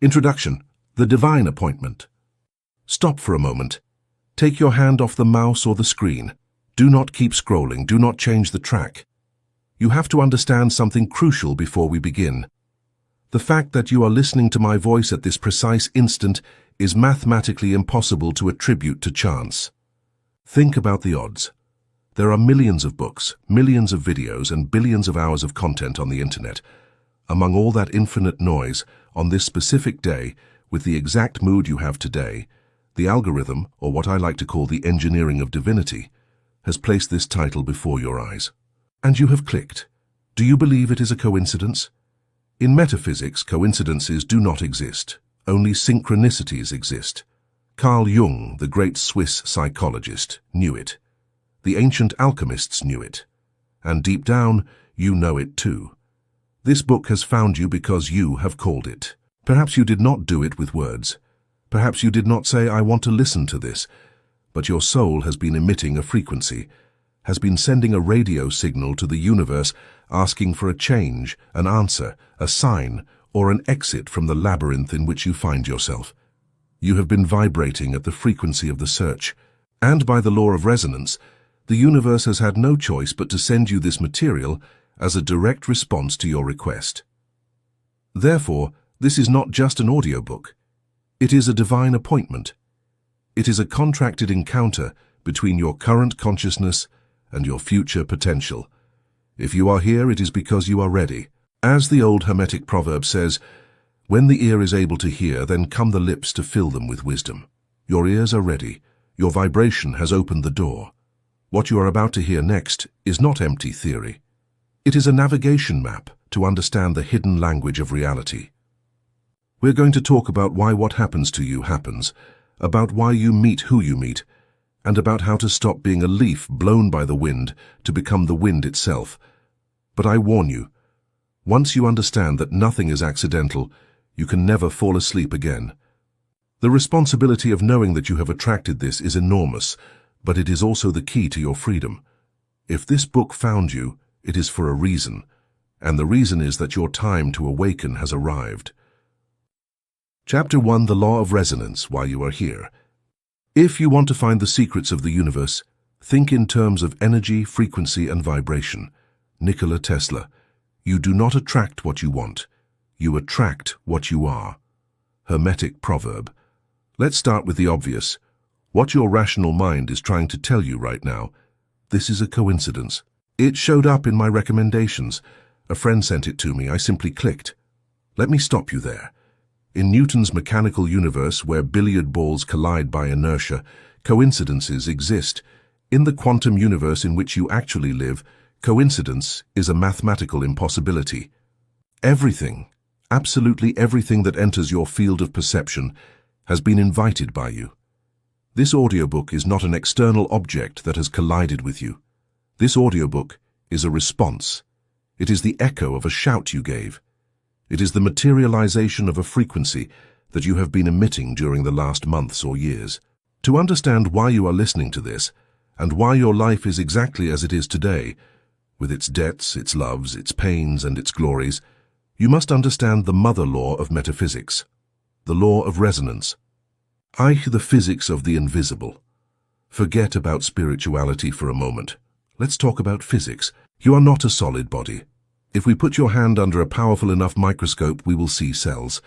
Introduction: The Devine Appointment. Stop for a moment. Take your hand off the mouse or the screen. Do not keep scrolling. Do not change the track. You have to understand something crucial before we begin. The fact that you are listening to my voice at this precise instant is mathematically impossible to attribute to chance. Think about the odds. There are millions of books, millions of videos, and billions of hours of content on the internet. Among all that infinite noise, on this specific day, with the exact mood you have today, the algorithm, or what I like to call the engineering of divinity, has placed this title before your eyes. And you have clicked. Do you believe it is a coincidence? In metaphysics, coincidences do not exist. Only synchronicities exist. Carl Jung, the great Swiss psychologist, knew it. The ancient alchemists knew it. And deep down, you know it too. This book has found you because you have called it. Perhaps you did not do it with words. Perhaps you did not say, "I want to listen to this." But your soul has been emitting a frequency, has been sending a radio signal to the universe asking for a change, an answer, a sign, or an exit from the labyrinth in which you find yourself. You have been vibrating at the frequency of the search, and by the law of resonance, the universe has had no choice but to send you this material as a direct response to your request. Therefore, this is not just an audiobook. It is a divine appointment. It is a contracted encounter between your current consciousness and your future potential. If you are here, it is because you are ready. As the old Hermetic proverb says, "When the ear is able to hear, then come the lips to fill them with wisdom." Your ears are ready. Your vibration has opened the door. What you are about to hear next is not empty theory. It is a navigation map to understand the hidden language of reality. We're going to talk about why what happens to you happens, about why you meet who you meet, and about how to stop being a leaf blown by the wind to become the wind itself. But I warn you, once you understand that nothing is accidental, you can never fall asleep again. The responsibility of knowing that you have attracted this is enormous, but it is also the key to your freedom. If this book found you, it is for a reason, and the reason is that your time to awaken has arrived. Chapter 1: The Law of Resonance, Why You Are Here. If you want to find the secrets of the universe, think in terms of energy, frequency, and vibration. Nikola Tesla. You do not attract what you want. You attract what you are. Hermetic proverb. Let's start with the obvious. What your rational mind is trying to tell you right now. This is a coincidence. It showed up in my recommendations. A friend sent it to me. I simply clicked. Let me stop you there. In Newton's mechanical universe, where billiard balls collide by inertia, coincidences exist. In the quantum universe in which you actually live, coincidence is a mathematical impossibility. Everything, absolutely everything that enters your field of perception, has been invited by you. This audiobook is not an external object that has collided with you. This audiobook is a response. It is the echo of a shout you gave. It is the materialization of a frequency that you have been emitting during the last months or years. To understand why you are listening to this, and why your life is exactly as it is today, with its debts, its loves, its pains, and its glories, you must understand the mother law of metaphysics, the law of resonance. The physics of the invisible. Forget about spirituality for a moment. Let's talk about physics. You are not a solid body. If we put your hand under a powerful enough microscope, we will see cells.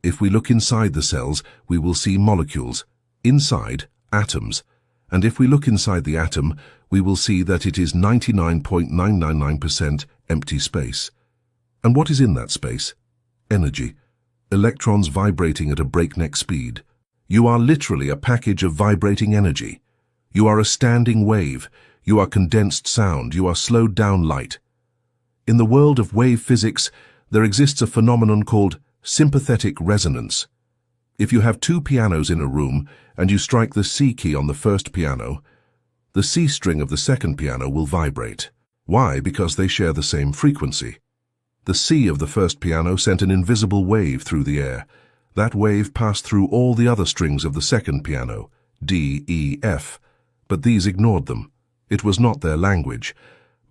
If we look inside the cells, we will see molecules. Inside, atoms. And if we look inside the atom, we will see that it is 99.999% empty space. And what is in that space? Energy. Electrons vibrating at a breakneck speed. You are literally a package of vibrating energy. You are a standing wave. You are condensed sound. You are slowed down light. In the world of wave physics, there exists a phenomenon called sympathetic resonance. If you have two pianos in a room and you strike the C key on the first piano, the C string of the second piano will vibrate. Why? Because they share the same frequency. The C of the first piano sent an invisible wave through the air. That wave passed through all the other strings of the second piano, D, E, F, but these ignored them. It was not their language.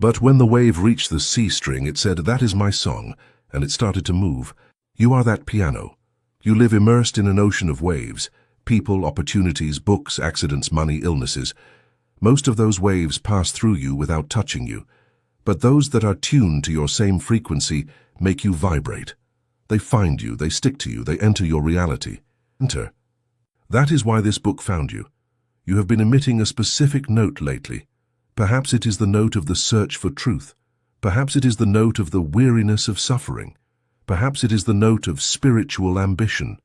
But when the wave reached the C string, it said, "That is my song," and it started to move. You are that piano. You live immersed in an ocean of waves, people, opportunities, books, accidents, money, illnesses. Most of those waves pass through you without touching you, but those that are tuned to your same frequency make you vibrate. They find you, they stick to you, they enter your reality. Enter. That is why this book found you. You have been emitting a specific note lately. Perhaps it is the note of the search for truth. Perhaps it is the note of the weariness of suffering. Perhaps it is the note of spiritual ambition.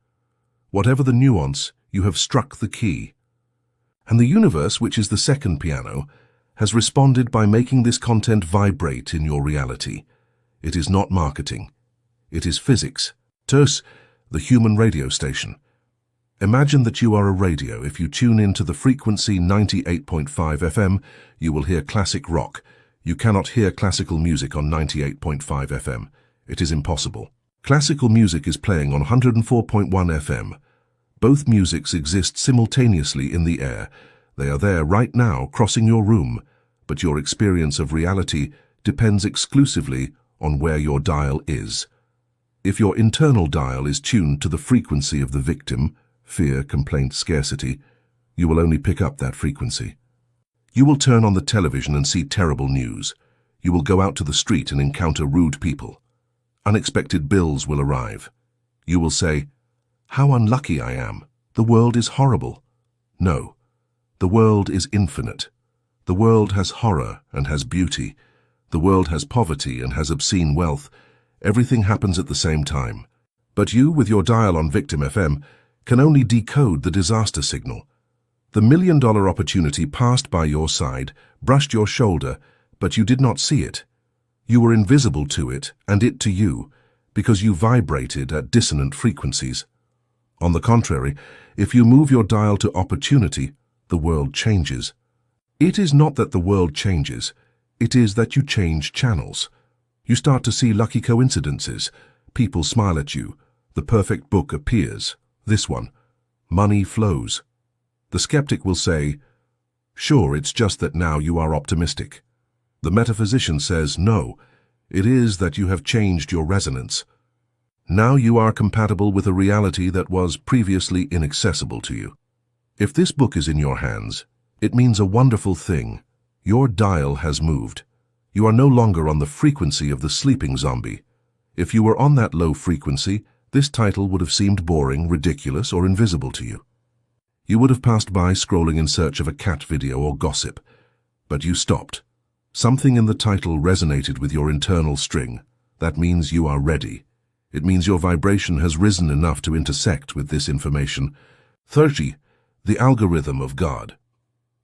Whatever the nuance, you have struck the key. And the universe, which is the second piano, has responded by making this content vibrate in your reality. It is not marketing. It is physics. TERS, the human radio station. Imagine that you are a radio. If you tune into the frequency 98.5 FM, you will hear classic rock. You cannot hear classical music on 98.5 FM. It is impossible. Classical music is playing on 104.1 FM. Both musics exist simultaneously in the air. They are there right now, crossing your room, but your experience of reality depends exclusively on where your dial is. If your internal dial is tuned to the frequency of the victim, fear, complaint, scarcity, you will only pick up that frequency. You will turn on the television and see terrible news. You will go out to the street and encounter rude people. Unexpected bills will arrive. You will say, "How unlucky I am. The world is horrible." No, the world is infinite. The world has horror and has beauty. The world has poverty and has obscene wealth. Everything happens at the same time. But you, with your dial on Victim FM, can only decode the disaster signal. The million-dollar opportunity passed by your side, brushed your shoulder, but you did not see it. You were invisible to it and it to you, because you vibrated at dissonant frequencies. On the contrary, if you move your dial to opportunity, the world changes. It is not that the world changes, it is that you change channels. You start to see lucky coincidences. People smile at you. The perfect book appears. This one. Money flows. The skeptic will say, "Sure, it's just that now you are optimistic." The metaphysician says, "No, it is that you have changed your resonance. Now you are compatible with a reality that was previously inaccessible to you." If this book is in your hands, it means a wonderful thing. Your dial has moved. You are no longer on the frequency of the sleeping zombie. If you were on that low frequency, this title would have seemed boring, ridiculous, or invisible to you. You would have passed by scrolling in search of a cat video or gossip, but you stopped. Something in the title resonated with your internal string. That means you are ready. It means your vibration has risen enough to intersect with this information. 30. The algorithm of God.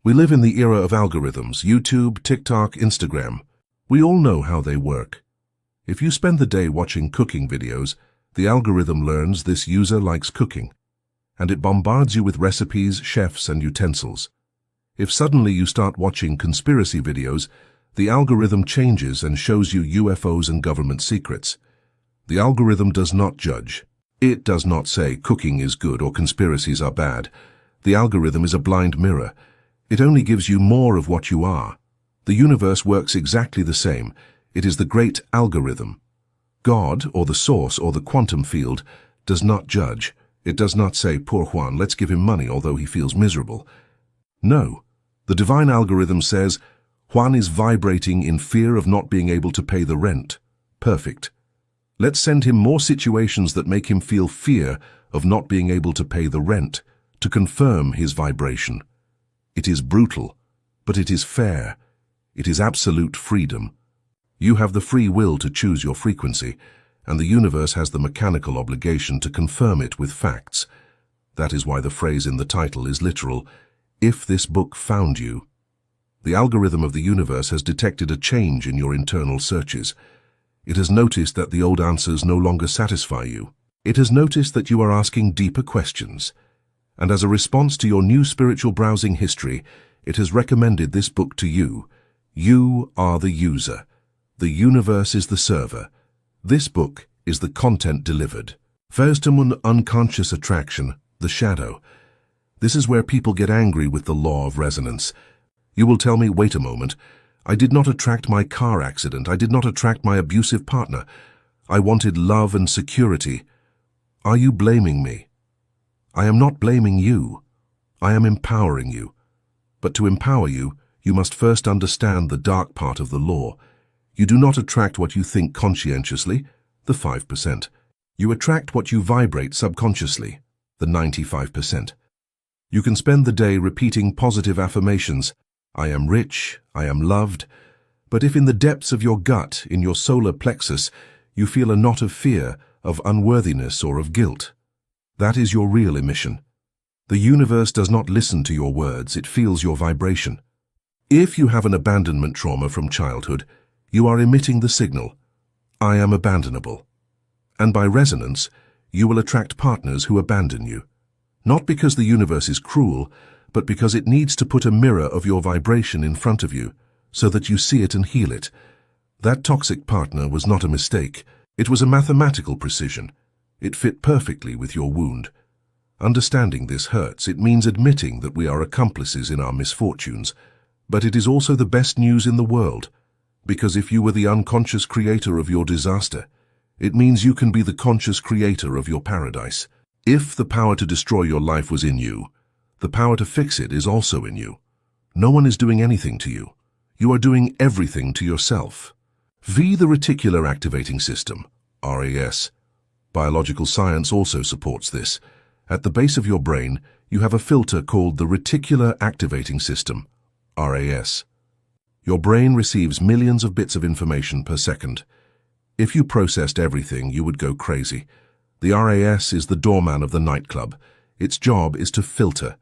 We live in the era of algorithms, YouTube, TikTok, Instagram. We all know how they work. If you spend the day watching cooking videos, the algorithm learns this user likes cooking, and it bombards you with recipes, chefs, and utensils. If suddenly you start watching conspiracy videos, the algorithm changes and shows you UFOs and government secrets. The algorithm does not judge. It does not say cooking is good or conspiracies are bad. The algorithm is a blind mirror. It only gives you more of what you are. The universe works exactly the same. It is the great algorithm. God, or the source, or the quantum field, does not judge. It does not say, "Poor Juan, let's give him money, although he feels miserable." No. The divine algorithm says, "Juan is vibrating in fear of not being able to pay the rent. Perfect. Let's send him more situations that make him feel fear of not being able to pay the rent, to confirm his vibration." It is brutal, but it is fair. It is absolute freedom. You have the free will to choose your frequency, and the universe has the mechanical obligation to confirm it with facts. That is why the phrase in the title is literal, "If this book found you." The algorithm of the universe has detected a change in your internal searches. It has noticed that the old answers no longer satisfy you. It has noticed that you are asking deeper questions. And as a response to your new spiritual browsing history, it has recommended this book to you. You are the user. The universe is the server. This book is the content delivered. Verstamun unconscious attraction, the shadow. This is where people get angry with the law of resonance. You will tell me, "Wait a moment. I did not attract my car accident. I did not attract my abusive partner. I wanted love and security." Are you blaming me? I am not blaming you. I am empowering you. But to empower you, you must first understand the dark part of the law. You do not attract what you think conscientiously, the 5%. You attract what you vibrate subconsciously, the 95%. You can spend the day repeating positive affirmations, I am rich, I am loved, but if in the depths of your gut, in your solar plexus, you feel a knot of fear, of unworthiness or of guilt, that is your real emission. The universe does not listen to your words, it feels your vibration. If you have an abandonment trauma from childhood, you are emitting the signal, I am abandonable. And by resonance, you will attract partners who abandon you. Not because the universe is cruel, but because it needs to put a mirror of your vibration in front of you, so that you see it and heal it. That toxic partner was not a mistake. It was a mathematical precision. It fit perfectly with your wound. Understanding this hurts. It means admitting that we are accomplices in our misfortunes. But it is also the best news in the world, because if you were the unconscious creator of your disaster, it means you can be the conscious creator of your paradise. If the power to destroy your life was in you, the power to fix it is also in you. No one is doing anything to you. You are doing everything to yourself. V. The reticular activating system, RAS. Biological science also supports this. At the base of your brain, you have a filter called the reticular activating system, RAS. Your brain receives millions of bits of information per second. If you processed everything, you would go crazy. The RAS is the doorman of the nightclub. Its job is to filter.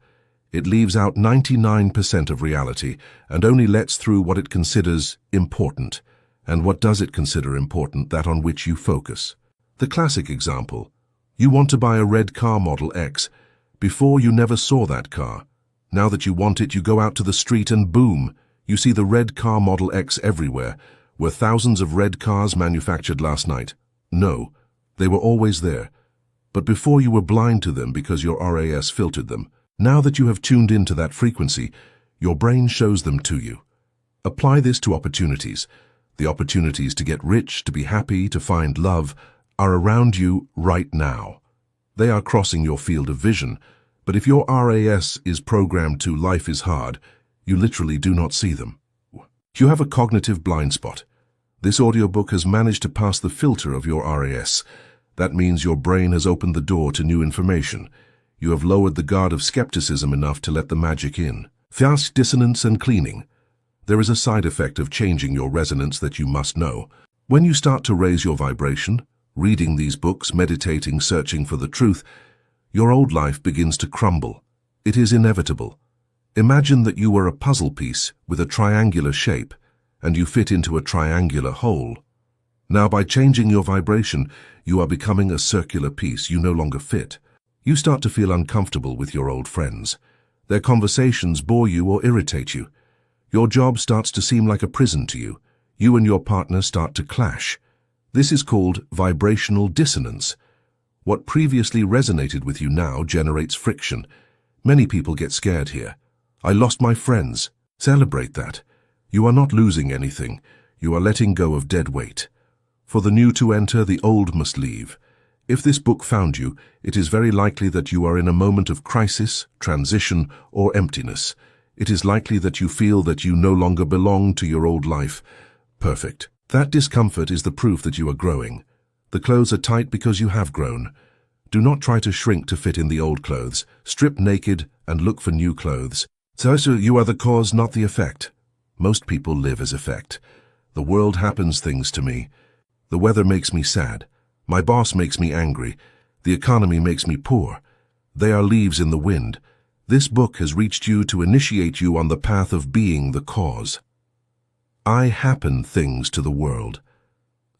It leaves out 99% of reality and only lets through what it considers important. And what does it consider important? That on which you focus. The classic example. You want to buy a red car Model X. Before, you never saw that car. Now that you want it, you go out to the street and boom, you see the red car Model X everywhere. Were thousands of red cars manufactured last night? No, they were always there. But before, you were blind to them because your RAS filtered them. Now that you have tuned into that frequency, your brain shows them to you. Apply this to opportunities. The opportunities to get rich, to be happy, to find love are around you right now. They are crossing your field of vision, but if your RAS is programmed to life is hard, you literally do not see them. You have a cognitive blind spot. This audiobook has managed to pass the filter of your RAS. That means your brain has opened the door to new information. You have lowered the guard of skepticism enough to let the magic in. Fast dissonance and cleaning. There is a side effect of changing your resonance that you must know. When you start to raise your vibration, reading these books, meditating, searching for the truth, your old life begins to crumble. It is inevitable. Imagine that you were a puzzle piece with a triangular shape, and you fit into a triangular hole. Now, by changing your vibration, you are becoming a circular piece. You no longer fit. You start to feel uncomfortable with your old friends. Their conversations bore you or irritate you. Your job starts to seem like a prison to you. You and your partner start to clash. This is called vibrational dissonance. What previously resonated with you now generates friction. Many people get scared here. I lost my friends. Celebrate that. You are not losing anything. You are letting go of dead weight. For the new to enter, the old must leave. If this book found you, it is very likely that you are in a moment of crisis, transition, or emptiness. It is likely that you feel that you no longer belong to your old life. Perfect. That discomfort is the proof that you are growing. The clothes are tight because you have grown. Do not try to shrink to fit in the old clothes. Strip naked and look for new clothes. So you are the cause, not the effect. Most people live as effect. The world happens things to me. The weather makes me sad. My boss makes me angry. The economy makes me poor. They are leaves in the wind. This book has reached you to initiate you on the path of being the cause. I happen things to the world.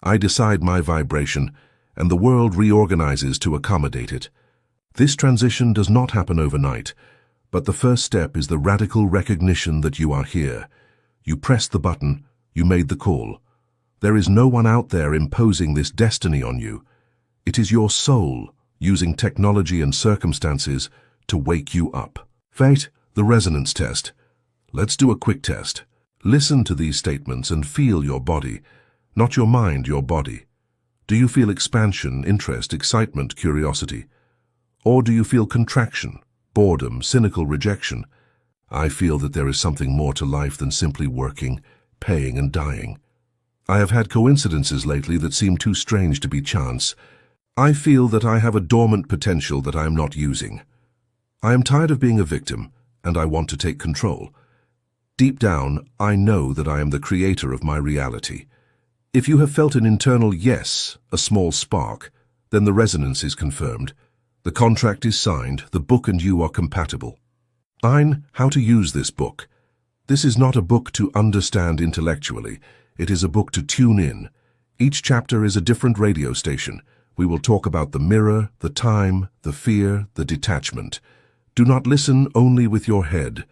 I decide my vibration, and the world reorganizes to accommodate it. This transition does not happen overnight, but the first step is the radical recognition that you are here. You pressed the button, you made the call. There is no one out there imposing this destiny on you. It is your soul using technology and circumstances to wake you up. Fate, the resonance test. Let's do a quick test. Listen to these statements and feel your body, not your mind, your body. Do you feel expansion, interest, excitement, curiosity? Or do you feel contraction, boredom, cynical rejection? I feel that there is something more to life than simply working, paying, and dying. I have had coincidences lately that seem too strange to be chance. I feel that I have a dormant potential that I am not using. I am tired of being a victim, and I want to take control. Deep down, I know that I am the creator of my reality. If you have felt an internal yes, a small spark, then the resonance is confirmed. The contract is signed, the book and you are compatible. 9. How to use this book. This is not a book to understand intellectually. It is a book to tune in. Each chapter is a different radio station. We will talk about the mirror, the time, the fear, the detachment. Do not listen only with your head.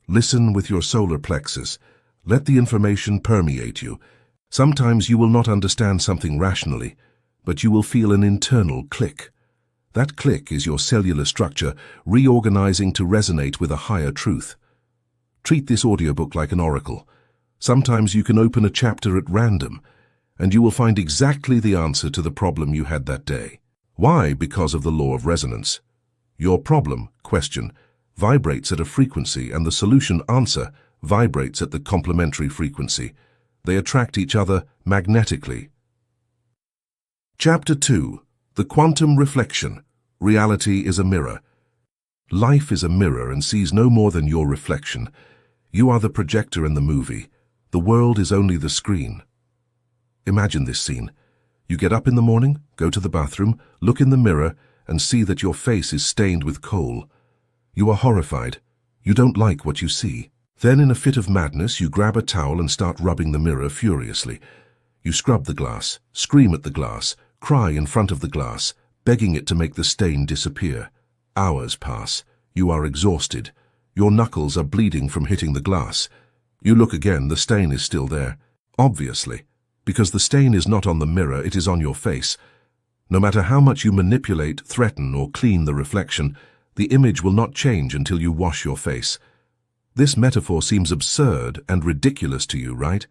Listen with your solar plexus. Let the information permeate you. Sometimes you will not understand something rationally, but you will feel an internal click. That click is your cellular structure reorganizing to resonate with a higher truth. Treat this audiobook like an oracle. Sometimes you can open a chapter at random, and you will find exactly the answer to the problem you had that day. Why? Because of the law of resonance. Your problem, question, vibrates at a frequency, and the solution, answer, vibrates at the complementary frequency. They attract each other magnetically. Chapter 2. The Quantum Reflection. Reality is a mirror. Life is a mirror and sees no more than your reflection. You are the projector in the movie. The world is only the screen. Imagine this scene. You get up in the morning, go to the bathroom, look in the mirror, and see that your face is stained with coal. You are horrified. You don't like what you see. Then, in a fit of madness, you grab a towel and start rubbing the mirror furiously. You scrub the glass, scream at the glass, cry in front of the glass, begging it to make the stain disappear. Hours pass. You are exhausted. Your knuckles are bleeding from hitting the glass. You look again, the stain is still there. Obviously, because the stain is not on the mirror, it is on your face. No matter how much you manipulate, threaten, or clean the reflection, the image will not change until you wash your face. This metaphor seems absurd and ridiculous to you, right?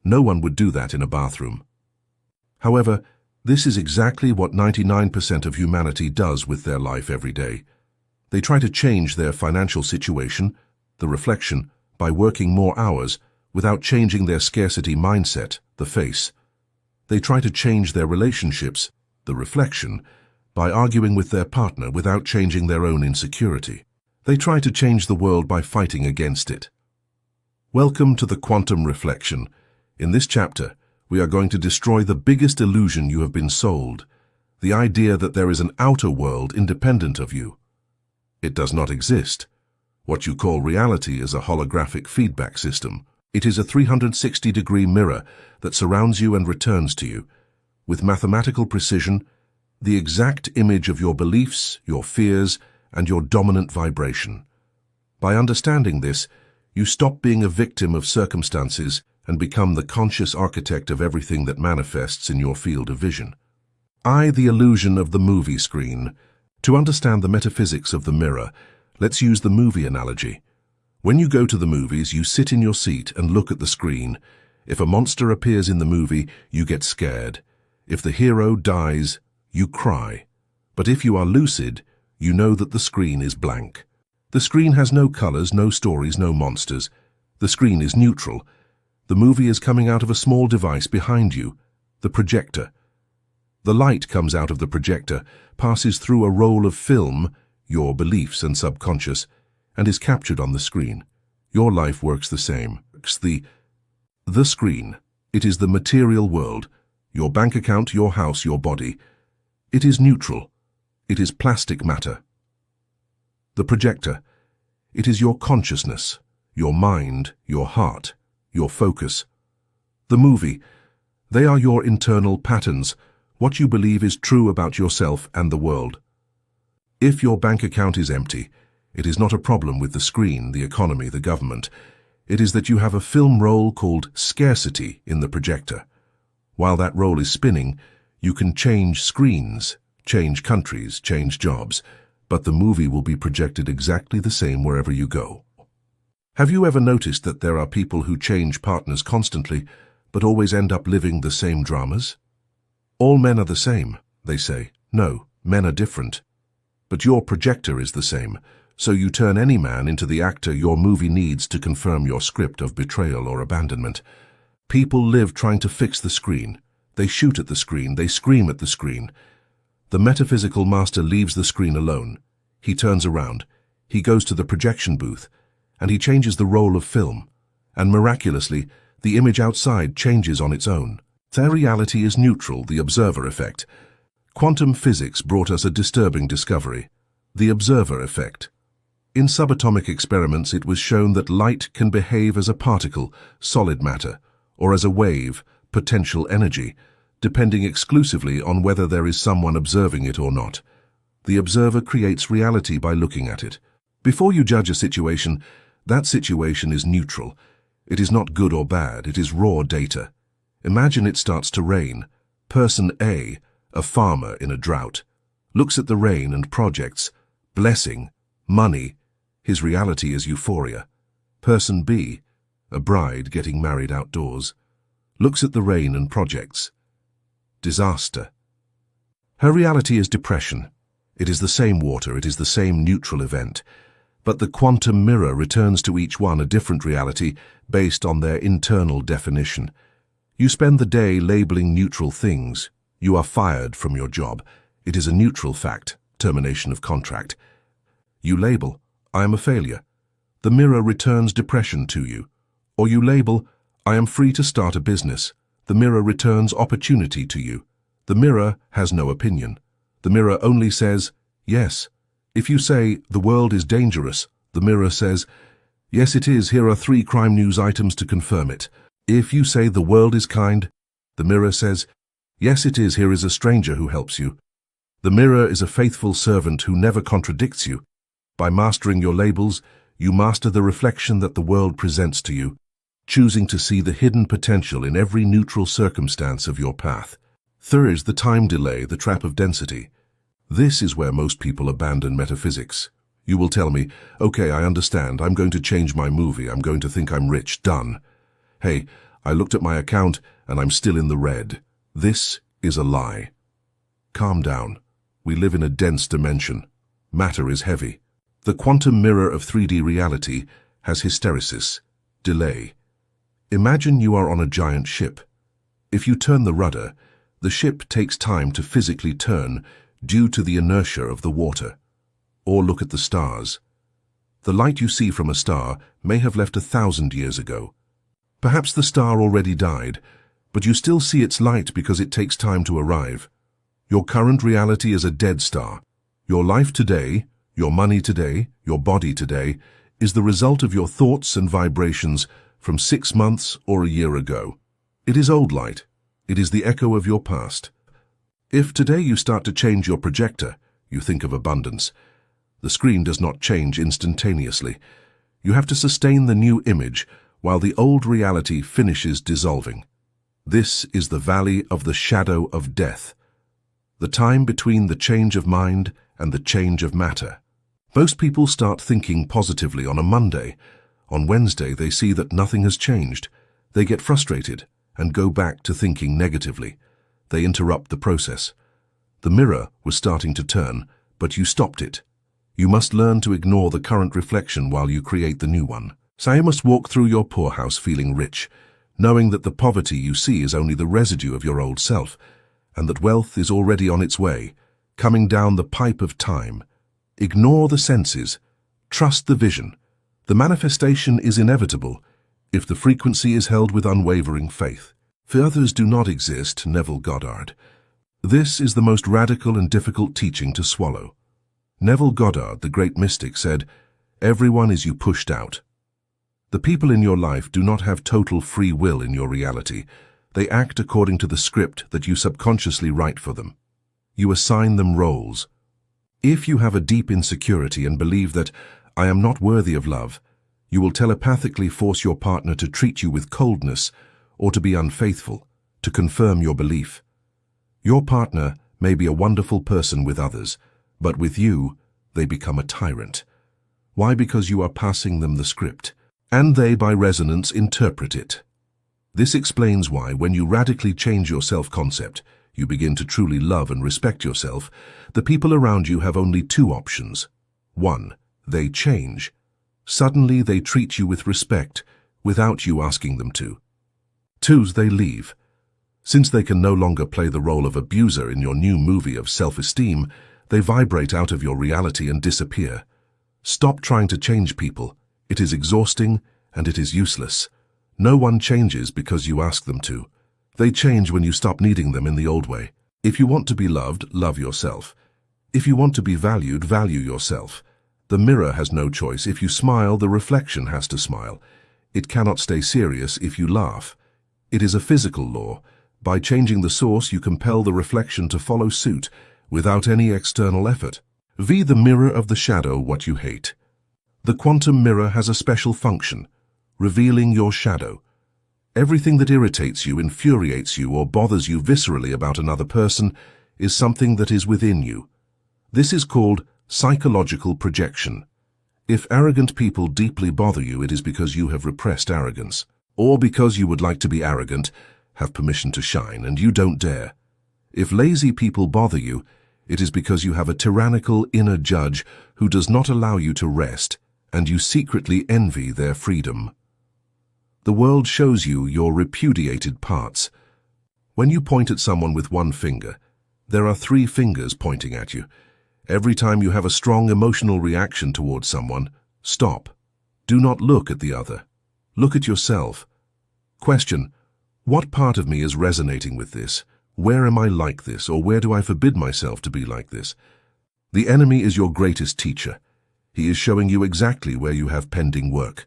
No one would do that in a bathroom. However, this is exactly what 99% of humanity does with their life every day. They try to change their financial situation, the reflection, by working more hours without changing their scarcity mindset, the face. They try to change their relationships, the reflection, by arguing with their partner without changing their own insecurity. They try to change the world by fighting against it. Welcome to the Quantum Reflection. In this chapter, we are going to destroy the biggest illusion you have been sold, the idea that there is an outer world independent of you. It does not exist. What you call reality is a holographic feedback system. It is a 360-degree mirror that surrounds you and returns to you, with mathematical precision, the exact image of your beliefs, your fears, and your dominant vibration. By understanding this, you stop being a victim of circumstances and become the conscious architect of everything that manifests in your field of vision. The illusion of the movie screen. To understand the metaphysics of the mirror, let's use the movie analogy. When you go to the movies, you sit in your seat and look at the screen. If a monster appears in the movie, you get scared. If the hero dies, you cry. But if you are lucid, you know that the screen is blank. The screen has no colors, no stories, no monsters. The screen is neutral. The movie is coming out of a small device behind you, the projector. The light comes out of the projector, passes through a roll of film, your beliefs and subconscious, and is captured on the screen. Your life works the same. The screen. It is the material world. Your bank account, your house, your body. It is neutral. It is plastic matter. The projector. It is your consciousness, your mind, your heart, your focus. The movie. They are your internal patterns, what you believe is true about yourself and the world. If your bank account is empty, it is not a problem with the screen, the economy, the government. It is that you have a film roll called scarcity in the projector. While that roll is spinning, you can change screens, change countries, change jobs, but the movie will be projected exactly the same wherever you go. Have you ever noticed that there are people who change partners constantly, but always end up living the same dramas? All men are the same, they say. No, men are different. But your projector is the same, so you turn any man into the actor your movie needs to confirm your script of betrayal or abandonment. People live trying to fix the screen. They shoot at the screen, they scream at the screen. The metaphysical master leaves the screen alone. He turns around, he goes to the projection booth, and he changes the roll of film. And miraculously, the image outside changes on its own. Their reality is neutral, the observer effect. Quantum physics brought us a disturbing discovery, the observer effect. In subatomic experiments, it was shown that light can behave as a particle, solid matter, or as a wave, potential energy, depending exclusively on whether there is someone observing it or not. The observer creates reality by looking at it. Before you judge a situation, that situation is neutral. It is not good or bad, it is raw data. Imagine it starts to rain. Person A, a farmer in a drought, looks at the rain and projects, blessing, money. His reality is euphoria. Person B, a bride getting married outdoors, looks at the rain and projects, disaster. Her reality is depression. It is the same water, it is the same neutral event. But the quantum mirror returns to each one a different reality based on their internal definition. You spend the day labeling neutral things. You are fired from your job. It is a neutral fact, termination of contract. You label, I am a failure. The mirror returns depression to you. Or you label, I am free to start a business. The mirror returns opportunity to you. The mirror has no opinion. The mirror only says, yes. If you say, the world is dangerous, the mirror says, yes it is, here are 3 crime news items to confirm it. If you say the world is kind, the mirror says, yes it is, here is a stranger who helps you. The mirror is a faithful servant who never contradicts you. By mastering your labels, you master the reflection that the world presents to you, choosing to see the hidden potential in every neutral circumstance of your path. Third is the time delay, the trap of density. This is where most people abandon metaphysics. You will tell me, okay, I understand, I'm going to change my movie, I'm going to think I'm rich, done. Hey, I looked at my account and I'm still in the red. This is a lie. Calm down. We live in a dense dimension. Matter is heavy. The quantum mirror of 3D reality has hysteresis, delay. Imagine you are on a giant ship. If you turn the rudder, the ship takes time to physically turn due to the inertia of the water. Or look at the stars. The light you see from a star may have left 1,000 years ago. Perhaps the star already died, but you still see its light because it takes time to arrive. Your current reality is a dead star. Your life today, your money today, your body today, is the result of your thoughts and vibrations from 6 months or a year ago. It is old light. It is the echo of your past. If today you start to change your projector, you think of abundance. The screen does not change instantaneously. You have to sustain the new image while the old reality finishes dissolving. This is the valley of the shadow of death, the time between the change of mind and the change of matter. Most people start thinking positively on a Monday. On Wednesday, they see that nothing has changed. They get frustrated and go back to thinking negatively. They interrupt the process. The mirror was starting to turn, but you stopped it. You must learn to ignore the current reflection while you create the new one. So you must walk through your poorhouse feeling rich, knowing that the poverty you see is only the residue of your old self, and that wealth is already on its way, coming down the pipe of time. Ignore the senses. Trust the vision. The manifestation is inevitable if the frequency is held with unwavering faith. For others do not exist, Neville Goddard. This is the most radical and difficult teaching to swallow. Neville Goddard, the great mystic, said, "Everyone is you pushed out." The people in your life do not have total free will in your reality. They act according to the script that you subconsciously write for them. You assign them roles. If you have a deep insecurity and believe that I am not worthy of love, you will telepathically force your partner to treat you with coldness or to be unfaithful, to confirm your belief. Your partner may be a wonderful person with others, but with you, they become a tyrant. Why? Because you are passing them the script, and they, by resonance, interpret it. This explains why, when you radically change your self-concept, you begin to truly love and respect yourself, the people around you have only two options. 1. They change. Suddenly they treat you with respect, without you asking them to. 2. They leave. Since they can no longer play the role of abuser in your new movie of self-esteem, they vibrate out of your reality and disappear. Stop trying to change people. It is exhausting and it is useless. No one changes because you ask them to. They change when you stop needing them in the old way. If you want to be loved, love yourself. If you want to be valued, value yourself. The mirror has no choice. If you smile, the reflection has to smile. It cannot stay serious if you laugh. It is a physical law. By changing the source, you compel the reflection to follow suit, without any external effort. The mirror of the shadow what you hate. The quantum mirror has a special function, revealing your shadow. Everything that irritates you, infuriates you, or bothers you viscerally about another person is something that is within you. This is called psychological projection. If arrogant people deeply bother you, it is because you have repressed arrogance, or because you would like to be arrogant, have permission to shine, and you don't dare. If lazy people bother you, it is because you have a tyrannical inner judge who does not allow you to rest, and you secretly envy their freedom. The world shows you your repudiated parts. When you point at someone with one finger, there are 3 fingers pointing at you. Every time you have a strong emotional reaction towards someone, stop. Do not look at the other. Look at yourself. Question: what part of me is resonating with this? Where am I like this, or where do I forbid myself to be like this? The enemy is your greatest teacher. He is showing you exactly where you have pending work.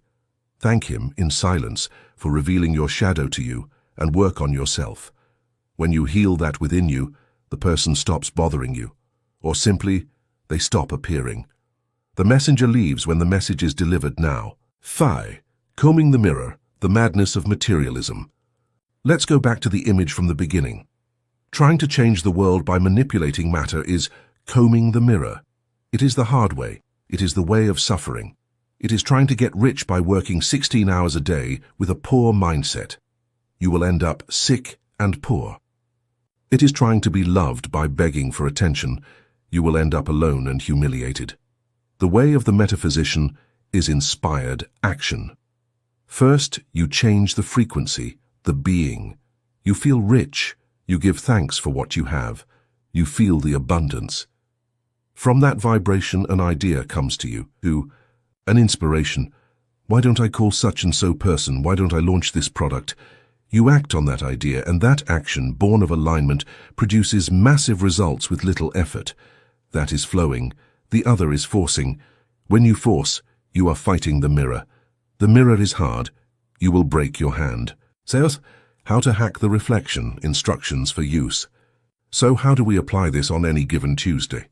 Thank him, in silence, for revealing your shadow to you, and work on yourself. When you heal that within you, the person stops bothering you, or simply, they stop appearing. The messenger leaves when the message is delivered now. 5. Combing the mirror, the madness of materialism. Let's go back to the image from the beginning. Trying to change the world by manipulating matter is combing the mirror. It is the hard way. It is the way of suffering. It is trying to get rich by working 16 hours a day with a poor mindset. You will end up sick and poor. It is trying to be loved by begging for attention. You will end up alone and humiliated. The way of the metaphysician is inspired action. First, you change the frequency, the being. You feel rich. You give thanks for what you have. You feel the abundance. From that vibration, an idea comes to you, an inspiration. Why don't I call such and so person? Why don't I launch this product? You act on that idea, and that action, born of alignment, produces massive results with little effort. That is flowing. The other is forcing. When you force, you are fighting the mirror. The mirror is hard. You will break your hand. Sales, how to hack the reflection, instructions for use. So how do we apply this on any given Tuesday?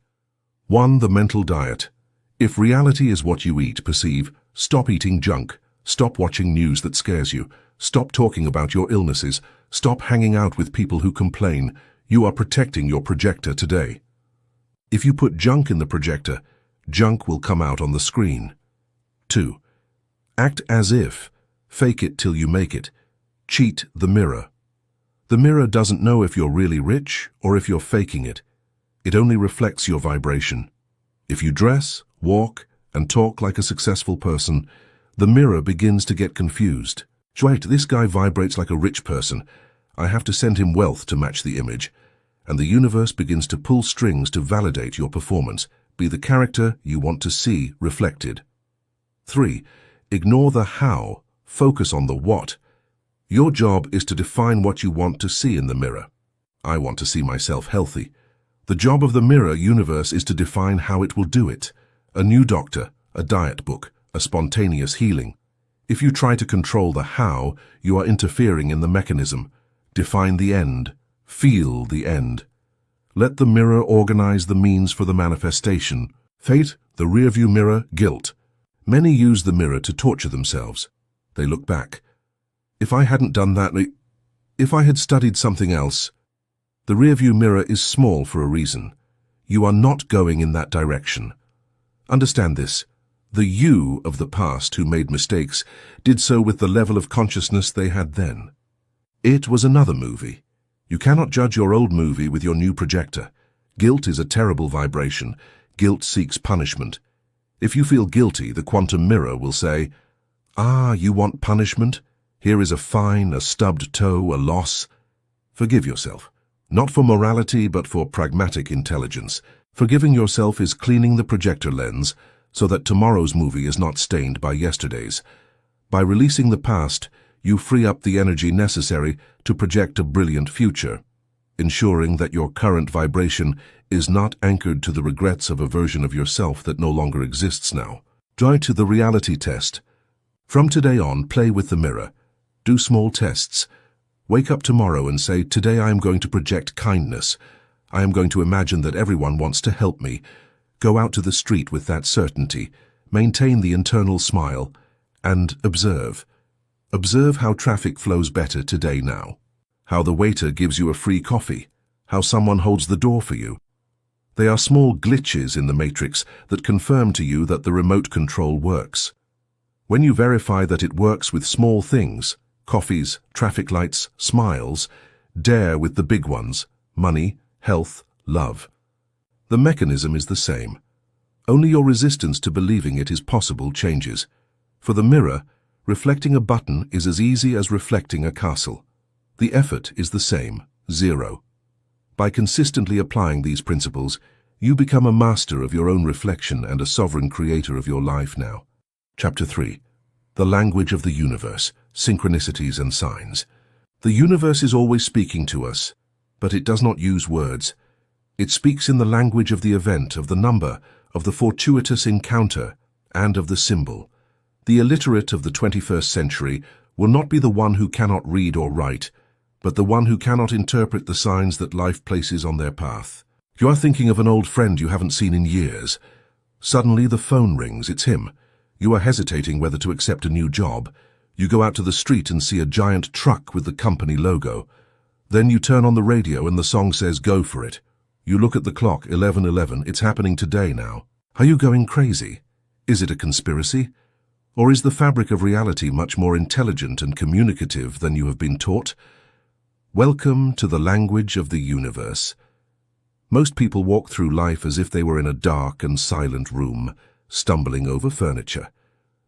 1. The mental diet. If reality is what you eat, perceive, stop eating junk. Stop watching news that scares you. Stop talking about your illnesses. Stop hanging out with people who complain. You are protecting your projector today. If you put junk in the projector, junk will come out on the screen. 2. Act as if. Fake it till you make it. Cheat the mirror. The mirror doesn't know if you're really rich or if you're faking it. It only reflects your vibration. If you dress, walk, and talk like a successful person, the mirror begins to get confused. Wait, this guy vibrates like a rich person. I have to send him wealth to match the image. And the universe begins to pull strings to validate your performance. Be the character you want to see reflected. 3. Ignore the how. Focus on the what. Your job is to define what you want to see in the mirror. I want to see myself healthy. The job of the mirror universe is to define how it will do it. A new doctor, a diet book, a spontaneous healing. If you try to control the how, you are interfering in the mechanism. Define the end. Feel the end. Let the mirror organize the means for the manifestation. Fate, the rearview mirror, guilt. Many use the mirror to torture themselves. They look back. If I hadn't done that, if I had studied something else. The rearview mirror is small for a reason. You are not going in that direction. Understand this. The you of the past who made mistakes did so with the level of consciousness they had then. It was another movie. You cannot judge your old movie with your new projector. Guilt is a terrible vibration. Guilt seeks punishment. If you feel guilty, the quantum mirror will say, "Ah, you want punishment? Here is a fine, a stubbed toe, a loss." Forgive yourself. Not for morality, but for pragmatic intelligence. Forgiving yourself is cleaning the projector lens so that tomorrow's movie is not stained by yesterday's. By releasing the past, you free up the energy necessary to project a brilliant future, ensuring that your current vibration is not anchored to the regrets of a version of yourself that no longer exists now. Try to the reality test. From today on, play with the mirror. Do small tests. Wake up tomorrow and say, "Today I am going to project kindness. I am going to imagine that everyone wants to help me." Go out to the street with that certainty. Maintain the internal smile and observe. Observe how traffic flows better today now. How the waiter gives you a free coffee. How someone holds the door for you. They are small glitches in the matrix that confirm to you that the remote control works. When you verify that it works with small things, coffees, traffic lights, smiles, dare with the big ones, money, health, love. The mechanism is the same. Only your resistance to believing it is possible changes. For the mirror, reflecting a button is as easy as reflecting a castle. The effort is the same, 0. By consistently applying these principles, you become a master of your own reflection and a sovereign creator of your life now. Chapter 3. The Language of the Universe, Synchronicities and Signs. The universe is always speaking to us, but it does not use words. It speaks in the language of the event, of the number, of the fortuitous encounter, and of the symbol. The illiterate of the 21st century will not be the one who cannot read or write, but the one who cannot interpret the signs that life places on their path. You are thinking of an old friend you haven't seen in years. Suddenly the phone rings, it's him. You are hesitating whether to accept a new job. You go out to the street and see a giant truck with the company logo. Then you turn on the radio and the song says, "Go for it." You look at the clock, 11:11, it's happening today now. Are you going crazy? Is it a conspiracy? Or is the fabric of reality much more intelligent and communicative than you have been taught? Welcome to the language of the universe. Most people walk through life as if they were in a dark and silent room, stumbling over furniture.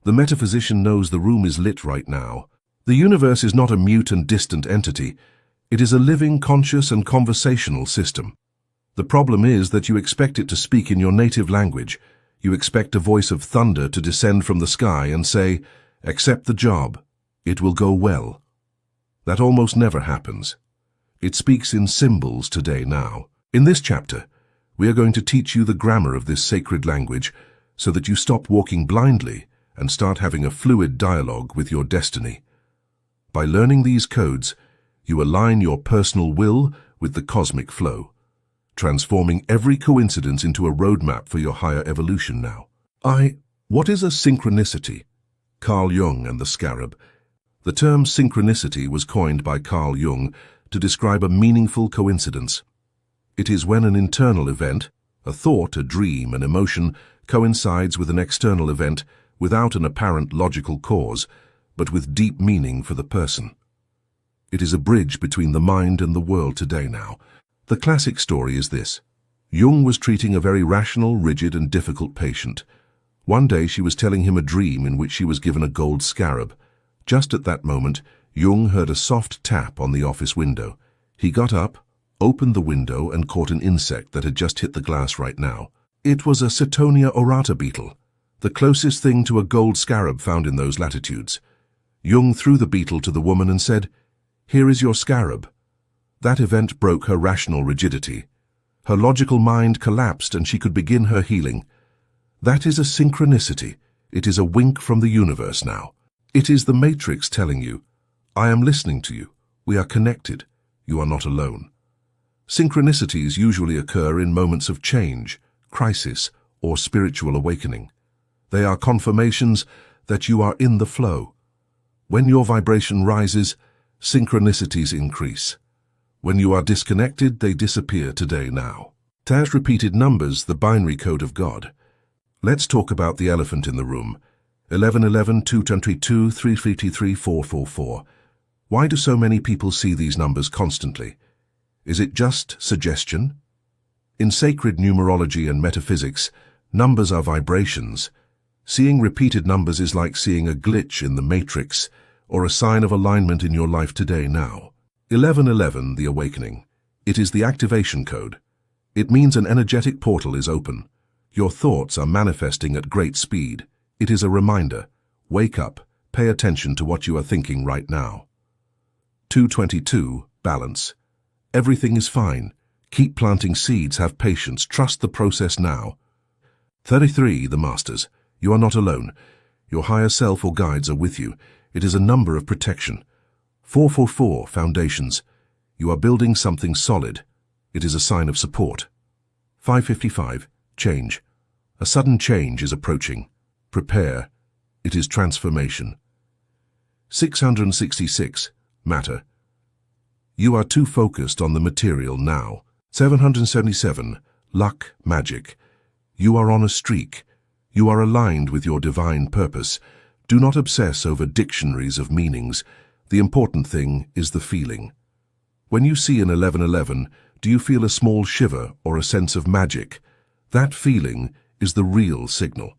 The metaphysician knows the room is lit right now. The universe is not a mute and distant entity. It is a living, conscious and conversational system. The problem is that you expect it to speak in your native language. You expect a voice of thunder to descend from the sky and say, "Accept the job. It will go well." That almost never happens. It speaks in symbols today now. In this chapter, we are going to teach you the grammar of this sacred language so that you stop walking blindly and start having a fluid dialogue with your destiny. By learning these codes, you align your personal will with the cosmic flow, transforming every coincidence into a roadmap for your higher evolution now. What is a synchronicity? Carl Jung and the Scarab. The term synchronicity was coined by Carl Jung to describe a meaningful coincidence. It is when an internal event, a thought, a dream, an emotion, coincides with an external event without an apparent logical cause, but with deep meaning for the person. It is a bridge between the mind and the world today now. The classic story is this. Jung was treating a very rational, rigid and difficult patient. One day she was telling him a dream in which she was given a gold scarab. Just at that moment, Jung heard a soft tap on the office window. He got up, opened the window and caught an insect that had just hit the glass right now. It was a Cetonia aurata beetle, the closest thing to a gold scarab found in those latitudes. Jung threw the beetle to the woman and said, "Here is your scarab." That event broke her rational rigidity. Her logical mind collapsed and she could begin her healing. That is a synchronicity. It is a wink from the universe now. It is the matrix telling you, "I am listening to you. We are connected. You are not alone." Synchronicities usually occur in moments of change, crisis, or spiritual awakening. They are confirmations that you are in the flow. When your vibration rises, synchronicities increase. When you are disconnected, they disappear today now. As repeated numbers, the binary code of God. Let's talk about the elephant in the room. 1111, 222, 353, 444. Why do so many people see these numbers constantly? Is it just suggestion? In sacred numerology and metaphysics, numbers are vibrations. Seeing repeated numbers is like seeing a glitch in the matrix or a sign of alignment in your life today now. 1111, the awakening. It is the activation code. It means an energetic portal is open. Your thoughts are manifesting at great speed. It is a reminder. Wake up. Pay attention to what you are thinking right now. 222, balance. Everything is fine. Keep planting seeds, have patience, trust the process now. 33, the masters. You are not alone. Your higher self or guides are with you. It is a number of protection. 444, foundations. You are building something solid. It is a sign of support. 555, change. A sudden change is approaching. Prepare. It is transformation. 666, matter. You are too focused on the material now. 777, luck, magic. You are on a streak. You are aligned with your divine purpose. Do not obsess over dictionaries of meanings. The important thing is the feeling. When you see an 1111, do you feel a small shiver or a sense of magic? That feeling is the real signal.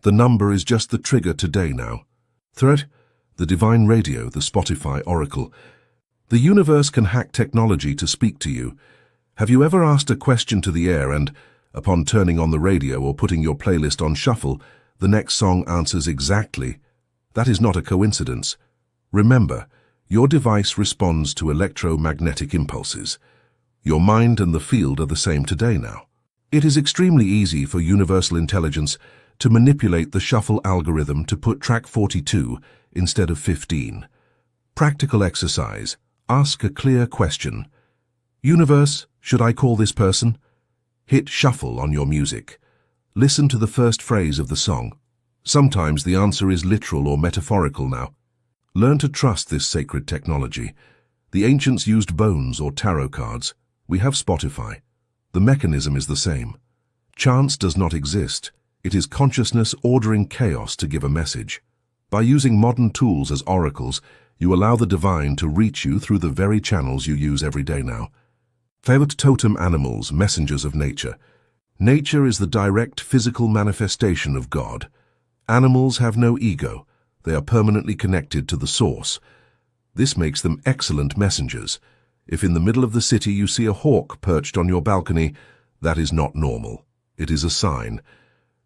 The number is just the trigger today now. Threat? The divine radio, the Spotify oracle. The universe can hack technology to speak to you. Have you ever asked a question to the air and, upon turning on the radio or putting your playlist on shuffle, the next song answers exactly? That is not a coincidence. Remember, your device responds to electromagnetic impulses. Your mind and the field are the same today now. It is extremely easy for universal intelligence to manipulate the shuffle algorithm to put track 42 instead of 15. Practical exercise. Ask a clear question. Universe, should I call this person? Hit shuffle on your music. Listen to the first phrase of the song. Sometimes the answer is literal or metaphorical now. Learn to trust this sacred technology. The ancients used bones or tarot cards. We have Spotify. The mechanism is the same. Chance does not exist. It is consciousness ordering chaos to give a message. By using modern tools as oracles, you allow the divine to reach you through the very channels you use every day now. Favorite totem animals, messengers of nature. Nature is the direct physical manifestation of God. Animals have no ego. They are permanently connected to the source. This makes them excellent messengers. If in the middle of the city you see a hawk perched on your balcony, that is not normal. It is a sign.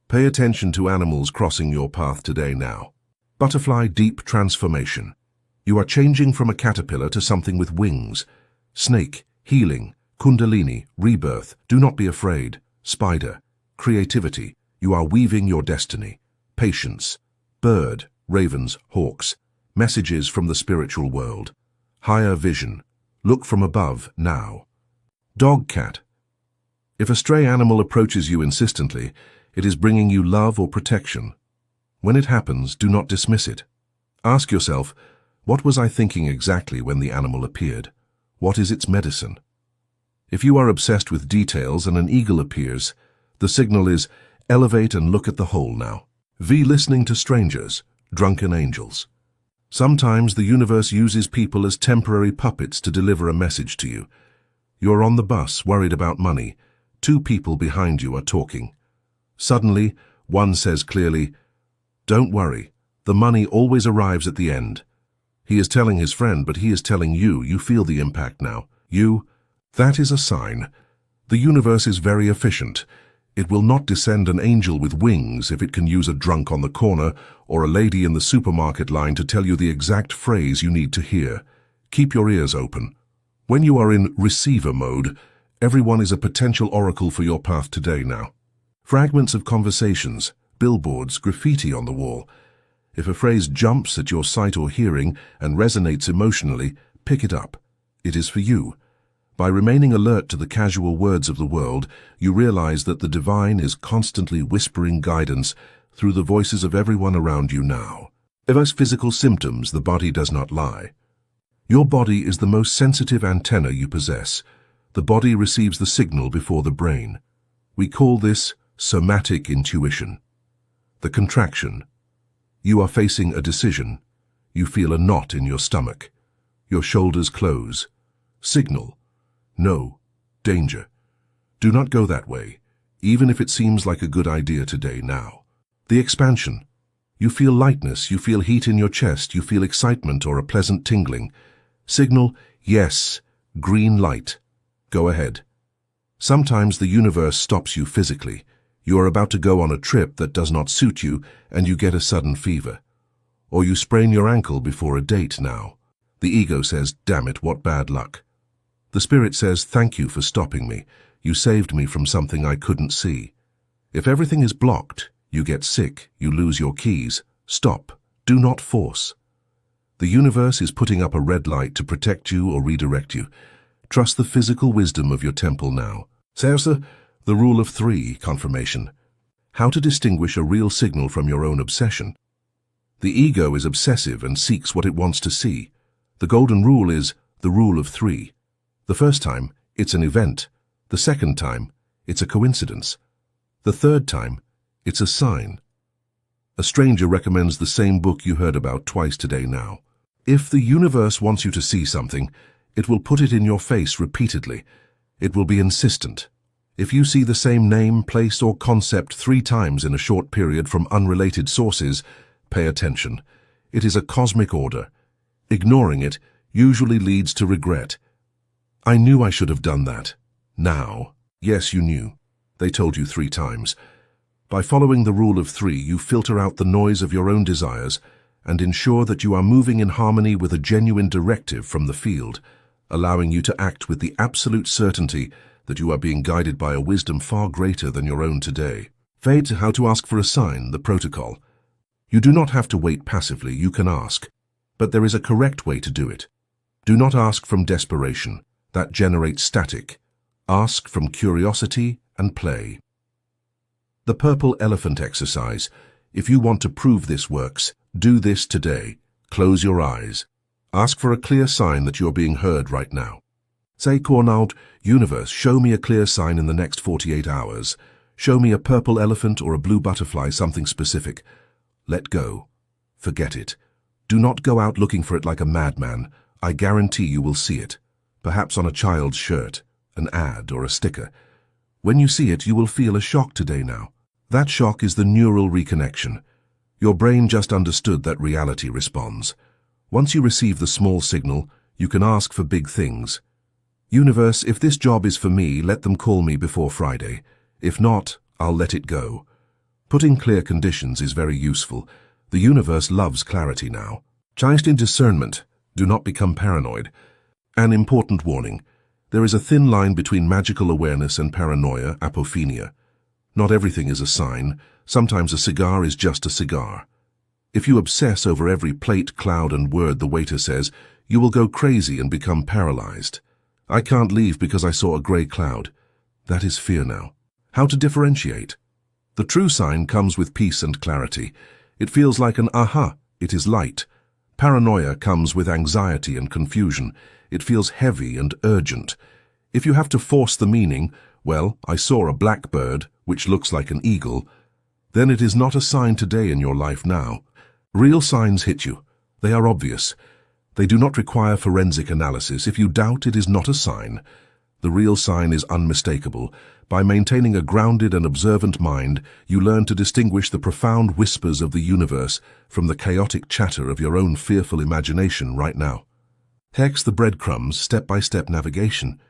Pay attention to animals crossing your path today now. Butterfly deep transformation. You are changing from a caterpillar to something with wings. Snake, healing, kundalini, rebirth. Do not be afraid. Spider, creativity. You are weaving your destiny. Patience. Bird, ravens, hawks. Messages from the spiritual world. Higher vision. Look from above now. Dog, cat. If a stray animal approaches you insistently, it is bringing you love or protection. When it happens, do not dismiss it. Ask yourself, what was I thinking exactly when the animal appeared? What is its medicine? If you are obsessed with details and an eagle appears, the signal is elevate and look at the whole now. Listening to strangers, drunken angels. Sometimes the universe uses people as temporary puppets to deliver a message to you. You are on the bus, worried about money. Two people behind you are talking. Suddenly, one says clearly, "Don't worry, the money always arrives at the end." He is telling his friend, but he is telling you. You feel the impact now. That is a sign. The universe is very efficient. It will not descend an angel with wings if it can use a drunk on the corner or a lady in the supermarket line to tell you the exact phrase you need to hear. Keep your ears open. When you are in receiver mode, everyone is a potential oracle for your path today now. Fragments of conversations, billboards, graffiti on the wall. If a phrase jumps at your sight or hearing and resonates emotionally, pick it up. It is for you. By remaining alert to the casual words of the world, you realize that the divine is constantly whispering guidance through the voices of everyone around you now. As physical symptoms, the body does not lie. Your body is the most sensitive antenna you possess. The body receives the signal before the brain. We call this somatic intuition. The contraction. You are facing a decision. You feel a knot in your stomach. Your shoulders close. Signal. No. Danger. Do not go that way, even if it seems like a good idea today now. The expansion. You feel lightness, you feel heat in your chest, you feel excitement or a pleasant tingling. Signal, yes, green light. Go ahead. Sometimes the universe stops you physically. You are about to go on a trip that does not suit you and you get a sudden fever. Or you sprain your ankle before a date now. The ego says, damn it, what bad luck. The spirit says, thank you for stopping me. You saved me from something I couldn't see. If everything is blocked, you get sick, you lose your keys. Stop. Do not force. The universe is putting up a red light to protect you or redirect you. Trust the physical wisdom of your temple now. Serse, the rule of 3, confirmation. How to distinguish a real signal from your own obsession. The ego is obsessive and seeks what it wants to see. The golden rule is the rule of 3. The first time, it's an event. The second time, it's a coincidence. The third time, it's a sign. A stranger recommends the same book you heard about twice today now. If the universe wants you to see something, it will put it in your face repeatedly. It will be insistent. If you see the same name, place, or concept 3 times in a short period from unrelated sources, pay attention. It is a cosmic order. Ignoring it usually leads to regret. I knew I should have done that. Now. Yes, you knew. They told you 3 times. By following the rule of 3, you filter out the noise of your own desires and ensure that you are moving in harmony with a genuine directive from the field, allowing you to act with the absolute certainty that you are being guided by a wisdom far greater than your own today. Fate, how to ask for a sign, the protocol. You do not have to wait passively, you can ask. But there is a correct way to do it. Do not ask from desperation. That generates static. Ask from curiosity and play. The purple elephant exercise. If you want to prove this works, do this today. Close your eyes. Ask for a clear sign that you're being heard right now. Say, Cornaud, universe, show me a clear sign in the next 48 hours. Show me a purple elephant or a blue butterfly, something specific. Let go. Forget it. Do not go out looking for it like a madman. I guarantee you will see it. Perhaps on a child's shirt, an ad, or a sticker. When you see it, you will feel a shock today now. That shock is the neural reconnection. Your brain just understood that reality responds. Once you receive the small signal, you can ask for big things. Universe, if this job is for me, let them call me before Friday. If not, I'll let it go. Putting clear conditions is very useful. The universe loves clarity now. Just in discernment, do not become paranoid. An important warning. There is a thin line between magical awareness and paranoia, apophenia. Not everything is a sign. Sometimes a cigar is just a cigar. If you obsess over every plate, cloud, and word the waiter says, you will go crazy and become paralyzed. I can't leave because I saw a gray cloud. That is fear now. How to differentiate? The true sign comes with peace and clarity. It feels like an aha, it is light. Paranoia comes with anxiety and confusion. It feels heavy and urgent. If you have to force the meaning, well, I saw a blackbird, which looks like an eagle, then it is not a sign today in your life now. Real signs hit you. They are obvious. They do not require forensic analysis. If you doubt, it is not a sign. The real sign is unmistakable. By maintaining a grounded and observant mind, you learn to distinguish the profound whispers of the universe from the chaotic chatter of your own fearful imagination right now. Hex the breadcrumbs, step-by-step navigation.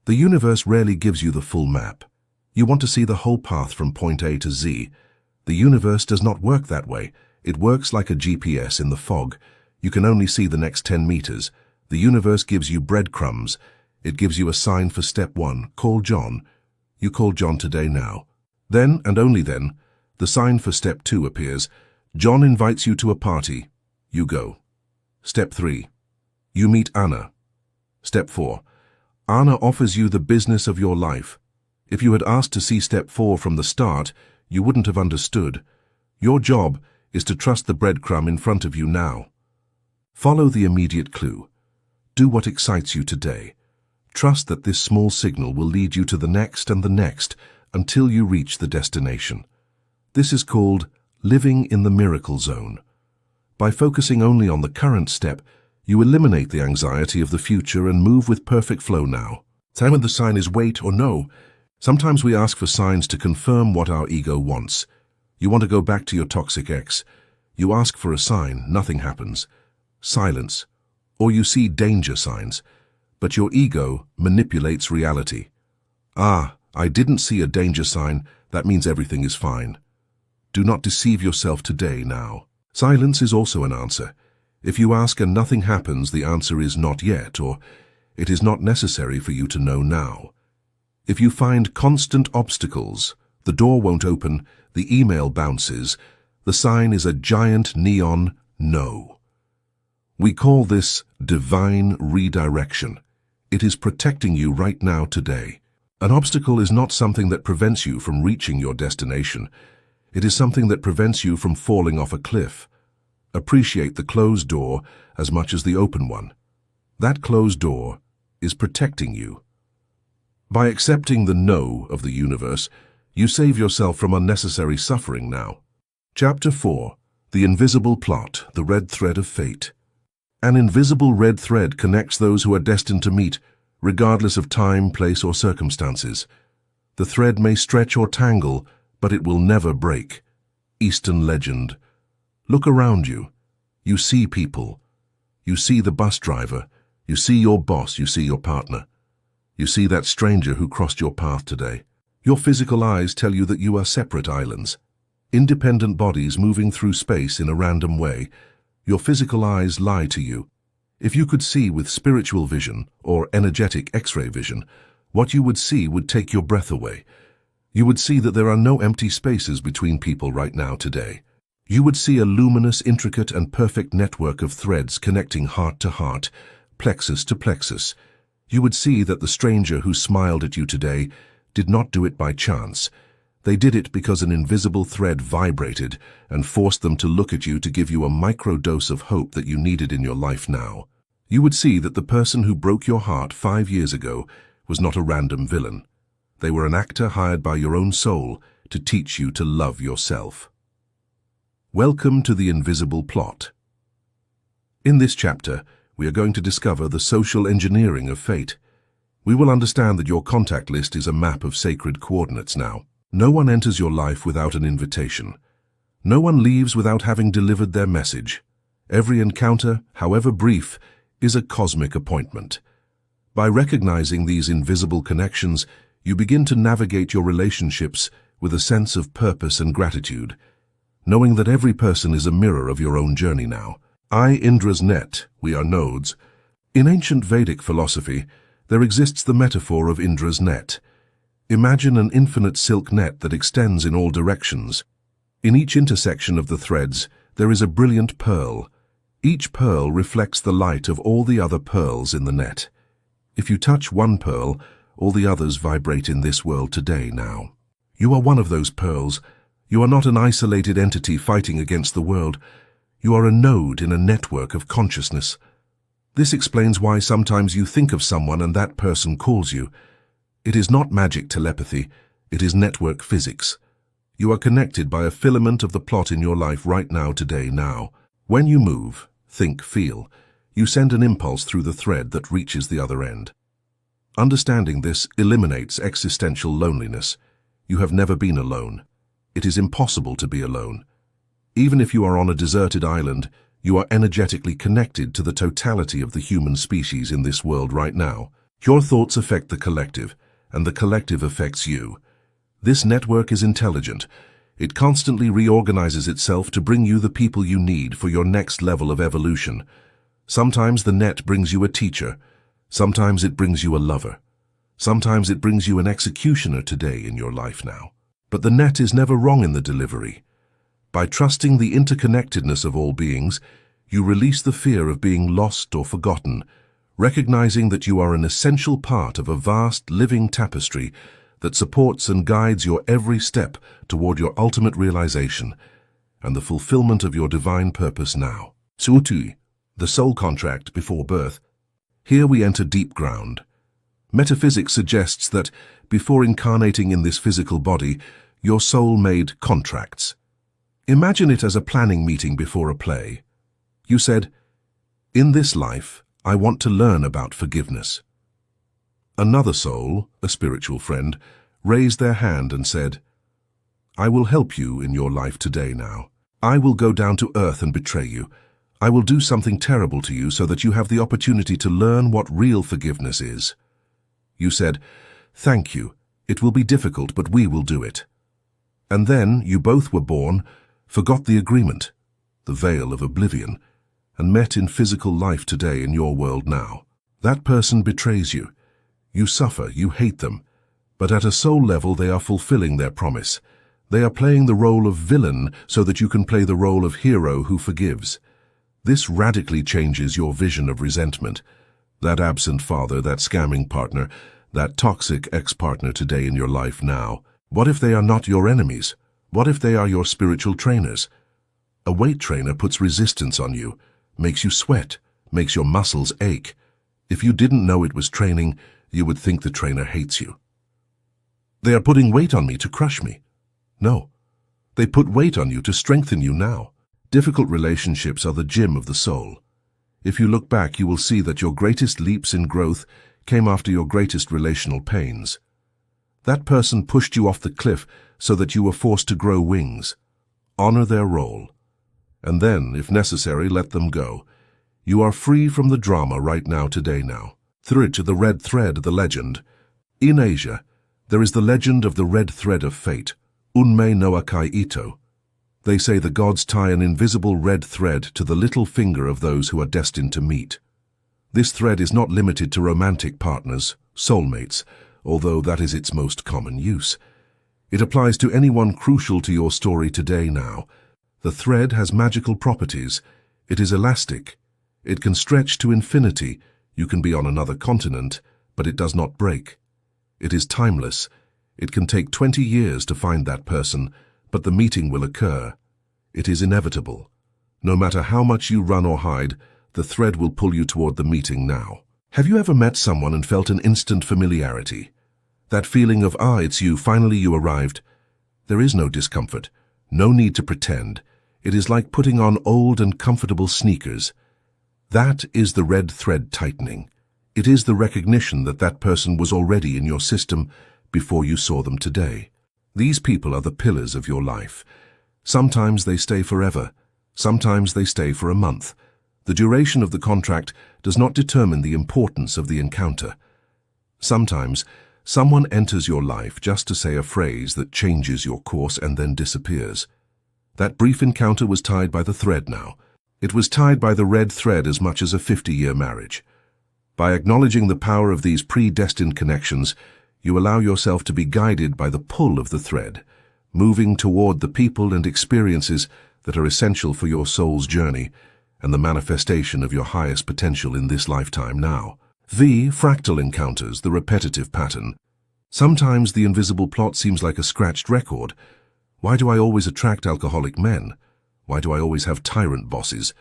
The universe rarely gives you the full map. You want to see the whole path from point A to Z. The universe does not work that way. It works like a GPS in the fog. You can only see the next 10 meters. The universe gives you breadcrumbs. It gives you a sign for step 1, call John. You call John today now. Then, and only then, the sign for step 2 appears. John invites you to a party. You go. Step 3. You meet Anna. Step 4. Anna offers you the business of your life. If you had asked to see step 4 from the start, you wouldn't have understood. Your job is to trust the breadcrumb in front of you now. Follow the immediate clue. Do what excites you today. Trust that this small signal will lead you to the next and the next until you reach the destination. This is called living in the miracle zone. By focusing only on the current step, you eliminate the anxiety of the future and move with perfect flow now. Time when the sign is wait or no. Sometimes we ask for signs to confirm what our ego wants. You want to go back to your toxic ex. You ask for a sign, nothing happens. Silence. Or you see danger signs. But your ego manipulates reality. Ah, I didn't see a danger sign. That means everything is fine. Do not deceive yourself today now. Silence is also an answer. If you ask and nothing happens, the answer is not yet, or it is not necessary for you to know now. If you find constant obstacles, the door won't open, the email bounces, the sign is a giant neon no. We call this divine redirection. It is protecting you right now today. An obstacle is not something that prevents you from reaching your destination. It is something that prevents you from falling off a cliff. Appreciate the closed door as much as the open one. That closed door is protecting you. By accepting the no of the universe, you save yourself from unnecessary suffering now. Chapter 4. The Invisible Plot, the Red Thread of Fate. An invisible red thread connects those who are destined to meet, regardless of time, place, or circumstances. The thread may stretch or tangle, but it will never break. Eastern legend. Look around you. You see people. You see the bus driver. You see your boss. You see your partner. You see that stranger who crossed your path today. Your physical eyes tell you that you are separate islands, independent bodies moving through space in a random way. Your physical eyes lie to you. If you could see with spiritual vision or energetic X-ray vision, what you would see would take your breath away. You would see that there are no empty spaces between people right now today. You would see a luminous, intricate, and perfect network of threads connecting heart to heart, plexus to plexus. You would see that the stranger who smiled at you today did not do it by chance. They did it because an invisible thread vibrated and forced them to look at you to give you a microdose of hope that you needed in your life now. You would see that the person who broke your heart 5 years ago was not a random villain. They were an actor hired by your own soul to teach you to love yourself. Welcome to the Invisible Plot. In this chapter, we are going to discover the social engineering of fate. We will understand that your contact list is a map of sacred coordinates now. No one enters your life without an invitation. No one leaves without having delivered their message. Every encounter, however brief, is a cosmic appointment. By recognizing these invisible connections, you begin to navigate your relationships with a sense of purpose and gratitude, knowing that every person is a mirror of your own journey now. Indra's net, we are nodes. In ancient Vedic philosophy, there exists the metaphor of Indra's net. Imagine an infinite silk net that extends in all directions. In each intersection of the threads, there is a brilliant pearl. Each pearl reflects the light of all the other pearls in the net. If you touch one pearl, all the others vibrate in this world today now. You are one of those pearls. You are not an isolated entity fighting against the world. You are a node in a network of consciousness. This explains why sometimes you think of someone and that person calls you. It is not magic telepathy, it is network physics. You are connected by a filament of the plot in your life right now, today, now. When you move, think, feel, you send an impulse through the thread that reaches the other end. Understanding this eliminates existential loneliness. You have never been alone. It is impossible to be alone. Even if you are on a deserted island, you are energetically connected to the totality of the human species in this world right now. Your thoughts affect the collective, and the collective affects you. This network is intelligent. It constantly reorganizes itself to bring you the people you need for your next level of evolution. Sometimes the net brings you a teacher. Sometimes it brings you a lover. Sometimes it brings you an executioner today in your life now. But the net is never wrong in the delivery. By trusting the interconnectedness of all beings, you release the fear of being lost or forgotten, recognizing that you are an essential part of a vast living tapestry that supports and guides your every step toward your ultimate realization and the fulfillment of your divine purpose now. Sutu, the soul contract before birth. Here we enter deep ground. Metaphysics suggests that before incarnating in this physical body, your soul made contracts. Imagine it as a planning meeting before a play. You said, "In this life, I want to learn about forgiveness. Another soul, a spiritual friend, raised their hand and said, "I will help you in your life today now. I will go down to earth and betray you. I will do something terrible to you so that you have the opportunity to learn what real forgiveness is." You said, "Thank you. It will be difficult, but we will do it." And then you both were born, forgot the agreement, the veil of oblivion, and met in physical life today in your world now. That person betrays you. You suffer, you hate them, but at a soul level they are fulfilling their promise. They are playing the role of villain so that you can play the role of hero who forgives. This radically changes your vision of resentment. That absent father, that scamming partner, that toxic ex-partner today in your life now. What if they are not your enemies? What if they are your spiritual trainers? A weight trainer puts resistance on you, makes you sweat, makes your muscles ache. If you didn't know it was training, you would think the trainer hates you. They are putting weight on me to crush me. No, they put weight on you to strengthen you now. Difficult relationships are the gym of the soul. If you look back, you will see that your greatest leaps in growth came after your greatest relational pains. That person pushed you off the cliff so that you were forced to grow wings. Honor their role. And then, if necessary, let them go. You are free from the drama right now today now. Through to the red thread, the legend. In Asia, there is the legend of the red thread of fate, Unmei no Akai Ito. They say the gods tie an invisible red thread to the little finger of those who are destined to meet. This thread is not limited to romantic partners, soulmates, although that is its most common use. It applies to anyone crucial to your story today now. The thread has magical properties. It is elastic. It can stretch to infinity. You can be on another continent, but it does not break. It is timeless. It can take 20 years to find that person, but the meeting will occur. It is inevitable. No matter how much you run or hide, the thread will pull you toward the meeting now. Have you ever met someone and felt an instant familiarity? That feeling of, it's you, finally you arrived. There is no discomfort, no need to pretend. It is like putting on old and comfortable sneakers. That is the red thread tightening. It is the recognition that that person was already in your system before you saw them today. These people are the pillars of your life. Sometimes they stay forever. Sometimes they stay for a month. The duration of the contract does not determine the importance of the encounter. Sometimes someone enters your life just to say a phrase that changes your course and then disappears. That brief encounter was tied by the thread now. It was tied by the red thread as much as a 50-year marriage. By acknowledging the power of these predestined connections, you allow yourself to be guided by the pull of the thread, moving toward the people and experiences that are essential for your soul's journey and the manifestation of your highest potential in this lifetime now. Fractal encounters, the repetitive pattern. Sometimes the invisible plot seems like a scratched record. Why do I always attract alcoholic men? Why do I always have tyrant bosses?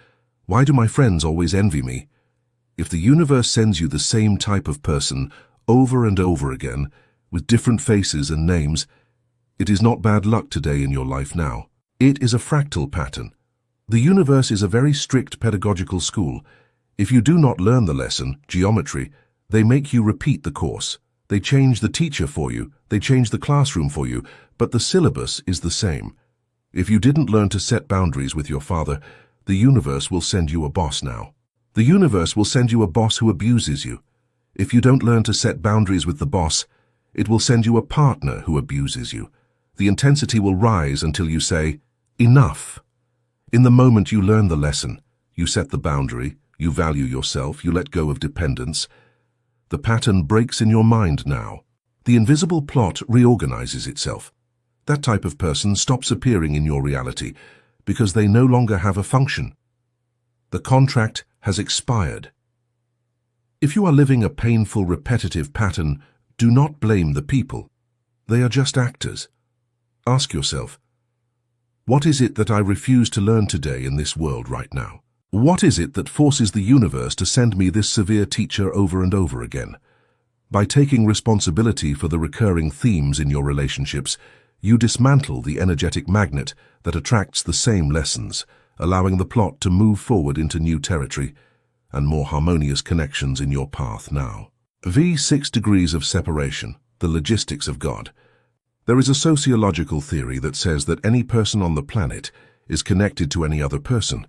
Why do my friends always envy me? If the universe sends you the same type of person over and over again, with different faces and names, it is not bad luck today in your life now. It is a fractal pattern. The universe is a very strict pedagogical school. If you do not learn the lesson, geometry, they make you repeat the course. They change the teacher for you, they change the classroom for you, but the syllabus is the same. If you didn't learn to set boundaries with your father, the universe will send you a boss now. The universe will send you a boss who abuses you. If you don't learn to set boundaries with the boss, it will send you a partner who abuses you. The intensity will rise until you say, enough. In the moment you learn the lesson, you set the boundary, you value yourself, you let go of dependence. The pattern breaks in your mind now. The invisible plot reorganizes itself. That type of person stops appearing in your reality because they no longer have a function. The contract has expired. If you are living a painful, repetitive pattern, do not blame the people. They are just actors. Ask yourself, what is it that I refuse to learn today in this world right now? What is it that forces the universe to send me this severe teacher over and over again? By taking responsibility for the recurring themes in your relationships, you dismantle the energetic magnet that attracts the same lessons, allowing the plot to move forward into new territory and more harmonious connections in your path now. V6 degrees of separation, the logistics of God. There is a sociological theory that says that any person on the planet is connected to any other person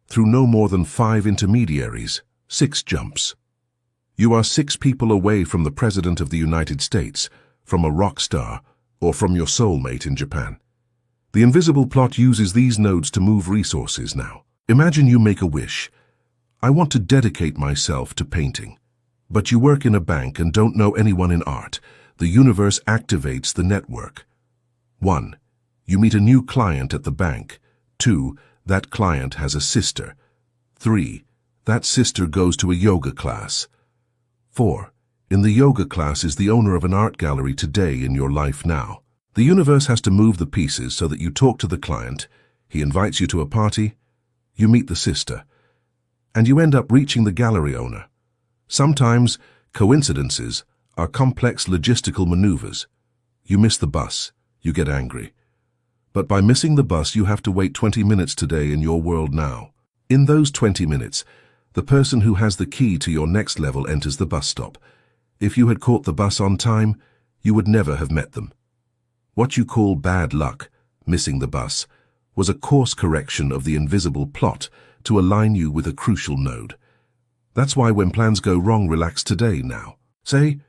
through no more than 5 intermediaries, 6 jumps. You are 6 people away from the President of the United States, from a rock star, or from your soulmate in Japan. The invisible plot uses these nodes to move resources now. Imagine you make a wish. I want to dedicate myself to painting. But you work in a bank and don't know anyone in art. The universe activates the network. 1. You meet a new client at the bank. 2. That client has a sister. 3. That sister goes to a yoga class. 4. In the yoga class is the owner of an art gallery today in your life now. The universe has to move the pieces so that you talk to the client, he invites you to a party, you meet the sister, and you end up reaching the gallery owner. Sometimes coincidences are complex logistical maneuvers. You miss the bus, you get angry. But by missing the bus, you have to wait 20 minutes today in your world now. In those 20 minutes, the person who has the key to your next level enters the bus stop. If you had caught the bus on time, you would never have met them. What you call bad luck, missing the bus, was a course correction of the invisible plot to align you with a crucial node. That's why when plans go wrong, relax today now. Say,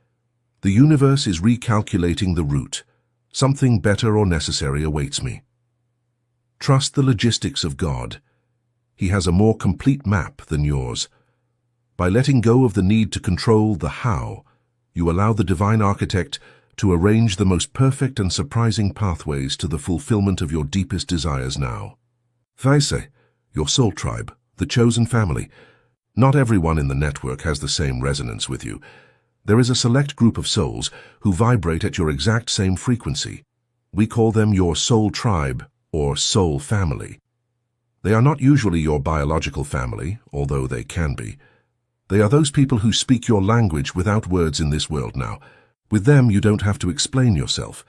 the universe is recalculating the route. Something better or necessary awaits me. Trust the logistics of God. He has a more complete map than yours. By letting go of the need to control the how, you allow the divine architect to arrange the most perfect and surprising pathways to the fulfillment of your deepest desires now. Thaise, your soul tribe, the chosen family. Not everyone in the network has the same resonance with you. There is a select group of souls who vibrate at your exact same frequency. We call them your soul tribe or soul family. They are not usually your biological family, although they can be. They are those people who speak your language without words in this world now. With them, you don't have to explain yourself.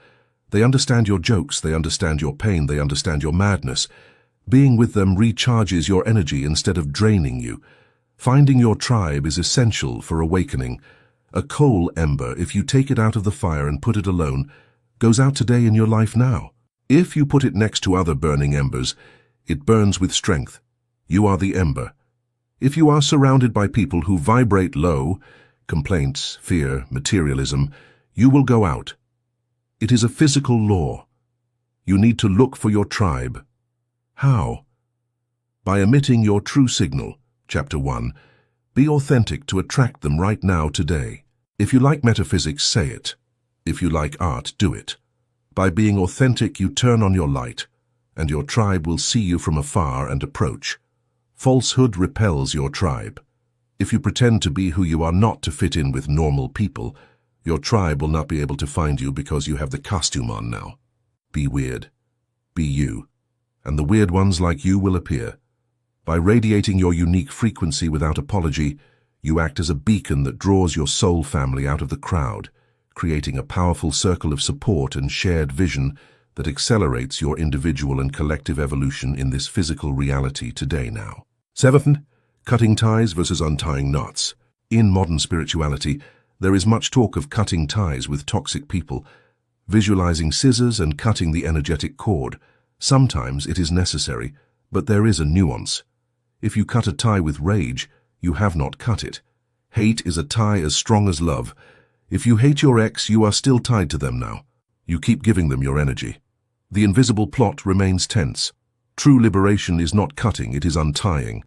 They understand your jokes, they understand your pain, they understand your madness. Being with them recharges your energy instead of draining you. Finding your tribe is essential for awakening. A coal ember, if you take it out of the fire and put it alone, goes out today in your life now. If you put it next to other burning embers, it burns with strength. You are the ember. If you are surrounded by people who vibrate low, complaints, fear, materialism, you will go out. It is a physical law. You need to look for your tribe. How? By emitting your true signal. Chapter 1. Be authentic to attract them right now today. If you like metaphysics, say it. If you like art, do it. By being authentic, you turn on your light, and your tribe will see you from afar and approach. Falsehood repels your tribe. If you pretend to be who you are not to fit in with normal people, your tribe will not be able to find you because you have the costume on now. Be weird. Be you. And the weird ones like you will appear. By radiating your unique frequency without apology, you act as a beacon that draws your soul family out of the crowd, creating a powerful circle of support and shared vision that accelerates your individual and collective evolution in this physical reality today now. 7. Cutting ties versus untying knots. In modern spirituality, there is much talk of cutting ties with toxic people, visualizing scissors and cutting the energetic cord. Sometimes it is necessary, but there is a nuance. If you cut a tie with rage, you have not cut it. Hate is a tie as strong as love. If you hate your ex, you are still tied to them now. You keep giving them your energy. The invisible plot remains tense. True liberation is not cutting, it is untying.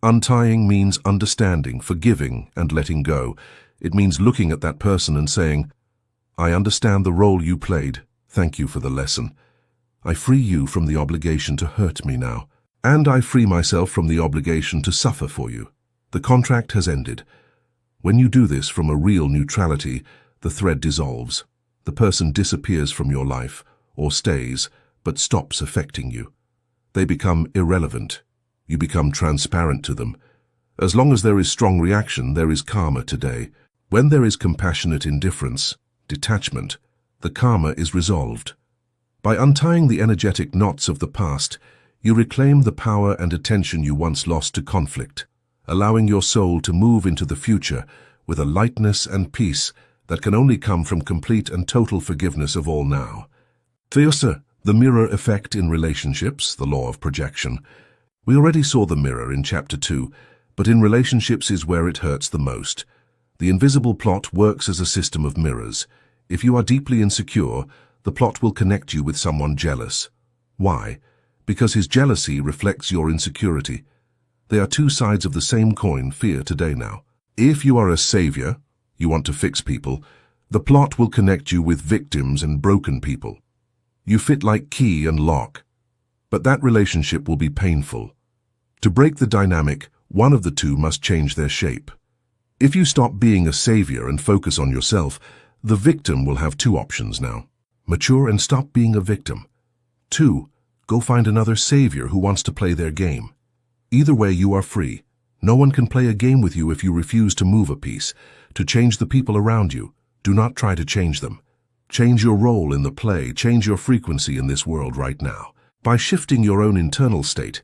Untying means understanding, forgiving, and letting go. It means looking at that person and saying, I understand the role you played. Thank you for the lesson. I free you from the obligation to hurt me now. And I free myself from the obligation to suffer for you. The contract has ended. When you do this from a real neutrality, the thread dissolves. The person disappears from your life, or stays, but stops affecting you. They become irrelevant. You become transparent to them. As long as there is strong reaction, there is karma today. When there is compassionate indifference, detachment, the karma is resolved. By untying the energetic knots of the past, you reclaim the power and attention you once lost to conflict, allowing your soul to move into the future with a lightness and peace that can only come from complete and total forgiveness of all now. First, the mirror effect in relationships, the law of projection. We already saw the mirror in Chapter 2, but in relationships is where it hurts the most. The invisible plot works as a system of mirrors. If you are deeply insecure, the plot will connect you with someone jealous. Why? Because his jealousy reflects your insecurity. They are two sides of the same coin, fear today now. If you are a savior, you want to fix people, the plot will connect you with victims and broken people. You fit like key and lock. But that relationship will be painful. To break the dynamic, one of the two must change their shape. If you stop being a savior and focus on yourself, the victim will have two options now. Mature and stop being a victim. 2. Go find another savior who wants to play their game. Either way, you are free. No one can play a game with you if you refuse to move a piece, to change the people around you. Do not try to change them. Change your role in the play, change your frequency in this world right now. By shifting your own internal state,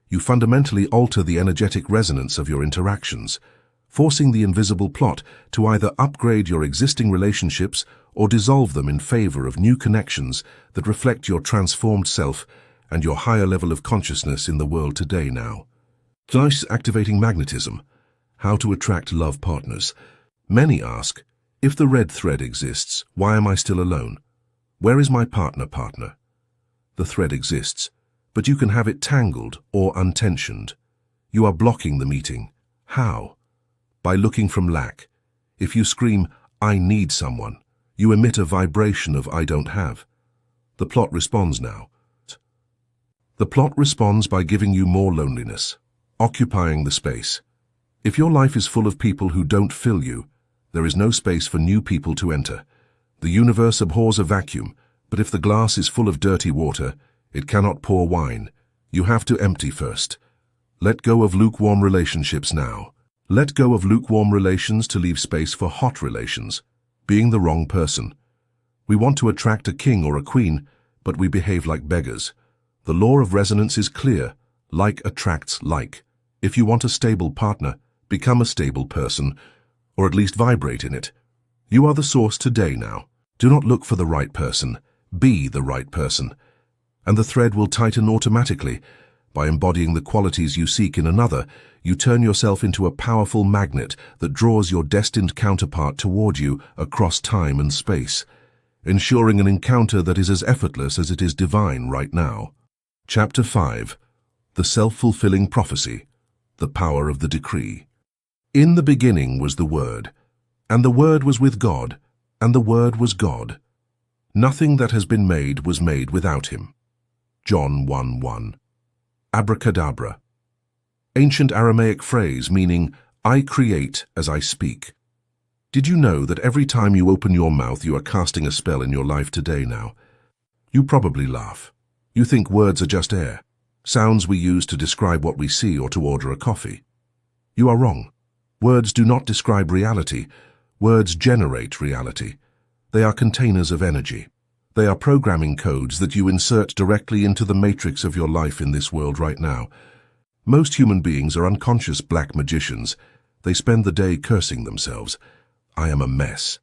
you fundamentally alter the energetic resonance of your interactions, forcing the invisible plot to either upgrade your existing relationships or dissolve them in favor of new connections that reflect your transformed self and your higher level of consciousness in the world today now. Thus, activating magnetism. How to attract love partners. Many ask, if the red thread exists, why am I still alone? Where is my partner? The thread exists, but you can have it tangled or untensioned. You are blocking the meeting. How? By looking from lack. If you scream, I need someone, you emit a vibration of I don't have. The plot responds now. The plot responds by giving you more loneliness, occupying the space. If your life is full of people who don't fill you, there is no space for new people to enter. The universe abhors a vacuum, but if the glass is full of dirty water, it cannot pour wine. You have to empty first. Let go of lukewarm relationships now. Let go of lukewarm relations to leave space for hot relations. Being the wrong person. We want to attract a king or a queen, but we behave like beggars. The law of resonance is clear. Like attracts like. If you want a stable partner, become a stable person, or at least vibrate in it. You are the source today now. Do not look for the right person. Be the right person. And the thread will tighten automatically. By embodying the qualities you seek in another, you turn yourself into a powerful magnet that draws your destined counterpart toward you across time and space, ensuring an encounter that is as effortless as it is divine right now. Chapter 5. The Self-Fulfilling Prophecy. The Power of the Decree. In the beginning was the Word, and the Word was with God, and the Word was God. Nothing that has been made was made without him. John 1:1. Abracadabra. Ancient Aramaic phrase meaning, I create as I speak. Did you know that every time you open your mouth you are casting a spell in your life today now? You probably laugh. You think words are just air, sounds we use to describe what we see or to order a coffee. You are wrong. Words do not describe reality. Words generate reality. They are containers of energy. They are programming codes that you insert directly into the matrix of your life in this world right now. Most human beings are unconscious black magicians. They spend the day cursing themselves. I am a mess.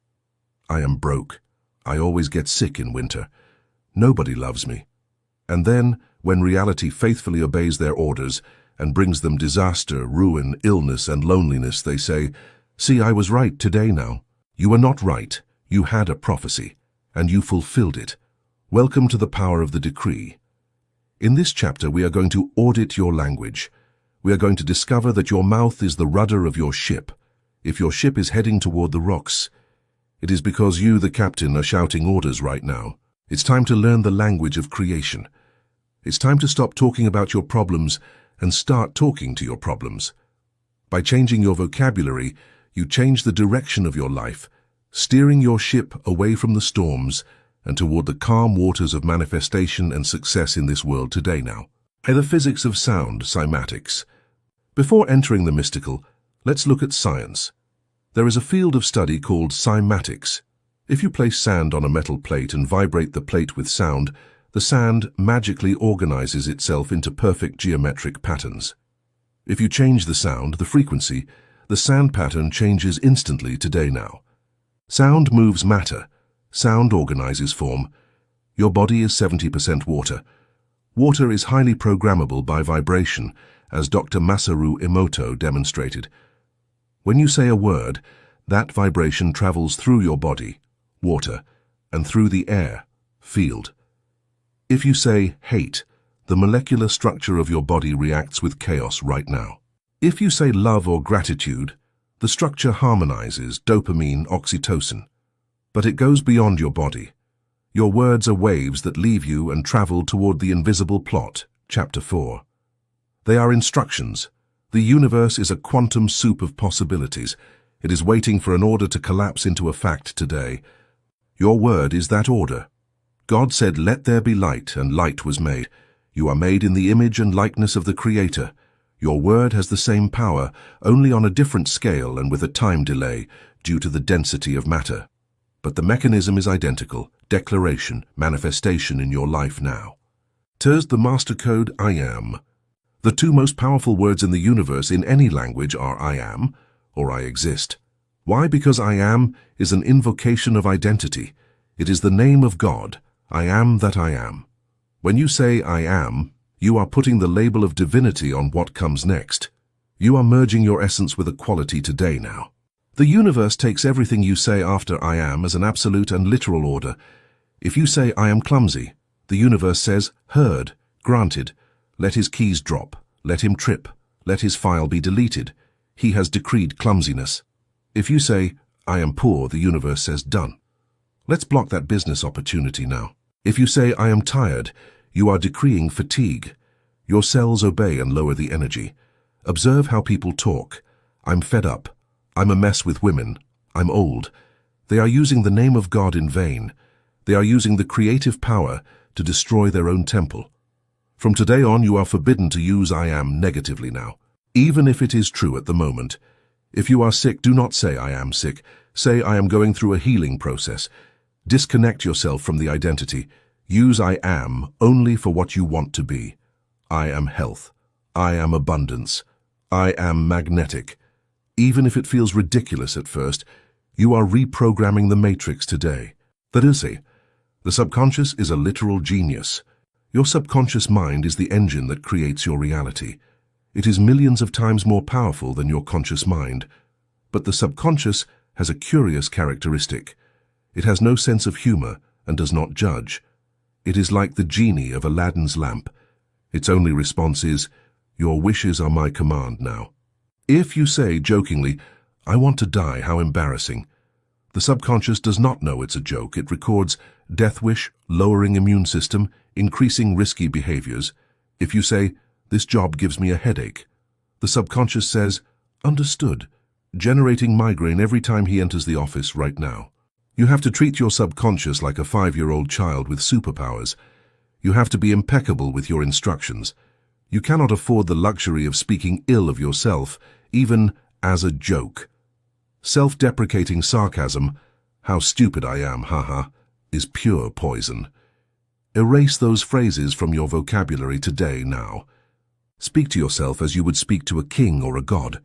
I am broke. I always get sick in winter. Nobody loves me. And then, when reality faithfully obeys their orders and brings them disaster, ruin, illness, and loneliness, they say, see, I was right today now. You were not right. You had a prophecy, and you fulfilled it. Welcome to the power of the decree. In this chapter, we are going to audit your language. We are going to discover that your mouth is the rudder of your ship. If your ship is heading toward the rocks, it is because you, the captain, are shouting orders right now. It's time to learn the language of creation. It's time to stop talking about your problems and start talking to your problems. By changing your vocabulary, you change the direction of your life, steering your ship away from the storms and toward the calm waters of manifestation and success in this world today now. The physics of sound, cymatics. Before entering the mystical, let's look at science. There is a field of study called cymatics. If you place sand on a metal plate and vibrate the plate with sound, the sand magically organizes itself into perfect geometric patterns. If you change the sound, the frequency, The sound pattern changes instantly today now. Sound moves matter. Sound organizes form. Your body is 70% water. Water is highly programmable by vibration, as Dr. Masaru Emoto demonstrated. When you say a word, that vibration travels through your body, water, and through the air, field. If you say hate, the molecular structure of your body reacts with chaos right now. If you say love or gratitude, the structure harmonizes dopamine, oxytocin. But it goes beyond your body. Your words are waves that leave you and travel toward the invisible plot, Chapter 4. They are instructions. The universe is a quantum soup of possibilities. It is waiting for an order to collapse into a fact today. Your word is that order. God said, "Let there be light," and light was made. You are made in the image and likeness of the Creator. Your word has the same power, only on a different scale and with a time delay due to the density of matter. But the mechanism is identical: declaration, manifestation in your life now. Here's the master code: I am. The two most powerful words in the universe in any language are I am or I exist. Why? Because I am is an invocation of identity. It is the name of God. I am that I am. When you say I am, you are putting the label of divinity on what comes next. You are merging your essence with a quality today now. The universe takes everything you say after I am as an absolute and literal order. If you say I am clumsy, the universe says, heard, granted. Let his keys drop. Let him trip. Let his file be deleted. He has decreed clumsiness. If you say, I am poor, the universe says, done. Let's block that business opportunity now. If you say, I am tired, you are decreeing fatigue. Your cells obey and lower the energy. Observe how people talk. I'm fed up. I'm a mess with women. I'm old. They are using the name of God in vain. They are using the creative power to destroy their own temple. From today on, you are forbidden to use I am negatively now, even if it is true at the moment. If you are sick, do not say I am sick. Say I am going through a healing process. Disconnect yourself from the identity. Use I am only for what you want to be. I am health. I am abundance. I am magnetic. Even if it feels ridiculous at first, you are reprogramming the matrix today. That is, the subconscious is a literal genius. Your subconscious mind is the engine that creates your reality. It is millions of times more powerful than your conscious mind. But the subconscious has a curious characteristic. It has no sense of humor and does not judge. It is like the genie of Aladdin's lamp. Its only response is, your wishes are my command now. If you say jokingly, I want to die, how embarrassing. The subconscious does not know it's a joke. It records death wish, lowering immune system, increasing risky behaviors. If you say, this job gives me a headache, the subconscious says, understood, generating migraine every time he enters the office right now. You have to treat your subconscious like a 5-year-old child with superpowers. You have to be impeccable with your instructions. You cannot afford the luxury of speaking ill of yourself, even as a joke. Self-deprecating sarcasm, how stupid I am, haha, is pure poison. Erase those phrases from your vocabulary today now. Speak to yourself as you would speak to a king or a god,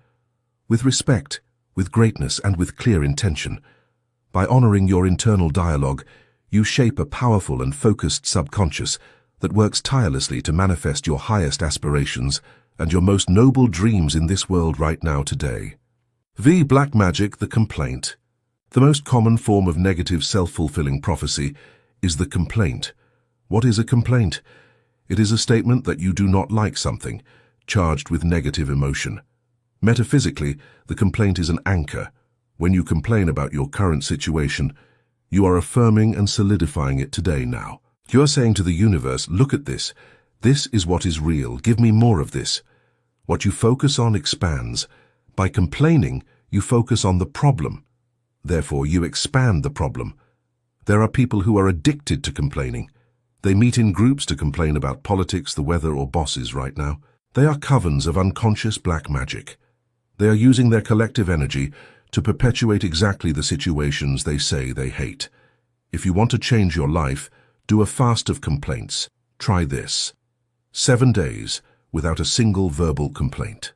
with respect, with greatness, and with clear intention. By honoring your internal dialogue, you shape a powerful and focused subconscious that works tirelessly to manifest your highest aspirations and your most noble dreams in this world right now today. Black magic, the complaint. The most common form of negative self-fulfilling prophecy is the complaint. What is a complaint? It is a statement that you do not like something, charged with negative emotion. Metaphysically, the complaint is an anchor. When you complain about your current situation, you are affirming and solidifying it today now. You are saying to the universe, look at this. This is what is real. Give me more of this. What you focus on expands. By complaining, you focus on the problem. Therefore, you expand the problem. There are people who are addicted to complaining. They meet in groups to complain about politics, the weather, or bosses right now. They are covens of unconscious black magic. They are using their collective energy to perpetuate exactly the situations they say they hate. If you want to change your life, do a fast of complaints. Try this. 7 days without a single verbal complaint.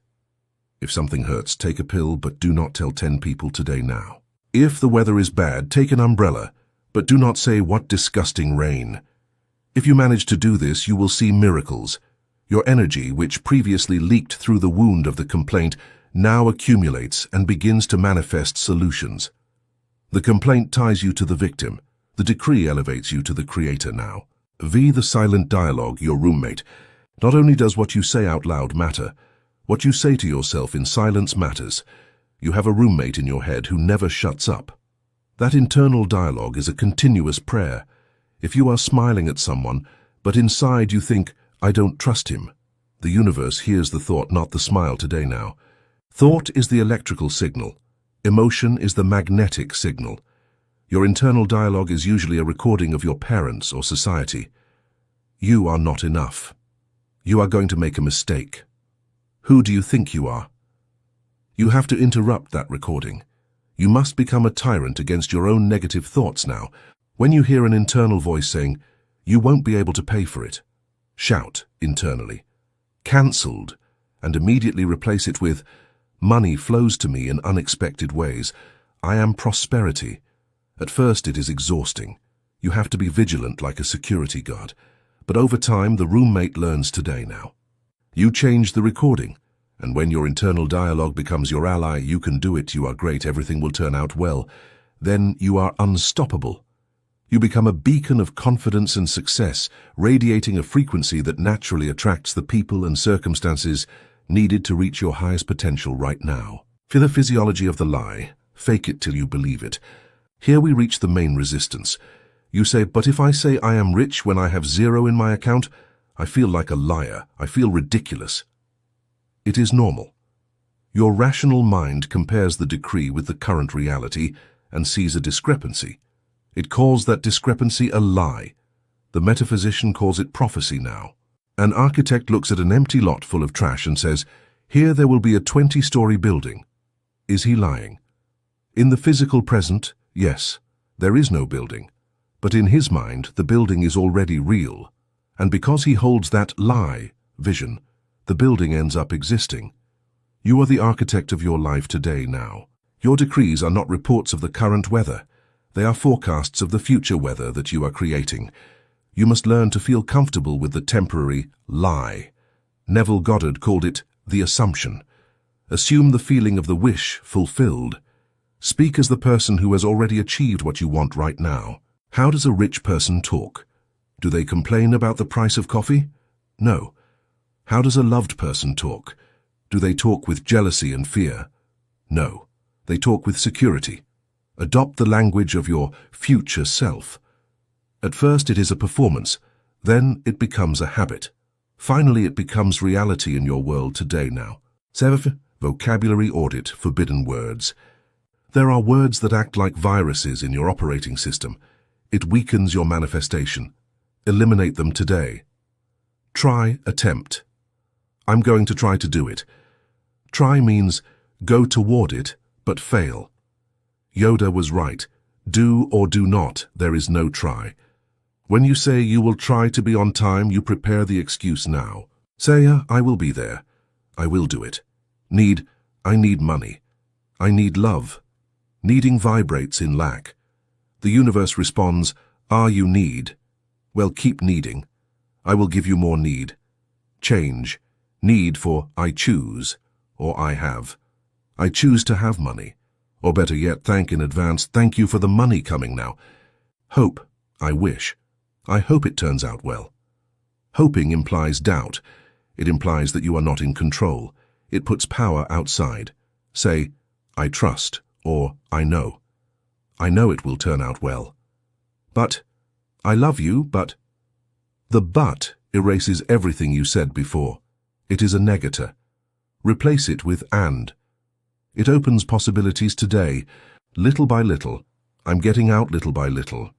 If something hurts, take a pill, but do not tell 10 people today now. If the weather is bad, take an umbrella, but do not say, "What disgusting rain." If you manage to do this, you will see miracles. Your energy, which previously leaked through the wound of the complaint, now accumulates and begins to manifest solutions. The complaint ties you to the victim. The decree elevates you to the creator now. The silent dialogue, your roommate. Not only does what you say out loud matter, what you say to yourself in silence matters. You have a roommate in your head who never shuts up. That internal dialogue is a continuous prayer. If you are smiling at someone, but inside you think, "I don't trust him," the universe hears the thought, not the smile today now. Thought is the electrical signal. Emotion is the magnetic signal. Your internal dialogue is usually a recording of your parents or society. You are not enough. You are going to make a mistake. Who do you think you are? You have to interrupt that recording. You must become a tyrant against your own negative thoughts now. When you hear an internal voice saying, "You won't be able to pay for it," shout internally, "Cancelled," and immediately replace it with, "Money flows to me in unexpected ways. I am prosperity." At first it is exhausting. You have to be vigilant like a security guard. But over time, the roommate learns today now. You change the recording, and when your internal dialogue becomes your ally, "You can do it, you are great, everything will turn out well," then you are unstoppable. You become a beacon of confidence and success, radiating a frequency that naturally attracts the people and circumstances needed to reach your highest potential right now. For the physiology of the lie, fake it till you believe it. Here we reach the main resistance. You say, "But if I say I am rich when I have zero in my account, I feel like a liar. I feel ridiculous." It is normal. Your rational mind compares the decree with the current reality and sees a discrepancy. It calls that discrepancy a lie. The metaphysician calls it prophecy now. An architect looks at an empty lot full of trash and says, "Here there will be a 20-story building." Is he lying? In the physical present, yes, there is no building. But in his mind, the building is already real. And because he holds that lie vision, the building ends up existing. You are the architect of your life today now. Your decrees are not reports of the current weather. They are forecasts of the future weather that you are creating. You must learn to feel comfortable with the temporary lie. Neville Goddard called it the assumption. Assume the feeling of the wish fulfilled. Speak as the person who has already achieved what you want right now. How does a rich person talk? Do they complain about the price of coffee? No. How does a loved person talk? Do they talk with jealousy and fear? No. They talk with security. Adopt the language of your future self. At first it is a performance, then it becomes a habit. Finally it becomes reality in your world today now. 7. Vocabulary audit, forbidden words. There are words that act like viruses in your operating system. It weakens your manifestation. Eliminate them today. Try, attempt. I'm going to try to do it. Try means go toward it, but fail. Yoda was right. Do or do not, there is no try. When you say you will try to be on time, you prepare the excuse now. Say, "I will be there. I will do it." I need money. I need love. Needing vibrates in lack. The universe responds, you need? Well, keep needing. I will give you more need. Change. Need for I choose, or I have. I choose to have money. Or better yet, thank in advance, thank you for the money coming now. Hope. I wish. I hope it turns out well. Hoping implies doubt. It implies that you are not in control. It puts power outside. Say, I trust, or I know. I know it will turn out well. But, I love you, but. The but erases everything you said before. It is a negator. Replace it with and. It opens possibilities today, little by little. I'm getting out little by little.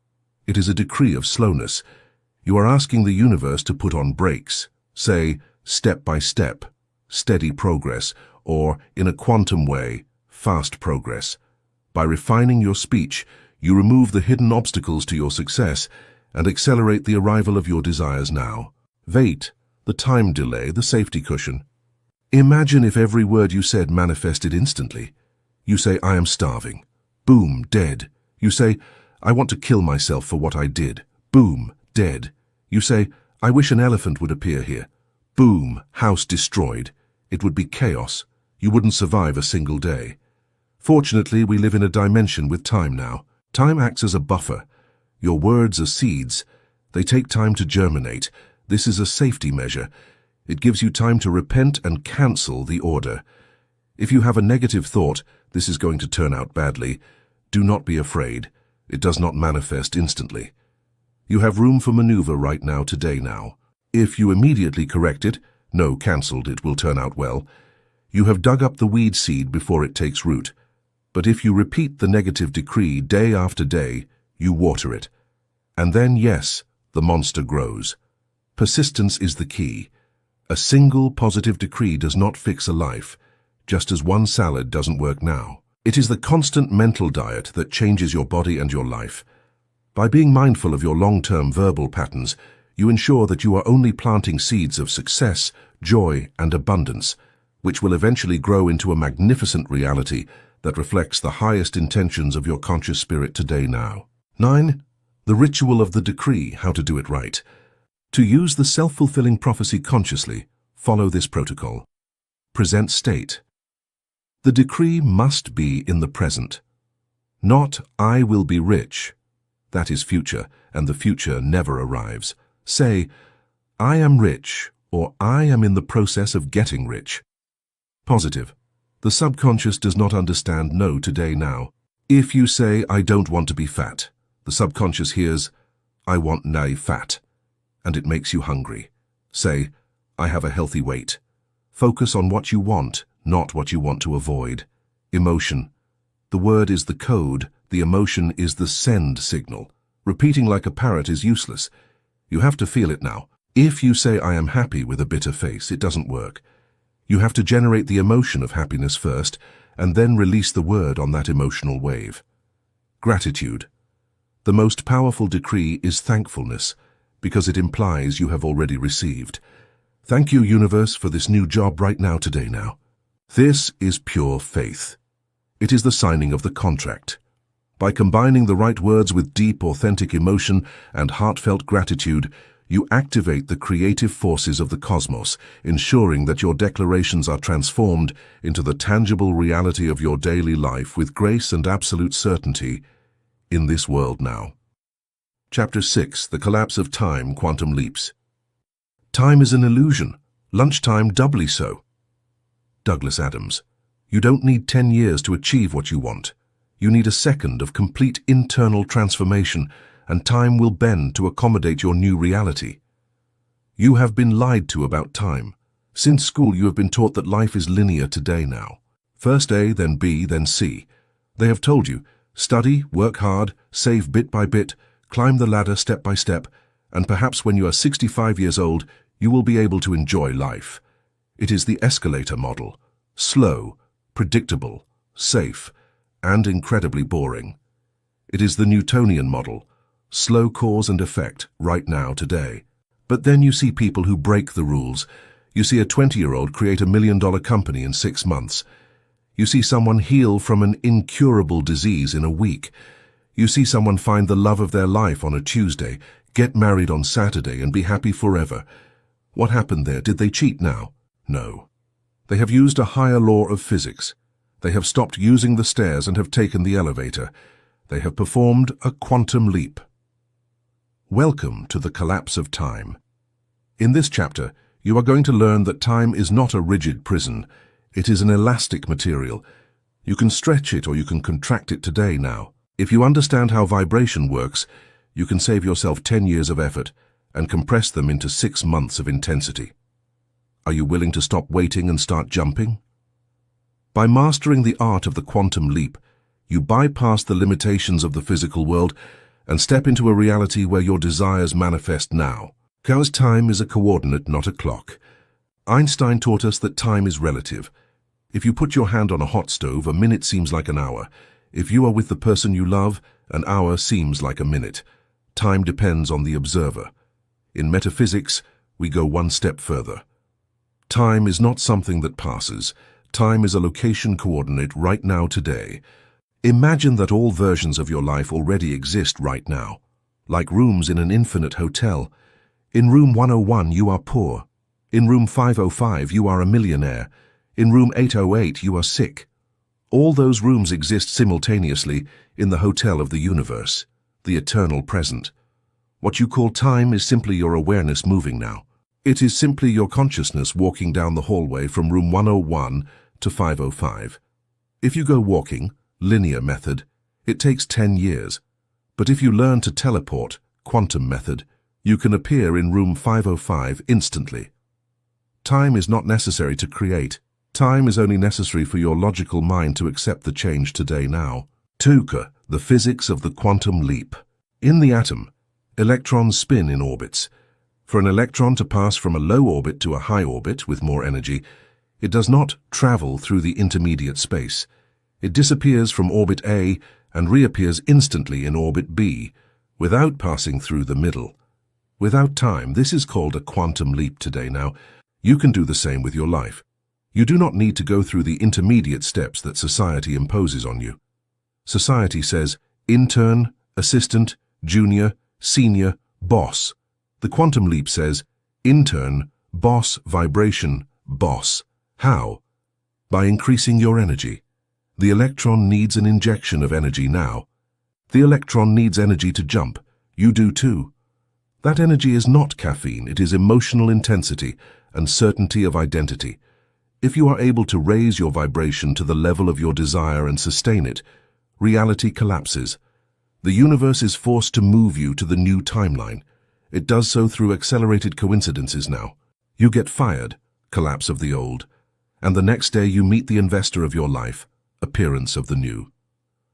It is a decree of slowness. You are asking the universe to put on brakes. Say, step by step, steady progress, or, in a quantum way, fast progress. By refining your speech, you remove the hidden obstacles to your success and accelerate the arrival of your desires now. Wait, the time delay, the safety cushion. Imagine if every word you said manifested instantly. You say, I am starving. Boom, dead. You say, I want to kill myself for what I did. Boom, dead. You say, I wish an elephant would appear here. Boom, house destroyed. It would be chaos. You wouldn't survive a single day. Fortunately, we live in a dimension with time now. Time acts as a buffer. Your words are seeds. They take time to germinate. This is a safety measure. It gives you time to repent and cancel the order. If you have a negative thought, this is going to turn out badly. Do not be afraid. It does not manifest instantly. You have room for maneuver right now, today now. If you immediately correct it, no, cancelled, it will turn out well. You have dug up the weed seed before it takes root. But if you repeat the negative decree day after day, you water it. And then, yes, the monster grows. Persistence is the key. A single positive decree does not fix a life, just as one salad doesn't work now. It is the constant mental diet that changes your body and your life. By being mindful of your long-term verbal patterns, you ensure that you are only planting seeds of success, joy, and abundance, which will eventually grow into a magnificent reality that reflects the highest intentions of your conscious spirit today now. 9. The ritual of the decree, how to do it right. To use the self-fulfilling prophecy consciously, follow this protocol. Present state. The decree must be in the present. Not, I will be rich. That is future, and the future never arrives. Say, I am rich, or I am in the process of getting rich. Positive. The subconscious does not understand no today now. If you say, I don't want to be fat, the subconscious hears, I want nay fat, and it makes you hungry. Say, I have a healthy weight. Focus on what you want, not what you want to avoid. Emotion. The word is the code, the emotion is the send signal. Repeating like a parrot is useless. You have to feel it now. If you say, I am happy with a bitter face, it doesn't work. You have to generate the emotion of happiness first, and then release the word on that emotional wave. Gratitude. The most powerful decree is thankfulness, because it implies you have already received. Thank you, universe, for this new job right now, today now. This is pure faith. It is the signing of the contract. By combining the right words with deep, authentic emotion and heartfelt gratitude, you activate the creative forces of the cosmos, ensuring that your declarations are transformed into the tangible reality of your daily life with grace and absolute certainty in this world now. Chapter 6. The Collapse of Time, Quantum Leaps. Time is an illusion, lunchtime doubly so. Douglas Adams. You don't need 10 years to achieve what you want. You need a second of complete internal transformation, and time will bend to accommodate your new reality. You have been lied to about time. Since school, you have been taught that life is linear today now. First A, then B, then C. They have told you, study, work hard, save bit by bit, climb the ladder step by step, and perhaps when you are 65 years old, you will be able to enjoy life. It is the escalator model. Slow, predictable, safe, and incredibly boring. It is the Newtonian model. Slow cause and effect, right now, today. But then you see people who break the rules. You see a 20-year-old create $1 million company in 6 months. You see someone heal from an incurable disease in a week. You see someone find the love of their life on a Tuesday, get married on Saturday, and be happy forever. What happened there? Did they cheat now? No. They have used a higher law of physics. They have stopped using the stairs and have taken the elevator. They have performed a quantum leap. Welcome to the collapse of time. In this chapter, you are going to learn that time is not a rigid prison. It is an elastic material. You can stretch it or you can contract it today now. If you understand how vibration works, you can save yourself 10 years of effort and compress them into 6 months of intensity. Are you willing to stop waiting and start jumping? By mastering the art of the quantum leap, you bypass the limitations of the physical world and step into a reality where your desires manifest now. Because time is a coordinate, not a clock. Einstein taught us that time is relative. If you put your hand on a hot stove, a minute seems like an hour. If you are with the person you love, an hour seems like a minute. Time depends on the observer. In metaphysics, we go one step further. Time is not something that passes. Time is a location coordinate right now today. Imagine that all versions of your life already exist right now, like rooms in an infinite hotel. In room 101, you are poor. In room 505, you are a millionaire. In room 808, you are sick. All those rooms exist simultaneously in the hotel of the universe, the eternal present. What you call time is simply your awareness moving now. It is simply your consciousness walking down the hallway from room 101 to 505. If you go walking, linear method, it takes 10 years. But if you learn to teleport, quantum method, you can appear in room 505 instantly. Time is not necessary to create. Time is only necessary for your logical mind to accept the change today now. TUCA, the physics of the quantum leap. In the atom, electrons spin in orbits. For an electron to pass from a low orbit to a high orbit with more energy, it does not travel through the intermediate space. It disappears from orbit A and reappears instantly in orbit B, without passing through the middle. Without time, this is called a quantum leap today now. You can do the same with your life. You do not need to go through the intermediate steps that society imposes on you. Society says, intern, assistant, junior, senior, boss. The quantum leap says, intern, boss, vibration, boss. How? By increasing your energy. The electron needs an injection of energy now. The electron needs energy to jump. You do too. That energy is not caffeine, it is emotional intensity and certainty of identity. If you are able to raise your vibration to the level of your desire and sustain it, reality collapses. The universe is forced to move you to the new timeline. It does so through accelerated coincidences now. You get fired, collapse of the old, and the next day you meet the investor of your life, appearance of the new.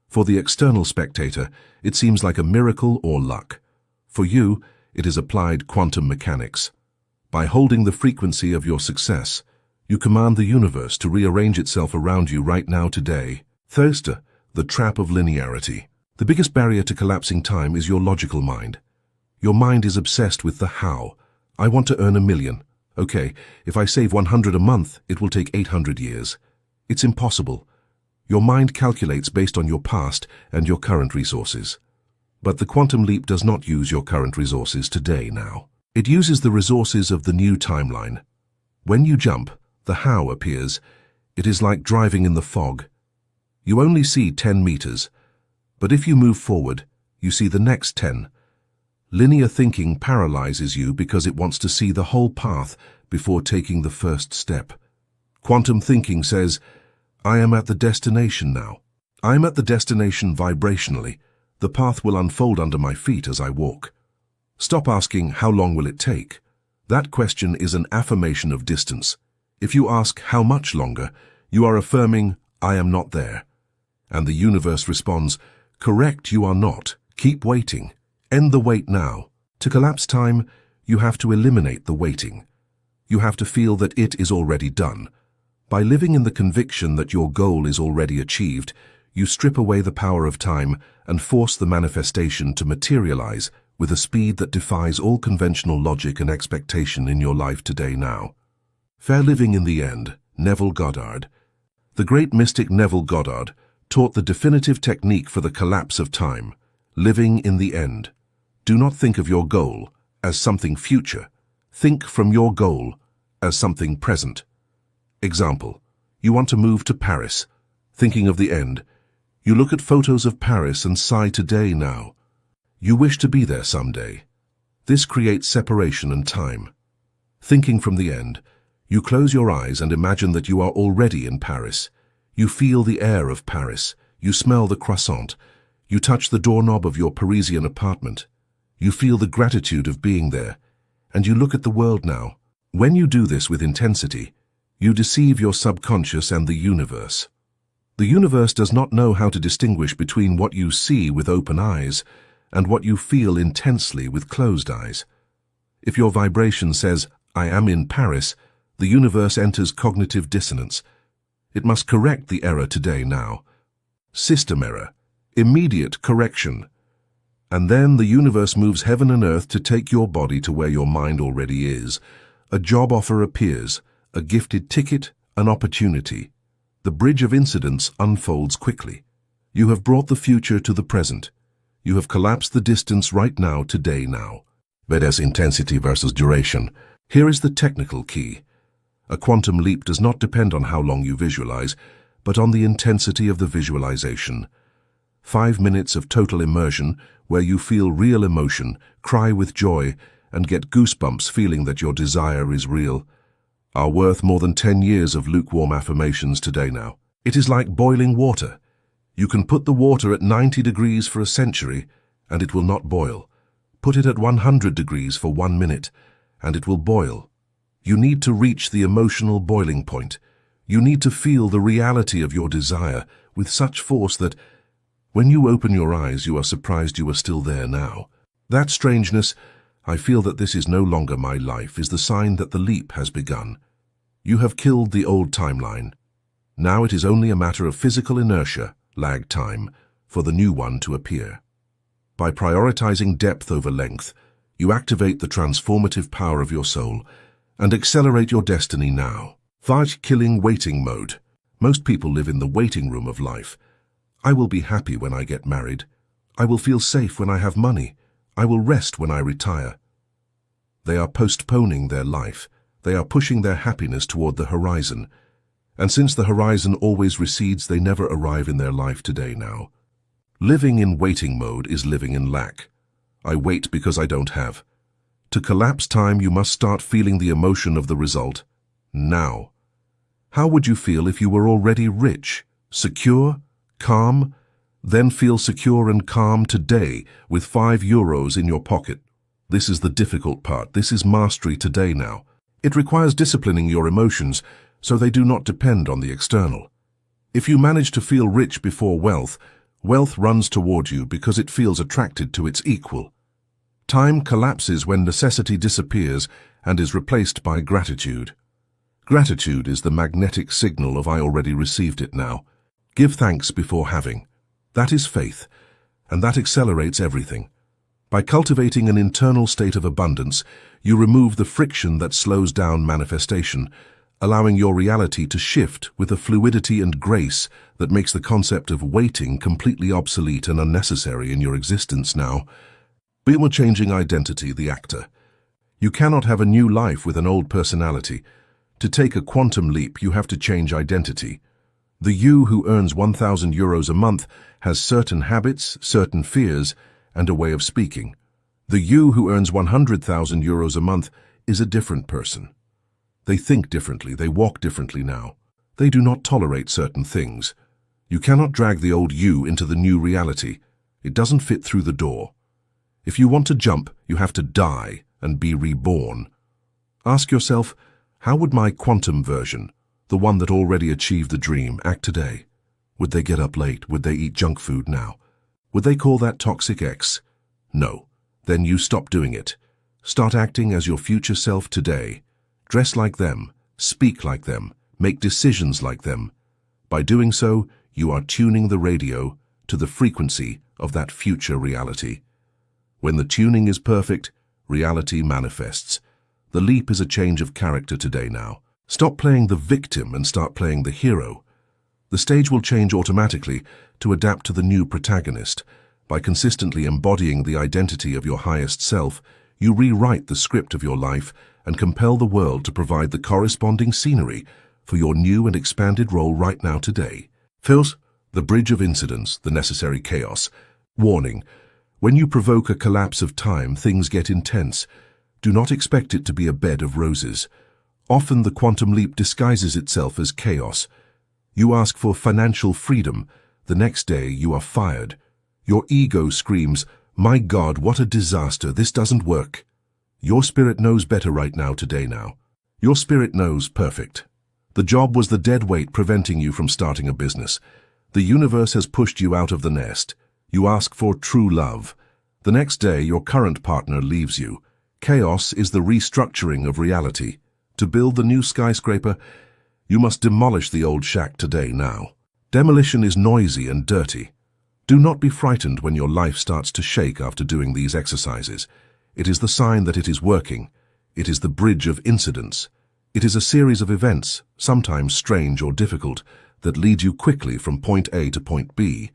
For the external spectator, it seems like a miracle or luck. For you, it is applied quantum mechanics. By holding the frequency of your success, you command the universe to rearrange itself around you right now today. Thursday, the trap of linearity. The biggest barrier to collapsing time is your logical mind. Your mind is obsessed with the how. I want to earn $1 million. Okay, if I save 100 a month, it will take 800 years. It's impossible. Your mind calculates based on your past and your current resources. But the quantum leap does not use your current resources today now. It uses the resources of the new timeline. When you jump, the how appears. It is like driving in the fog. You only see 10 meters, but if you move forward, you see the next 10. Linear thinking paralyzes you because it wants to see the whole path before taking the first step. Quantum thinking says, I am at the destination now. I am at the destination vibrationally. The path will unfold under my feet as I walk. Stop asking, how long will it take? That question is an affirmation of distance. If you ask, how much longer, you are affirming, I am not there. And the universe responds, correct, you are not. Keep waiting. End the wait now. To collapse time, you have to eliminate the waiting. You have to feel that it is already done. By living in the conviction that your goal is already achieved, you strip away the power of time and force the manifestation to materialize with a speed that defies all conventional logic and expectation in your life today now. Fair living in the end, Neville Goddard. The great mystic Neville Goddard taught the definitive technique for the collapse of time, living in the end. Do not think of your goal as something future. Think from your goal as something present. Example, you want to move to Paris. Thinking of the end, you look at photos of Paris and sigh today now. You wish to be there someday. This creates separation and time. Thinking from the end, you close your eyes and imagine that you are already in Paris. You feel the air of Paris. You smell the croissant. You touch the doorknob of your Parisian apartment. You feel the gratitude of being there. And you look at the world now. When you do this with intensity, you deceive your subconscious and the universe. The universe does not know how to distinguish between what you see with open eyes and what you feel intensely with closed eyes. If your vibration says, I am in Paris, the universe enters cognitive dissonance. It must correct the error today now. System error. Immediate correction. And then the universe moves heaven and earth to take your body to where your mind already is. A job offer appears. a gifted ticket, an opportunity. The bridge of incidents unfolds quickly. You have brought the future to the present. You have collapsed the distance right now, today, now. But as intensity versus duration, here is the technical key. A quantum leap does not depend on how long you visualize, but on the intensity of the visualization. 5 minutes of total immersion where you feel real emotion, cry with joy, and get goosebumps feeling that your desire is real, are worth more than 10 years of lukewarm affirmations today now. It is like boiling water. You can put the water at 90 degrees for a century, and it will not boil. Put it at 100 degrees for 1 minute, and it will boil. You need to reach the emotional boiling point. You need to feel the reality of your desire with such force that when you open your eyes, you are surprised you are still there now. That strangeness, I feel that this is no longer my life, is the sign that the leap has begun. You have killed the old timeline. Now it is only a matter of physical inertia, lag time, for the new one to appear. By prioritizing depth over length, you activate the transformative power of your soul and accelerate your destiny now. Killing waiting mode. Most people live in the waiting room of life. I will be happy when I get married. I will feel safe when I have money. I will rest when I retire. They are postponing their life. They are pushing their happiness toward the horizon. And since the horizon always recedes, they never arrive in their life today now. Living in waiting mode is living in lack. I wait because I don't have. To collapse time, you must start feeling the emotion of the result now. How would you feel if you were already rich, secure, calm? Then feel secure and calm today with €5 in your pocket. This is the difficult part. This is mastery today now. It requires disciplining your emotions so they do not depend on the external. If you manage to feel rich before wealth, wealth runs toward you because it feels attracted to its equal. Time collapses when necessity disappears and is replaced by gratitude. Gratitude is the magnetic signal of I already received it now. Give thanks before having. That is faith, and that accelerates everything. By cultivating an internal state of abundance, you remove the friction that slows down manifestation, allowing your reality to shift with a fluidity and grace that makes the concept of waiting completely obsolete and unnecessary in your existence now. Changing identity, the actor. You cannot have a new life with an old personality. To take a quantum leap, you have to change identity. The you who earns €1,000 a month has certain habits, certain fears, and a way of speaking. The you who earns €100,000 a month is a different person. They think differently, they walk differently now. They do not tolerate certain things. You cannot drag the old you into the new reality. It doesn't fit through the door. If you want to jump, you have to die and be reborn. Ask yourself, how would my quantum version, the one that already achieved the dream, act today? Would they get up late? Would they eat junk food now? Would they call that toxic ex? No. Then you stop doing it. Start acting as your future self today. Dress like them, speak like them, make decisions like them. By doing so, you are tuning the radio to the frequency of that future reality. When the tuning is perfect, reality manifests. The leap is a change of character today now. Stop playing the victim and start playing the hero. The stage will change automatically to adapt to the new protagonist. By consistently embodying the identity of your highest self, you rewrite the script of your life and compel the world to provide the corresponding scenery for your new and expanded role right now today. First, the bridge of incidents, the necessary chaos. Warning: when you provoke a collapse of time, things get intense. Do not expect it to be a bed of roses. Often the quantum leap disguises itself as chaos. You ask for financial freedom. The next day you are fired. Your ego screams, "My God, what a disaster, this doesn't work." Your spirit knows better right now, today now. Your spirit knows perfect. The job was the dead weight preventing you from starting a business. The universe has pushed you out of the nest. You ask for true love. The next day, your current partner leaves you. Chaos is the restructuring of reality. To build the new skyscraper, you must demolish the old shack today now. Demolition is noisy and dirty. Do not be frightened when your life starts to shake after doing these exercises. It is the sign that it is working. It is the bridge of incidents. It is a series of events, sometimes strange or difficult, that lead you quickly from point A to point B.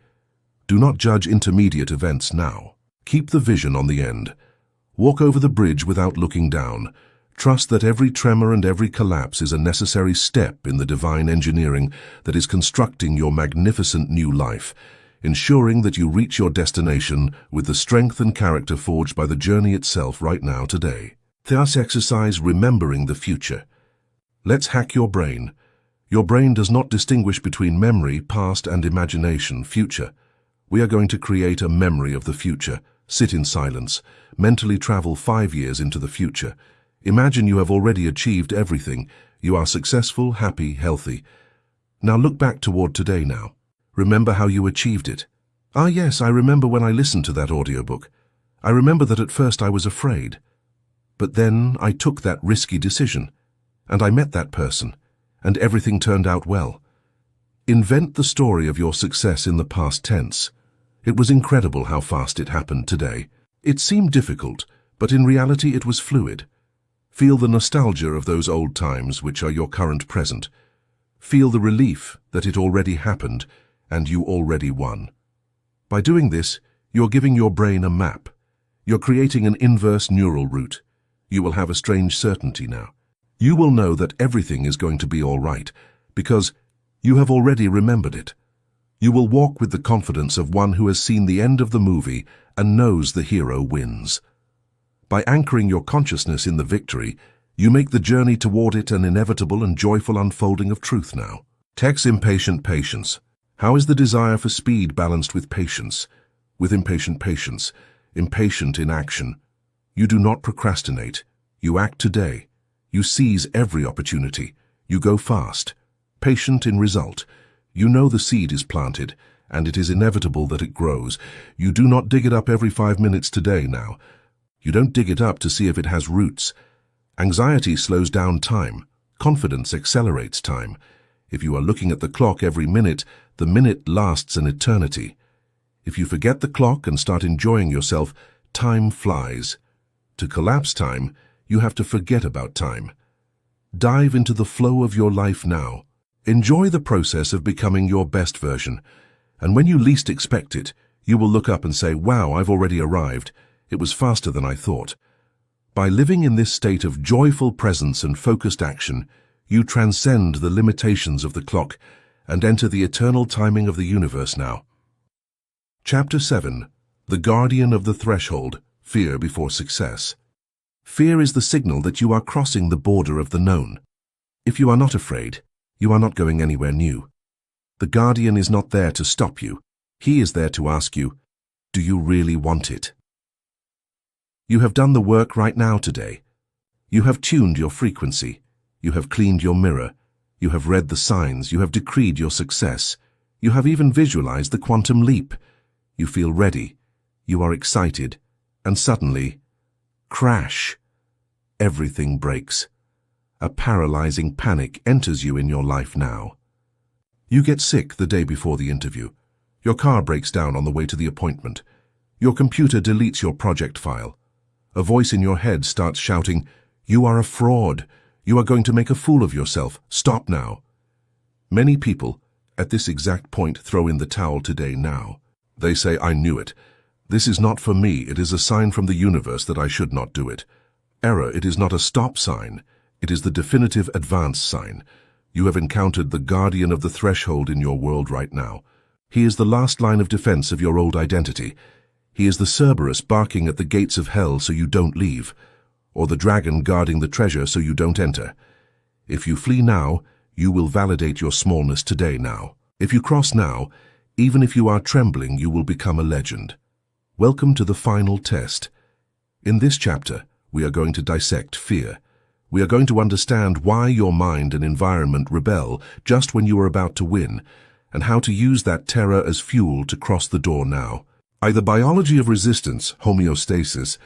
Do not judge intermediate events now. Keep the vision on the end. Walk over the bridge without looking down. Trust that every tremor and every collapse is a necessary step in the divine engineering that is constructing your magnificent new life, ensuring that you reach your destination with the strength and character forged by the journey itself right now today. Thus exercise remembering the future. Let's hack your brain. Your brain does not distinguish between memory, past, and imagination, future. We are going to create a memory of the future. Sit in silence. Mentally travel 5 years into the future. Imagine you have already achieved everything. You are successful, happy, healthy. Now look back toward today now. Remember how you achieved it. Ah yes, I remember when I listened to that audiobook. I remember that at first I was afraid. But then I took that risky decision. And I met that person. And everything turned out well. Invent the story of your success in the past tense. It was incredible how fast it happened today. It seemed difficult, but in reality it was fluid. Feel the nostalgia of those old times which are your current present. Feel the relief that it already happened and you already won. By doing this, you're giving your brain a map. You're creating an inverse neural route. You will have a strange certainty now. You will know that everything is going to be all right because you have already remembered it. You will walk with the confidence of one who has seen the end of the movie and knows the hero wins. By anchoring your consciousness in the victory, you make the journey toward it an inevitable and joyful unfolding of truth now. Text impatient patience. How is the desire for speed balanced with patience? With impatient patience, impatient in action. You do not procrastinate. You act today. You seize every opportunity. You go fast. Patient in result. You know the seed is planted, and it is inevitable that it grows. You do not dig it up every 5 minutes today now. You don't dig it up to see if it has roots. Anxiety slows down time. Confidence accelerates time. If you are looking at the clock every minute, the minute lasts an eternity. If you forget the clock and start enjoying yourself, time flies. To collapse time, you have to forget about time. Dive into the flow of your life now. Enjoy the process of becoming your best version. And when you least expect it, you will look up and say, wow, I've already arrived. It was faster than I thought. By living in this state of joyful presence and focused action, you transcend the limitations of the clock and enter the eternal timing of the universe now. Chapter 7. The Guardian of the Threshold. Fear before success. Fear is the signal that you are crossing the border of the known. If you are not afraid, you are not going anywhere new. The Guardian is not there to stop you. He is there to ask you, do you really want it? You have done the work right now today. You have tuned your frequency. You have cleaned your mirror. You have read the signs. You have decreed your success. You have even visualized the quantum leap. You feel ready. You are excited. And suddenly, crash. Everything breaks. A paralyzing panic enters you in your life now. You get sick the day before the interview. Your car breaks down on the way to the appointment. Your computer deletes your project file. A voice in your head starts shouting, "You are a fraud. You are going to make a fool of yourself. Stop now." Many people, at this exact point, throw in the towel today now. They say, "I knew it. This is not for me. It is a sign from the universe that I should not do it." Error, it is not a stop sign. It is the definitive advance sign. You have encountered the guardian of the threshold in your world right now. He is the last line of defense of your old identity. He is the Cerberus barking at the gates of hell so you don't leave, or the dragon guarding the treasure so you don't enter. If you flee now, you will validate your smallness today now. If you cross now, even if you are trembling, you will become a legend. Welcome to the final test. In this chapter, we are going to dissect fear. We are going to understand why your mind and environment rebel just when you are about to win, and how to use that terror as fuel to cross the door now. The biology of resistance, homeostasis.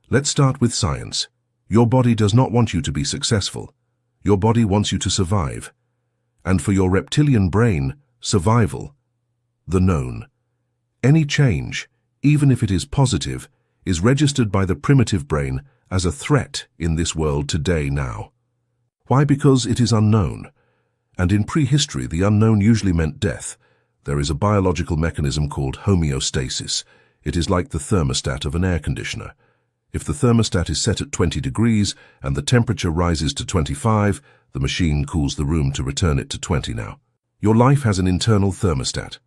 Let's start with science. Your body does not want you to be successful. Your body wants you to survive. And for your reptilian brain, survival, the known. Any change, even if it is positive, is registered by the primitive brain as a threat in this world today now. Why? Because it is unknown. And in prehistory, the unknown usually meant death. There is a biological mechanism called homeostasis. It is like the thermostat of an air conditioner. If the thermostat is set at 20 degrees and the temperature rises to 25, the machine cools the room to return it to 20 now. Your life has an internal thermostat.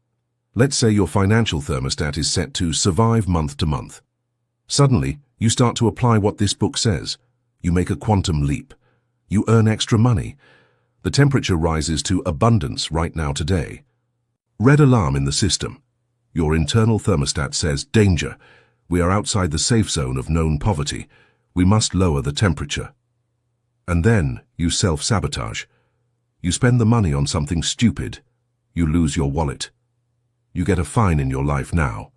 Let's say your financial thermostat is set to survive month to month. Suddenly, you start to apply what this book says. You make a quantum leap. You earn extra money. The temperature rises to abundance right now today. Red alarm in the system. Your internal thermostat says, danger. We are outside the safe zone of known poverty. We must lower the temperature. And then you self-sabotage. You spend the money on something stupid. You lose your wallet. You get a fine in your life now.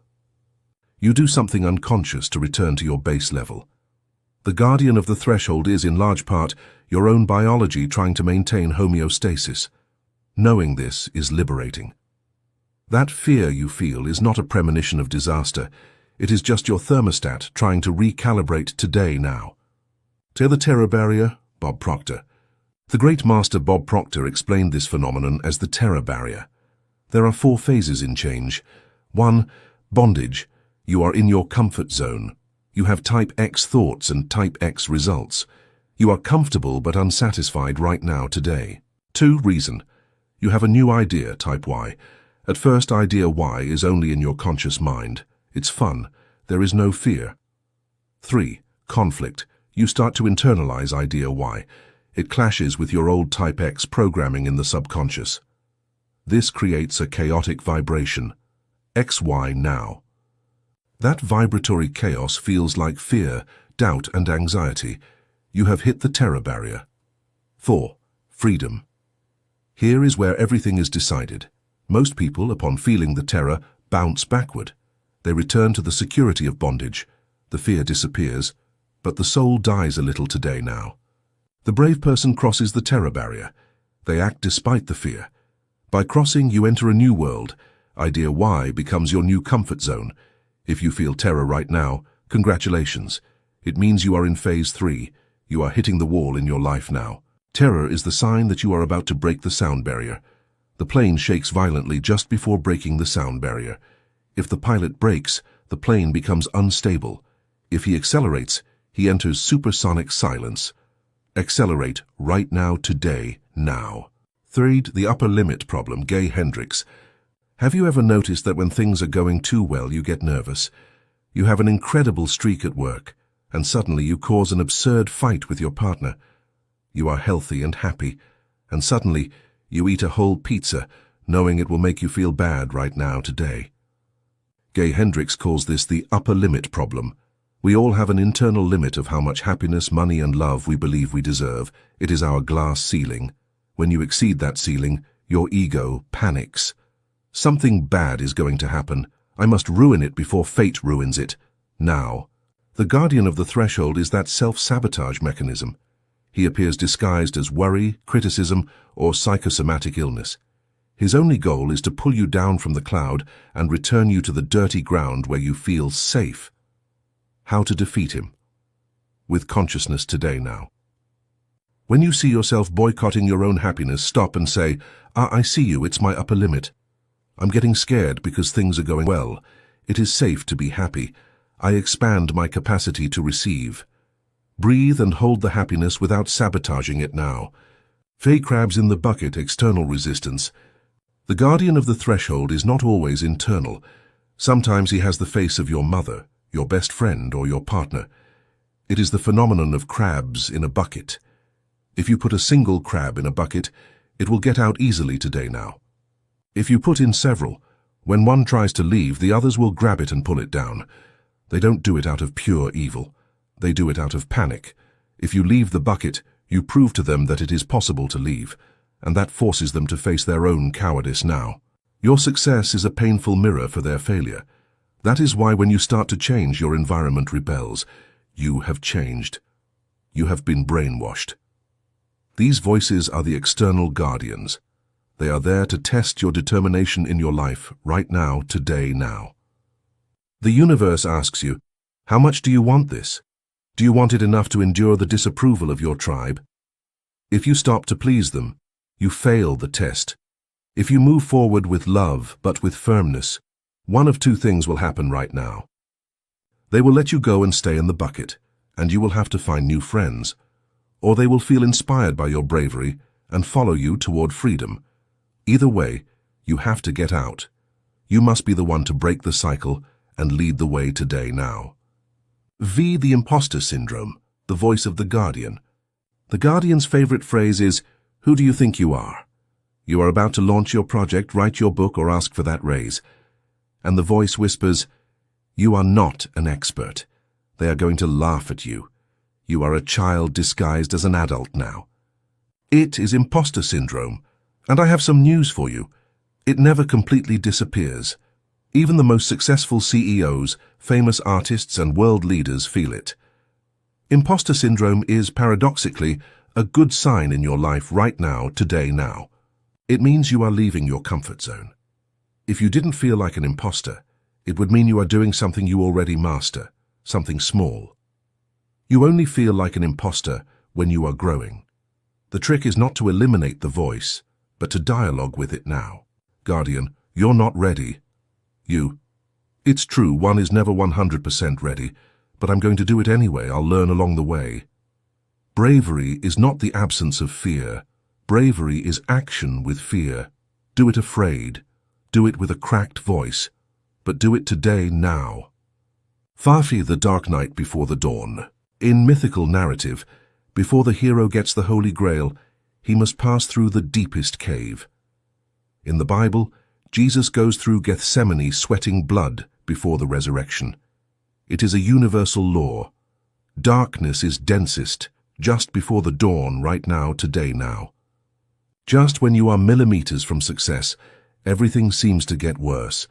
You do something unconscious to return to your base level. The guardian of the threshold is, in large part, your own biology trying to maintain homeostasis. Knowing this is liberating. That fear you feel is not a premonition of disaster. It is just your thermostat trying to recalibrate today now. To the terror barrier, Bob Proctor. The great master Bob Proctor explained this phenomenon as the terror barrier. There are 4 phases in change. 1. Bondage. You are in your comfort zone. You have type X thoughts and type X results. You are comfortable but unsatisfied right now today. 2. Reason. You have a new idea, type Y. At first, idea Y is only in your conscious mind. It's fun. There is no fear. 3. Conflict. You start to internalize idea Y. It clashes with your old type X programming in the subconscious. This creates a chaotic vibration. XY now. That vibratory chaos feels like fear, doubt, and anxiety. You have hit the terror barrier. 4. Freedom. Here is where everything is decided. Most people, upon feeling the terror, bounce backward. They return to the security of bondage. The fear disappears, but the soul dies a little today now. The brave person crosses the terror barrier. They act despite the fear. By crossing, you enter a new world. Idea Y becomes your new comfort zone. If you feel terror right now, congratulations. It means you are in phase 3. You are hitting the wall in your life now. Terror is the sign that you are about to break the sound barrier. The plane shakes violently just before breaking the sound barrier. If the pilot brakes, the plane becomes unstable. If he accelerates, he enters supersonic silence. Accelerate right now, today, now. 3. The upper limit problem, Gay Hendricks. Have you ever noticed that when things are going too well, you get nervous? You have an incredible streak at work, and suddenly you cause an absurd fight with your partner. You are healthy and happy, and suddenly you eat a whole pizza, knowing it will make you feel bad right now, today. Gay Hendricks calls this the upper limit problem. We all have an internal limit of how much happiness, money, and love we believe we deserve. It is our glass ceiling. When you exceed that ceiling, your ego panics. Something bad is going to happen. I must ruin it before fate ruins it. Now. The guardian of the threshold is that self-sabotage mechanism. He appears disguised as worry, criticism, or psychosomatic illness. His only goal is to pull you down from the cloud and return you to the dirty ground where you feel safe. How to defeat him? With consciousness today now. When you see yourself boycotting your own happiness, stop and say, I see you, it's my upper limit. I'm getting scared because things are going well. It is safe to be happy. I expand my capacity to receive. Breathe and hold the happiness without sabotaging it now. Fey crabs in the bucket, external resistance. The guardian of the threshold is not always internal. Sometimes he has the face of your mother, your best friend, or your partner. It is the phenomenon of crabs in a bucket. If you put a single crab in a bucket, it will get out easily today now. If you put in several, when one tries to leave, the others will grab it and pull it down. They don't do it out of pure evil. They do it out of panic. If you leave the bucket, you prove to them that it is possible to leave, and that forces them to face their own cowardice now. Your success is a painful mirror for their failure. That is why when you start to change, your environment rebels. You have changed. You have been brainwashed. These voices are the external guardians. They are there to test your determination in your life, right now, today, now. The universe asks you, how much do you want this? Do you want it enough to endure the disapproval of your tribe? If you stop to please them, you fail the test. If you move forward with love but with firmness, one of two things will happen right now. They will let you go and stay in the bucket, and you will have to find new friends, or they will feel inspired by your bravery and follow you toward freedom. Either way, you have to get out. You must be the one to break the cycle and lead the way today now. V. The imposter syndrome, the voice of the guardian. The guardian's favorite phrase is, "Who do you think you are?" You are about to launch your project, write your book, or ask for that raise. And the voice whispers, "You are not an expert. They are going to laugh at you. You are a child disguised as an adult now." It is imposter syndrome, and I have some news for you. It never completely disappears. Even the most successful CEOs, famous artists, and world leaders feel it. Imposter syndrome is, paradoxically, a good sign in your life right now, today now. It means you are leaving your comfort zone. If you didn't feel like an imposter, it would mean you are doing something you already master, something small. You only feel like an imposter when you are growing. The trick is not to eliminate the voice, but to dialogue with it now. Guardian, you're not ready. You. It's true, one is never 100% ready, but I'm going to do it anyway. I'll learn along the way. Bravery is not the absence of fear. Bravery is action with fear. Do it afraid. Do it with a cracked voice. But do it today, now. Fafi, the dark night before the dawn. In mythical narrative, before the hero gets the Holy Grail, he must pass through the deepest cave. In the Bible, Jesus goes through Gethsemane sweating blood before the resurrection. It is a universal law. Darkness is densest just before the dawn, right now, today, now. Just when you are millimeters from success, everything seems to get worse.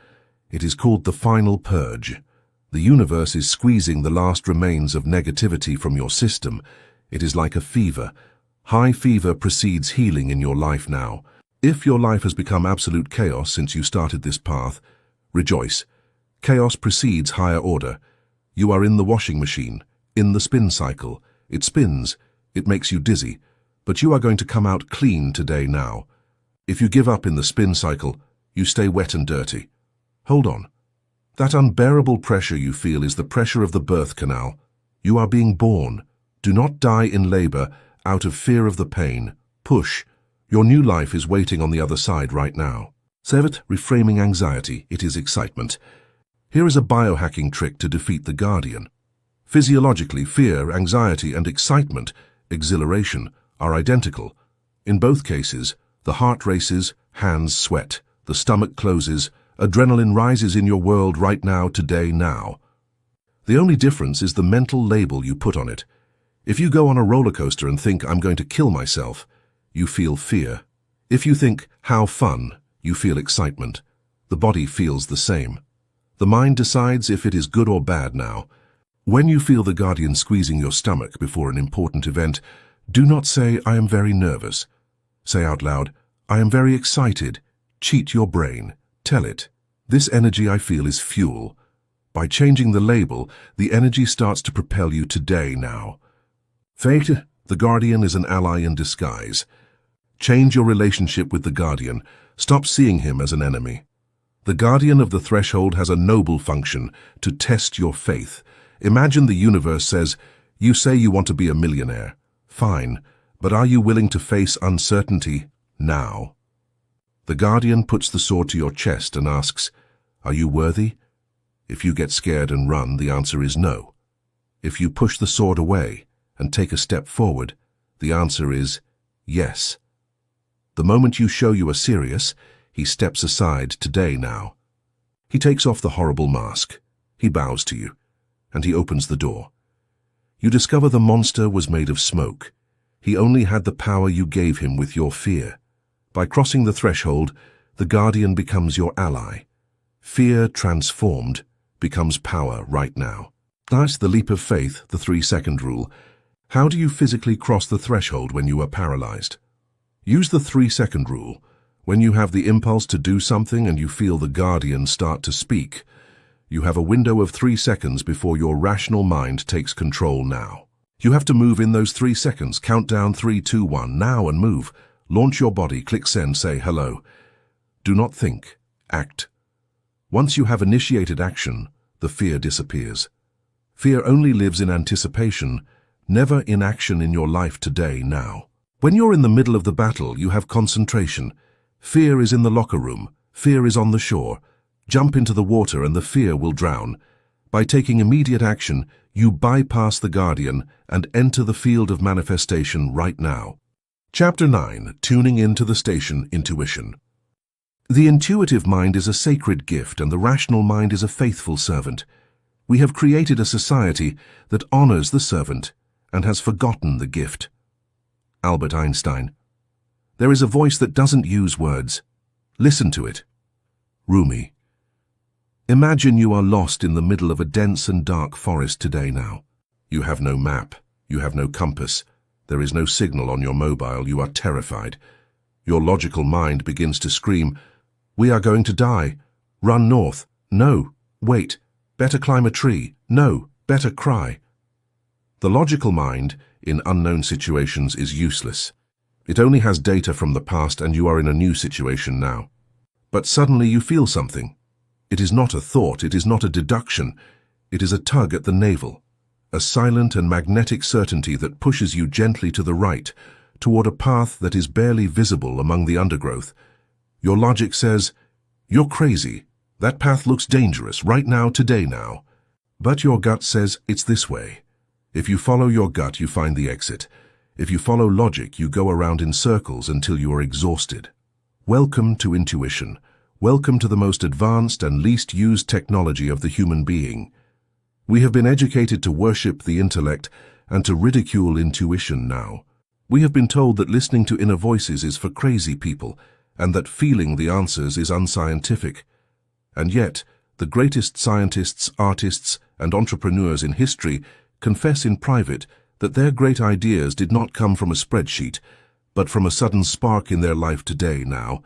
It is called the final purge. The universe is squeezing the last remains of negativity from your system. It is like a fever. High fever precedes healing in your life now. If your life has become absolute chaos since you started this path, rejoice. Chaos precedes higher order. You are in the washing machine, in the spin cycle. It spins, it makes you dizzy, but you are going to come out clean today now. If you give up in the spin cycle, you stay wet and dirty. Hold on. That unbearable pressure you feel is the pressure of the birth canal. You are being born. Do not die in labor out of fear of the pain. Push. Your new life is waiting on the other side right now. 7. Reframing anxiety. It is excitement. Here is a biohacking trick to defeat the guardian. Physiologically, fear, anxiety, and excitement, exhilaration, are identical. In both cases, the heart races, hands sweat, the stomach closes, adrenaline rises in your world right now, today, now. The only difference is the mental label you put on it. If you go on a roller coaster and think, "I'm going to kill myself," you feel fear. If you think, "How fun," you feel excitement. The body feels the same. The mind decides if it is good or bad now. When you feel the guardian squeezing your stomach before an important event, do not say, "I am very nervous." Say out loud, "I am very excited." Cheat your brain. Tell it, "This energy I feel is fuel." By changing the label, the energy starts to propel you today now. Fate, the guardian is an ally in disguise. Change your relationship with the guardian. Stop seeing him as an enemy. The guardian of the threshold has a noble function to test your faith. Imagine the universe says, "You say you want to be a millionaire. Fine, but are you willing to face uncertainty now?" The guardian puts the sword to your chest and asks, "Are you worthy?" If you get scared and run, the answer is no. If you push the sword away and take a step forward, the answer is yes. The moment you show you are serious, he steps aside today now. He takes off the horrible mask. He bows to you, and he opens the door. You discover the monster was made of smoke. He only had the power you gave him with your fear. By crossing the threshold, the guardian becomes your ally. Fear transformed becomes power right now. That's the leap of faith, the 3-second rule. How do you physically cross the threshold when you are paralyzed? Use the 3-second rule. When you have the impulse to do something and you feel the guardian start to speak, you have a window of 3 seconds before your rational mind takes control now. You have to move in those 3 seconds. Count down 3, 2, 1, now and move. Launch your body, click send, say hello. Do not think, act. Once you have initiated action, the fear disappears. Fear only lives in anticipation, never in action in your life today, now. When you're in the middle of the battle, you have concentration. Fear is in the locker room. Fear is on the shore. Jump into the water and the fear will drown. By taking immediate action, you bypass the guardian and enter the field of manifestation right now. Chapter 9. Tuning into the station, intuition. The intuitive mind is a sacred gift and the rational mind is a faithful servant. We have created a society that honors the servant and has forgotten the gift. Albert Einstein. There is a voice that doesn't use words. Listen to it. Rumi. Imagine you are lost in the middle of a dense and dark forest today now. You have no map. You have no compass. There is no signal on your mobile. You are terrified. Your logical mind begins to scream, "We are going to die. Run north. No. Wait. Better climb a tree. No. Better cry." The logical mind, in unknown situations, is useless. It only has data from the past and you are in a new situation now. But suddenly you feel something. It is not a thought, it is not a deduction. It is a tug at the navel, a silent and magnetic certainty that pushes you gently to the right, toward a path that is barely visible among the undergrowth. Your logic says, "You're crazy. That path looks dangerous right now, today now." But your gut says, "It's this way." If you follow your gut, you find the exit. If you follow logic, you go around in circles until you are exhausted. Welcome to intuition. Welcome to the most advanced and least used technology of the human being. We have been educated to worship the intellect and to ridicule intuition now. We have been told that listening to inner voices is for crazy people and that feeling the answers is unscientific. And yet, the greatest scientists, artists, and entrepreneurs in history confess in private that their great ideas did not come from a spreadsheet, but from a sudden spark in their life today now.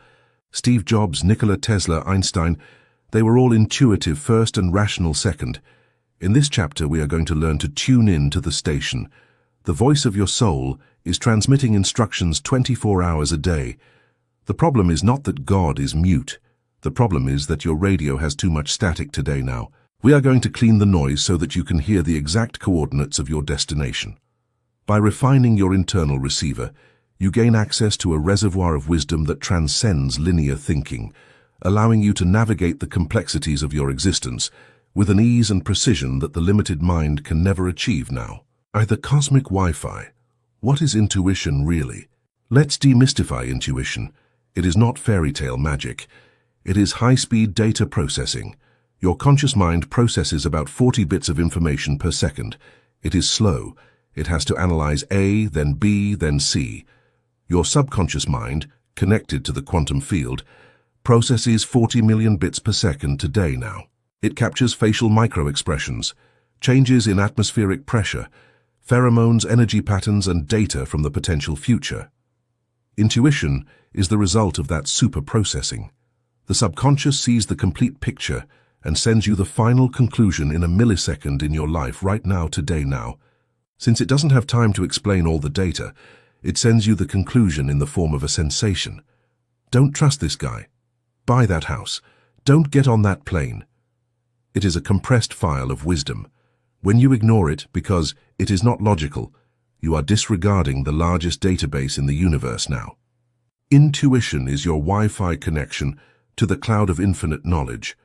Steve Jobs, Nikola Tesla, Einstein, they were all intuitive first and rational second. In this chapter we are going to learn to tune in to the station. The voice of your soul is transmitting instructions 24 hours a day. The problem is not that God is mute. The problem is that your radio has too much static today now. We are going to clean the noise so that you can hear the exact coordinates of your destination. By refining your internal receiver, you gain access to a reservoir of wisdom that transcends linear thinking, allowing you to navigate the complexities of your existence with an ease and precision that the limited mind can never achieve now. The cosmic Wi-Fi. What is intuition really? Let's demystify intuition. It is not fairy tale magic. It is high-speed data processing. Your conscious mind processes about 40 bits of information per second. It is slow. It has to analyze A, then B, then C. Your subconscious mind, connected to the quantum field, processes 40 million bits per second today now. It captures facial micro-expressions, changes in atmospheric pressure, pheromones, energy patterns, and data from the potential future. Intuition is the result of that super-processing. The subconscious sees the complete picture and sends you the final conclusion in a millisecond in your life right now, today now. Since it doesn't have time to explain all the data, it sends you the conclusion in the form of a sensation. Don't trust this guy. Buy that house. Don't get on that plane. It is a compressed file of wisdom. When you ignore it because it is not logical, you are disregarding the largest database in the universe now. Intuition is your Wi-Fi connection to the cloud of infinite knowledge.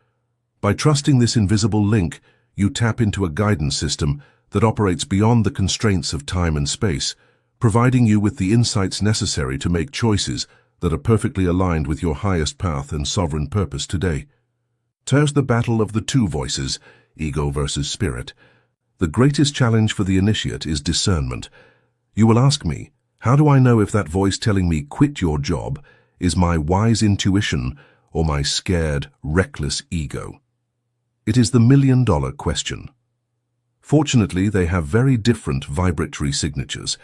By trusting this invisible link, you tap into a guidance system that operates beyond the constraints of time and space, providing you with the insights necessary to make choices that are perfectly aligned with your highest path and sovereign purpose today. Here's the battle of the two voices, ego versus spirit. The greatest challenge for the initiate is discernment. You will ask me, how do I know if that voice telling me quit your job is my wise intuition or my scared, reckless ego? It is the million-dollar question. Fortunately, they have very different vibratory signatures.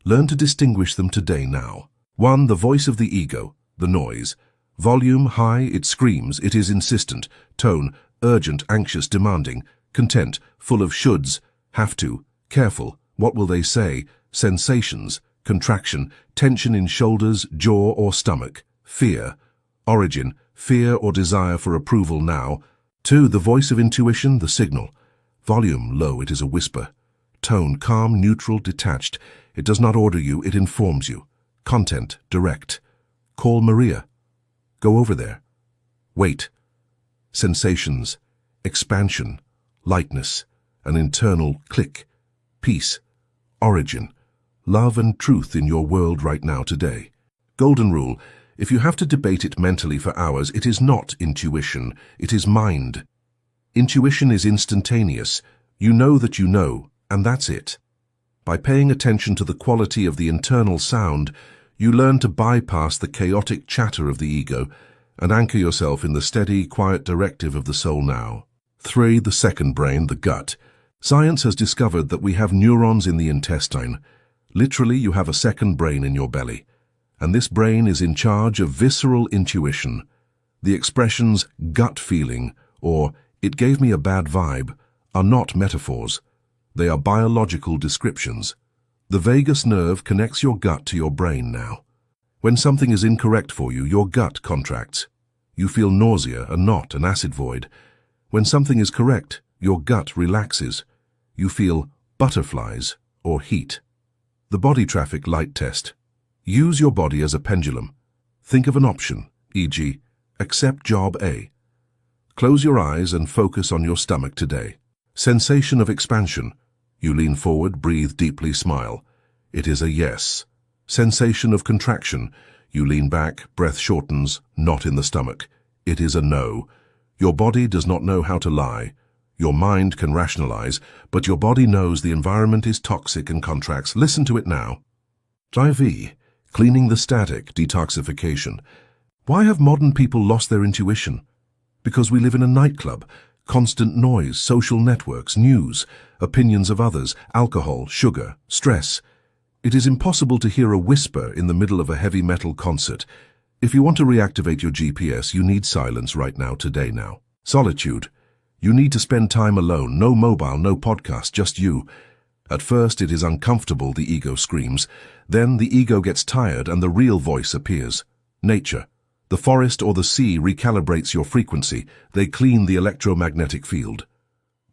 Learn to distinguish them today now. 1. The voice of the ego, the noise. Volume high, it screams, it is insistent. Tone, urgent, anxious, demanding. Content, full of shoulds, have to, careful, What will they say? Sensations, contraction, tension in shoulders, jaw or stomach, fear. Origin, fear or desire for approval now. 2. The voice of intuition, the signal. Volume, low, it is a whisper. Tone, calm, neutral, detached. It does not order you, it informs you. Content, direct. Call Maria. Go over there. Wait. Sensations, expansion, lightness, an internal click. Peace, origin, love and truth in your world right now today. Golden rule, if you have to debate it mentally for hours, it is not intuition, it is mind. Intuition is instantaneous. You know that you know, and that's it. By paying attention to the quality of the internal sound, you learn to bypass the chaotic chatter of the ego and anchor yourself in the steady, quiet directive of the soul now. 3. The second brain, the gut. Science has discovered that we have neurons in the intestine. Literally, you have a second brain in your belly. And this brain is in charge of visceral intuition. The expressions gut feeling or it gave me a bad vibe are not metaphors. They are biological descriptions. The vagus nerve connects your gut to your brain now. When something is incorrect for you, your gut contracts. You feel nausea and not an acid void. When something is correct, your gut relaxes. You feel butterflies or heat. The body traffic light test. Use your body as a pendulum. Think of an option, e.g., accept job A. Close your eyes and focus on your stomach today. Sensation of expansion. You lean forward, breathe deeply, smile. It is a yes. Sensation of contraction. You lean back, breath shortens, not in the stomach. It is a no. Your body does not know how to lie. Your mind can rationalize, but your body knows the environment is toxic and contracts. Listen to it now. IV. Cleaning the static, detoxification. Why have modern people lost their intuition? Because we live in a nightclub. Constant noise, social networks, news, opinions of others, alcohol, sugar, stress. It is impossible to hear a whisper in the middle of a heavy metal concert. If you want to reactivate your GPS, you need silence right now, today now. Solitude. You need to spend time alone, no mobile, no podcast, just you. At first it is uncomfortable, the ego screams. Then the ego gets tired and the real voice appears. Nature. The forest or the sea recalibrates your frequency. They clean the electromagnetic field.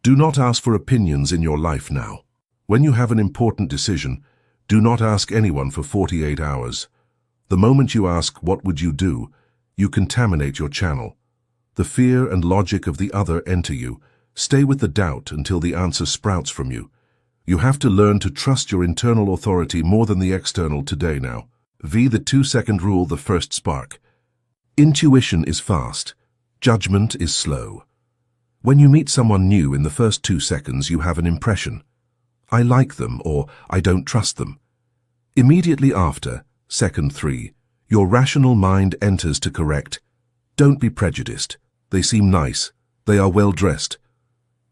Do not ask for opinions in your life now. When you have an important decision, do not ask anyone for 48 hours. The moment you ask, what would you do, you contaminate your channel. The fear and logic of the other enter you. Stay with the doubt until the answer sprouts from you. You have to learn to trust your internal authority more than the external today now. The 2-second rule, the first spark. Intuition is fast. Judgment is slow. When you meet someone new, in the first 2 seconds you have an impression. I like them or I don't trust them. Immediately after, second 3, your rational mind enters to correct. Don't be prejudiced. They seem nice. They are well dressed.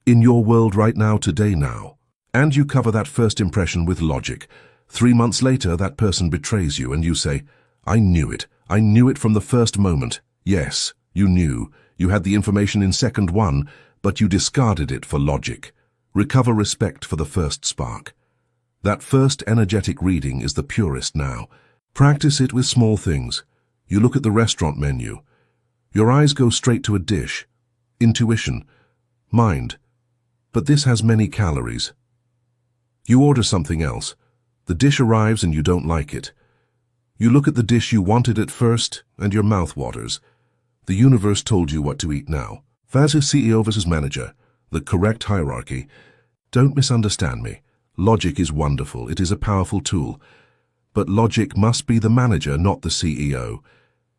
In your world right now, today now. And you cover that first impression with logic. 3 months later, that person betrays you and you say, I knew it. I knew it from the first moment. Yes, you knew. You had the information in second 1, but you discarded it for logic. Recover respect for the first spark. That first energetic reading is the purest now. Practice it with small things. You look at the restaurant menu. Your eyes go straight to a dish. Intuition. Mind. But this has many calories. You order something else. The dish arrives and you don't like it. You look at the dish you wanted at first, and your mouth waters. The universe told you what to eat now. Versus CEO versus manager. The correct hierarchy. Don't misunderstand me. Logic is wonderful. It is a powerful tool. But logic must be the manager, not the CEO.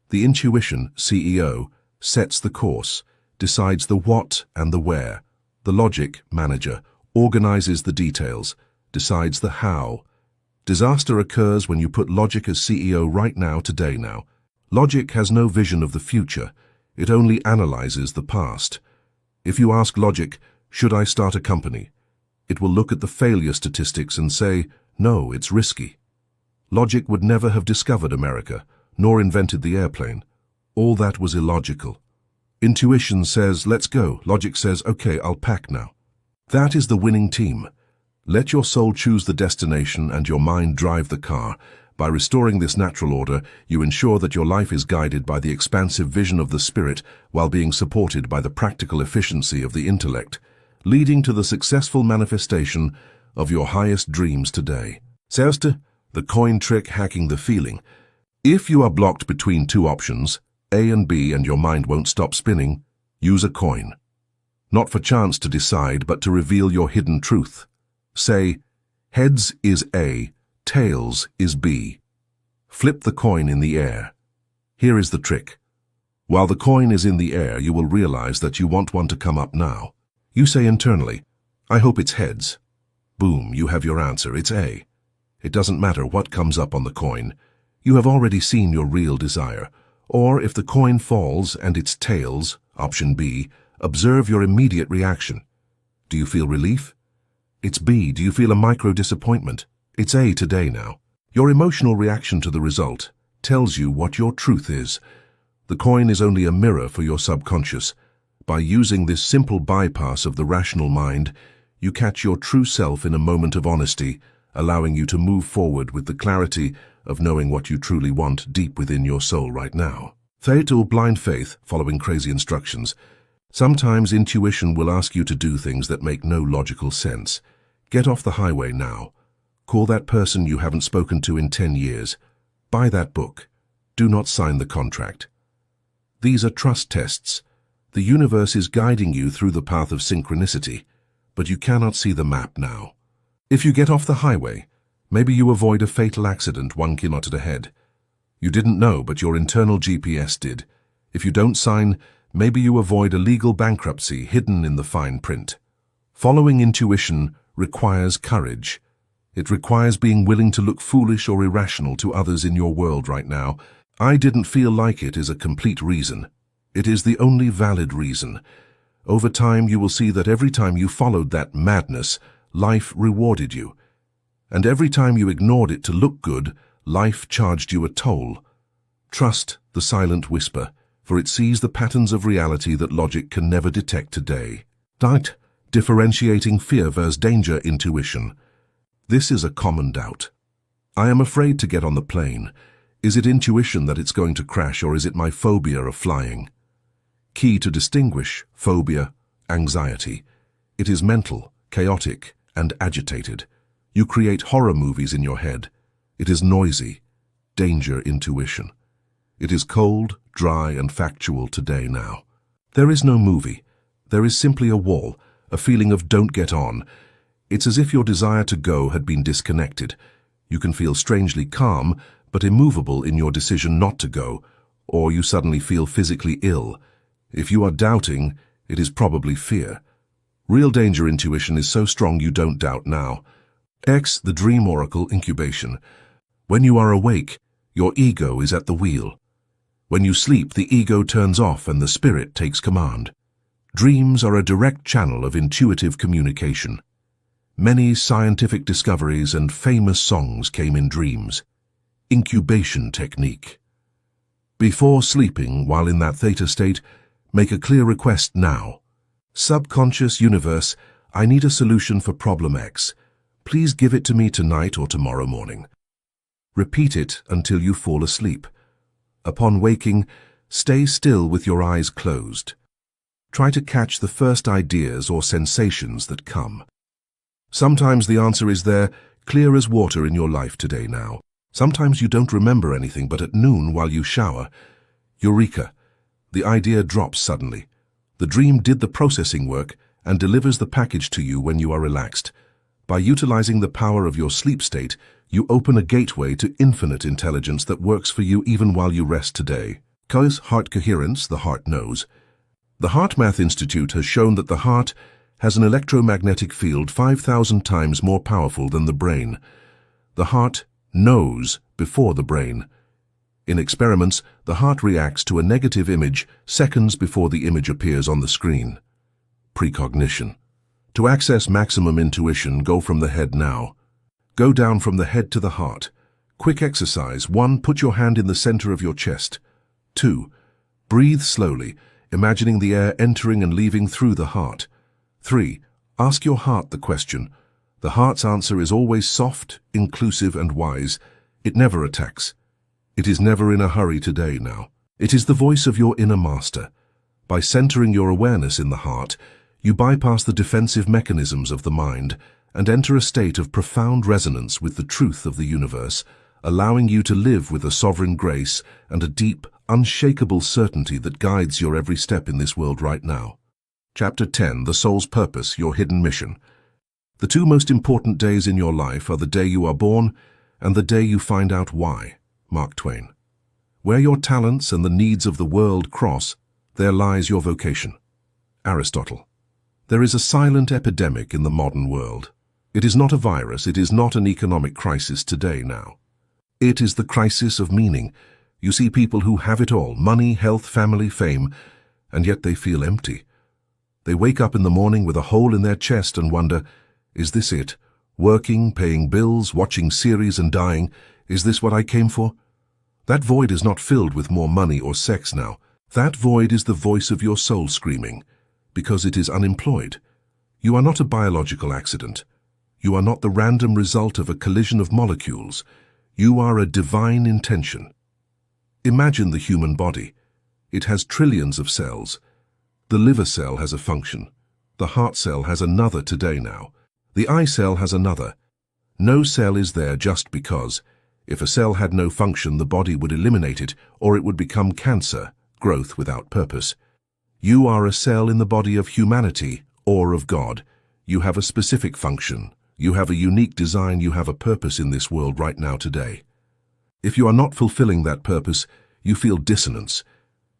The intuition, CEO, sets the course, decides the what and the where. The logic, manager, organizes the details, decides the how. Disaster occurs when you put logic as CEO right now, today now. Logic has no vision of the future. It only analyzes the past. If you ask logic, should I start a company? It will look at the failure statistics and say, no, it's risky. Logic would never have discovered America, nor invented the airplane. All that was illogical. Intuition says, let's go. Logic says, okay, I'll pack now. That is the winning team. Let your soul choose the destination and your mind drive the car. By restoring this natural order, you ensure that your life is guided by the expansive vision of the spirit while being supported by the practical efficiency of the intellect, leading to the successful manifestation of your highest dreams today. Zuerst, the coin trick, hacking the feeling. If you are blocked between two options, A and B, and your mind won't stop spinning, use a coin. Not for chance to decide, but to reveal your hidden truth. Say, heads is A, tails is B. Flip the coin in the air. Here is the trick. While the coin is in the air, you will realize that you want one to come up now. You say internally, I hope it's heads. Boom, you have your answer, it's A. It doesn't matter what comes up on the coin. You have already seen your real desire. Or if the coin falls and it's tails, option B, observe your immediate reaction. Do you feel relief? It's B. Do you feel a micro disappointment? It's A today now. Your emotional reaction to the result tells you what your truth is. The coin is only a mirror for your subconscious. By using this simple bypass of the rational mind, you catch your true self in a moment of honesty, allowing you to move forward with the clarity of knowing what you truly want deep within your soul right now. Fate or blind faith, following crazy instructions. Sometimes intuition will ask you to do things that make no logical sense. Get off the highway now. Call that person you haven't spoken to in 10 years. Buy that book. Do not sign the contract. These are trust tests. The universe is guiding you through the path of synchronicity, but you cannot see the map now. If you get off the highway, maybe you avoid a fatal accident 1 kilometer ahead. You didn't know, but your internal GPS did. If you don't sign, maybe you avoid a legal bankruptcy hidden in the fine print. Following intuition requires courage. It requires being willing to look foolish or irrational to others in your world right now. I didn't feel like it is a complete reason. It is the only valid reason. Over time, you will see that every time you followed that madness, life rewarded you. And every time you ignored it to look good, life charged you a toll. Trust the silent whisper, for it sees the patterns of reality that logic can never detect today. Differentiating fear versus danger intuition. This is a common doubt. I am afraid to get on the plane. Is it intuition that it's going to crash, or is it my phobia of flying? Key to distinguish phobia, anxiety. It is mental, chaotic, and agitated. You create horror movies in your head. It is noisy, danger intuition. It is cold, dry, and factual today now. There is no movie. There is simply a wall, a feeling of don't get on. It's as if your desire to go had been disconnected. You can feel strangely calm, but immovable in your decision not to go, or you suddenly feel physically ill. If you are doubting, it is probably fear. Real danger intuition is so strong you don't doubt now. The dream oracle incubation. When you are awake, your ego is at the wheel. When you sleep, the ego turns off and the spirit takes command. Dreams are a direct channel of intuitive communication. Many scientific discoveries and famous songs came in dreams. Incubation technique. Before sleeping, while in that theta state, make a clear request now. Subconscious universe, I need a solution for problem X. Please give it to me tonight or tomorrow morning. Repeat it until you fall asleep. Upon waking, stay still with your eyes closed. Try to catch the first ideas or sensations that come. Sometimes the answer is there, clear as water in your life today now. Sometimes you don't remember anything, but at noon while you shower, eureka, the idea drops suddenly. The dream did the processing work and delivers the package to you when you are relaxed. By utilizing the power of your sleep state, you open a gateway to infinite intelligence that works for you even while you rest today. Heart coherence, the heart knows. The Heart Math Institute has shown that the heart has an electromagnetic field 5,000 times more powerful than the brain. The heart knows before the brain. In experiments, the heart reacts to a negative image seconds before the image appears on the screen. Precognition. To access maximum intuition, go from the head now. Go down from the head to the heart. Quick exercise. 1. Put your hand in the center of your chest. 2. Breathe slowly, imagining the air entering and leaving through the heart. 3. Ask your heart the question, The heart's answer is always soft, inclusive, and wise. It never attacks. It is never in a hurry today now. It is the voice of your inner master. By centering your awareness in the heart, you bypass the defensive mechanisms of the mind and enter a state of profound resonance with the truth of the universe, allowing you to live with a sovereign grace and a deep, unshakable certainty that guides your every step in this world right now. Chapter 10, The Soul's Purpose, Your Hidden Mission. The two most important days in your life are the day you are born and the day you find out why. Mark Twain. Where your talents and the needs of the world cross, there lies your vocation. Aristotle. There is a silent epidemic in the modern world. It is not a virus, it is not an economic crisis today now. It is the crisis of meaning. You see people who have it all, money, health, family, fame, and yet they feel empty. They wake up in the morning with a hole in their chest and wonder, is this it? Working, paying bills, watching series and dying, is this what I came for? That void is not filled with more money or sex now. That void is the voice of your soul screaming, because it is unemployed. You are not a biological accident. You are not the random result of a collision of molecules. You are a divine intention. Imagine the human body. It has trillions of cells. The liver cell has a function. The heart cell has another today now. The eye cell has another. No cell is there just because. If a cell had no function, the body would eliminate it, or it would become cancer, growth without purpose. You are a cell in the body of humanity or of God. You have a specific function. You have a unique design. You have a purpose in this world right now today. If you are not fulfilling that purpose, you feel dissonance.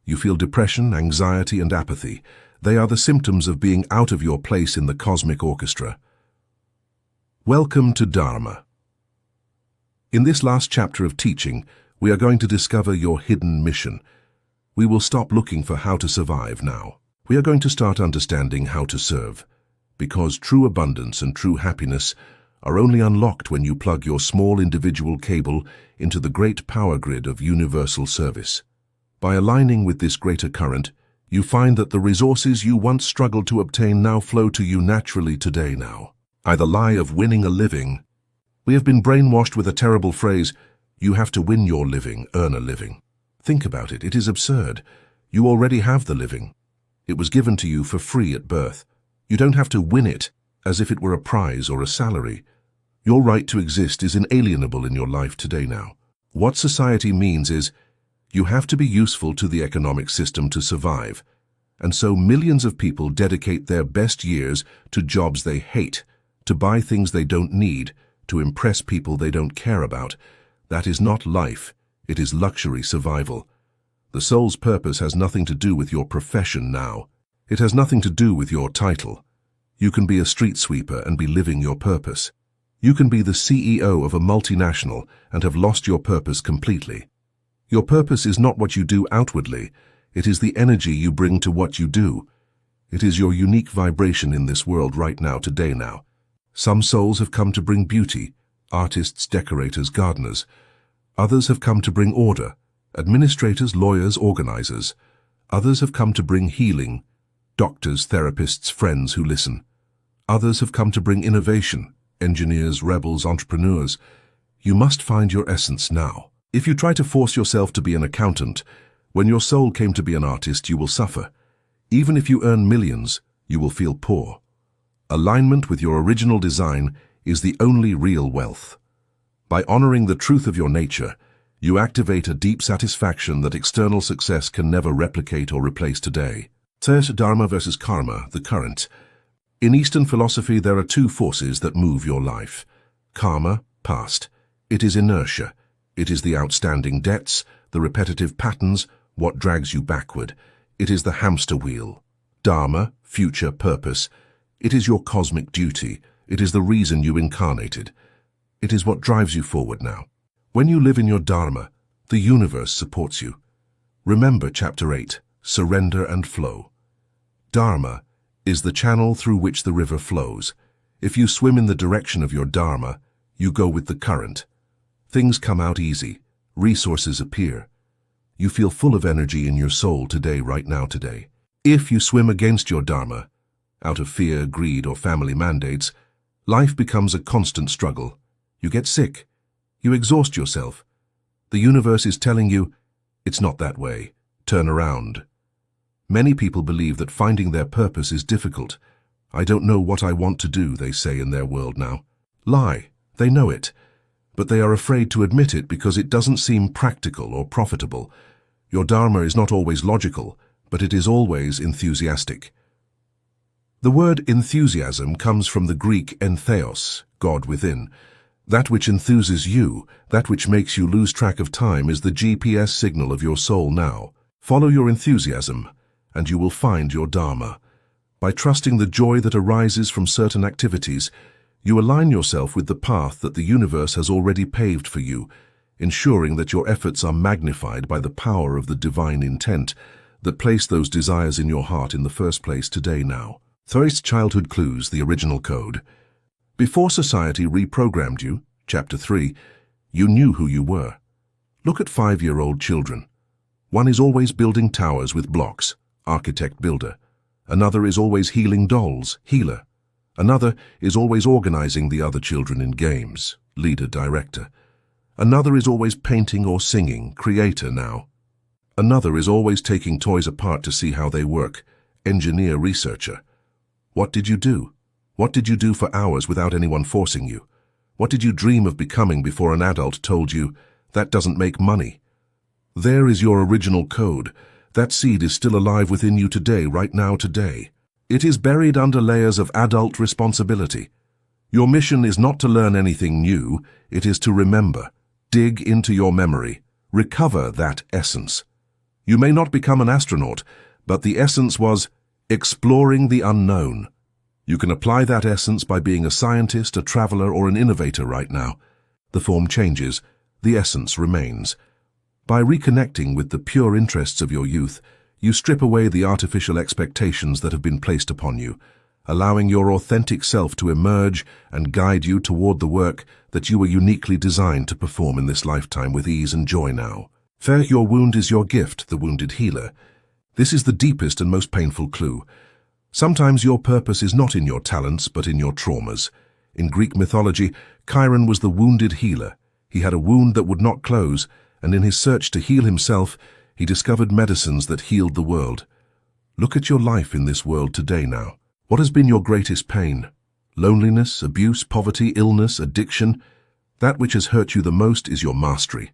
You feel depression, anxiety, and apathy. They are the symptoms of being out of your place in the cosmic orchestra. Welcome to Dharma. In this last chapter of teaching, we are going to discover your hidden mission. We will stop looking for how to survive now. We are going to start understanding how to serve, because true abundance and true happiness are only unlocked when you plug your small individual cable into the great power grid of universal service. By aligning with this greater current, you find that the resources you once struggled to obtain now flow to you naturally today now. The lie of winning a living. We have been brainwashed with a terrible phrase, you have to win your living, earn a living. Think about it, it is absurd. You already have the living. It was given to you for free at birth. You don't have to win it as if it were a prize or a salary. Your right to exist is inalienable in your life today now. What society means is, you have to be useful to the economic system to survive. And so millions of people dedicate their best years to jobs they hate, to buy things they don't need, to impress people they don't care about. That is not life. It is luxury survival. The soul's purpose has nothing to do with your profession now. It has nothing to do with your title. You can be a street sweeper and be living your purpose. You can be the CEO of a multinational and have lost your purpose completely. Your purpose is not what you do outwardly. It is the energy you bring to what you do. It is your unique vibration in this world right now, today now. Some souls have come to bring beauty, artists, decorators, gardeners. Others have come to bring order, administrators, lawyers, organizers. Others have come to bring healing, doctors, therapists, friends who listen. Others have come to bring innovation, engineers, rebels, entrepreneurs. You must find your essence now. If you try to force yourself to be an accountant, when your soul came to be an artist, you will suffer. Even if you earn millions, you will feel poor. Alignment with your original design is the only real wealth. By honoring the truth of your nature, you activate a deep satisfaction that external success can never replicate or replace today. Third, Dharma versus Karma, the current. In Eastern philosophy, there are two forces that move your life. Karma, past. It is inertia. It is the outstanding debts, the repetitive patterns, what drags you backward. It is the hamster wheel. Dharma, future, purpose. It is your cosmic duty. It is the reason you incarnated. It is what drives you forward now. When you live in your Dharma, the universe supports you. Remember Chapter 8, Surrender and Flow. Dharma is the channel through which the river flows. If you swim in the direction of your Dharma, you go with the current. Things come out easy. Resources appear. You feel full of energy in your soul today, right now, today. If you swim against your Dharma, out of fear, greed, or family mandates, Life becomes a constant struggle. You get sick. You exhaust yourself. The universe is telling you, it's not that way. Turn around. Many people believe that finding their purpose is difficult. I don't know what I want to do, they say in their world now. Lie. They know it. But they are afraid to admit it because it doesn't seem practical or profitable. Your dharma is not always logical, but it is always enthusiastic. The word enthusiasm comes from the Greek entheos, God within. That which enthuses you, that which makes you lose track of time, is the GPS signal of your soul now. Follow your enthusiasm, and you will find your dharma. By trusting the joy that arises from certain activities, you align yourself with the path that the universe has already paved for you, ensuring that your efforts are magnified by the power of the divine intent that placed those desires in your heart in the first place today now. Thrice Childhood Clues, the original code. Before society reprogrammed you, Chapter 3, you knew who you were. Look at 5-year-old children. One is always building towers with blocks, architect-builder. Another is always healing dolls, healer. Another is always organizing the other children in games, leader-director. Another is always painting or singing, creator now. Another is always taking toys apart to see how they work, engineer, researcher. What did you do? What did you do for hours without anyone forcing you? What did you dream of becoming before an adult told you, that doesn't make money? There is your original code. That seed is still alive within you today, right now, today. It is buried under layers of adult responsibility. Your mission is not to learn anything new, it is to remember, dig into your memory, recover that essence. You may not become an astronaut, but the essence was exploring the unknown. You can apply that essence by being a scientist, a traveler, or an innovator right now. The form changes, the essence remains. By reconnecting with the pure interests of your youth, you strip away the artificial expectations that have been placed upon you, allowing your authentic self to emerge and guide you toward the work that you were uniquely designed to perform in this lifetime with ease and joy now. Fair, your wound is your gift, the wounded healer. This is the deepest and most painful clue. Sometimes your purpose is not in your talents, but in your traumas. In Greek mythology, Chiron was the wounded healer. He had a wound that would not close, and in his search to heal himself, he discovered medicines that healed the world. Look at your life in this world today now. What has been your greatest pain? Loneliness, abuse, poverty, illness, addiction? That which has hurt you the most is your mastery.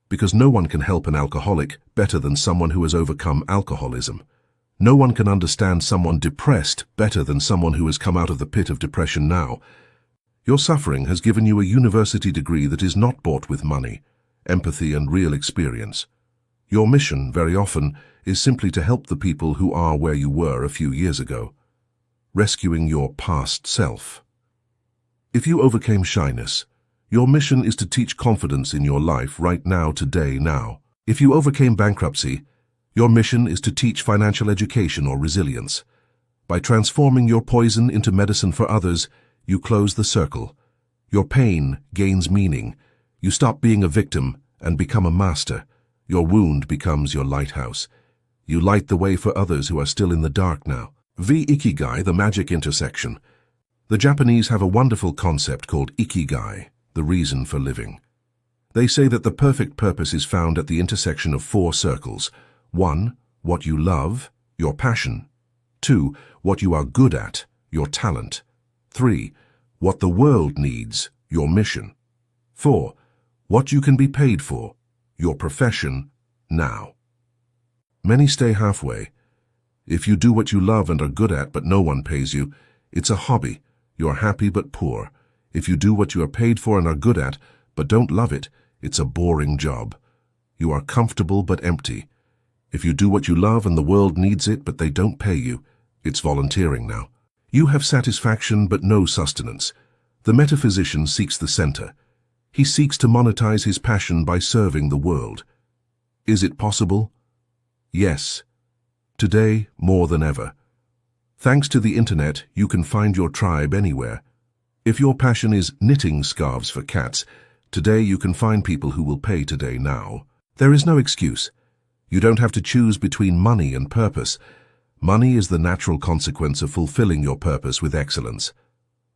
Because no one can help an alcoholic better than someone who has overcome alcoholism. No one can understand someone depressed better than someone who has come out of the pit of depression now. Your suffering has given you a university degree that is not bought with money, empathy, and real experience. Your mission, very often, is simply to help the people who are where you were a few years ago, rescuing your past self. If you overcame shyness, your mission is to teach confidence in your life right now, today, now. If you overcame bankruptcy, your mission is to teach financial education or resilience. By transforming your poison into medicine for others, you close the circle. Your pain gains meaning. You stop being a victim and become a master. Your wound becomes your lighthouse. You light the way for others who are still in the dark now. Ikigai, the magic intersection. The Japanese have a wonderful concept called Ikigai, the reason for living. They say that the perfect purpose is found at the intersection of 4 circles. 1. What you love, your passion. 2. What you are good at, your talent. 3. What the world needs, your mission. 4. What you can be paid for, your profession, now. Many stay halfway. If you do what you love and are good at but no one pays you, it's a hobby. You're happy but poor. If you do what you are paid for and are good at but don't love it, it's a boring job. You are comfortable but empty. If you do what you love and the world needs it but they don't pay you, it's volunteering now. You have satisfaction but no sustenance. The metaphysician seeks the center. He seeks to monetize his passion by serving the world. Is it possible? Yes. Today, more than ever. Thanks to the internet, you can find your tribe anywhere. If your passion is knitting scarves for cats, today you can find people who will pay today now. There is no excuse. You don't have to choose between money and purpose. Money is the natural consequence of fulfilling your purpose with excellence.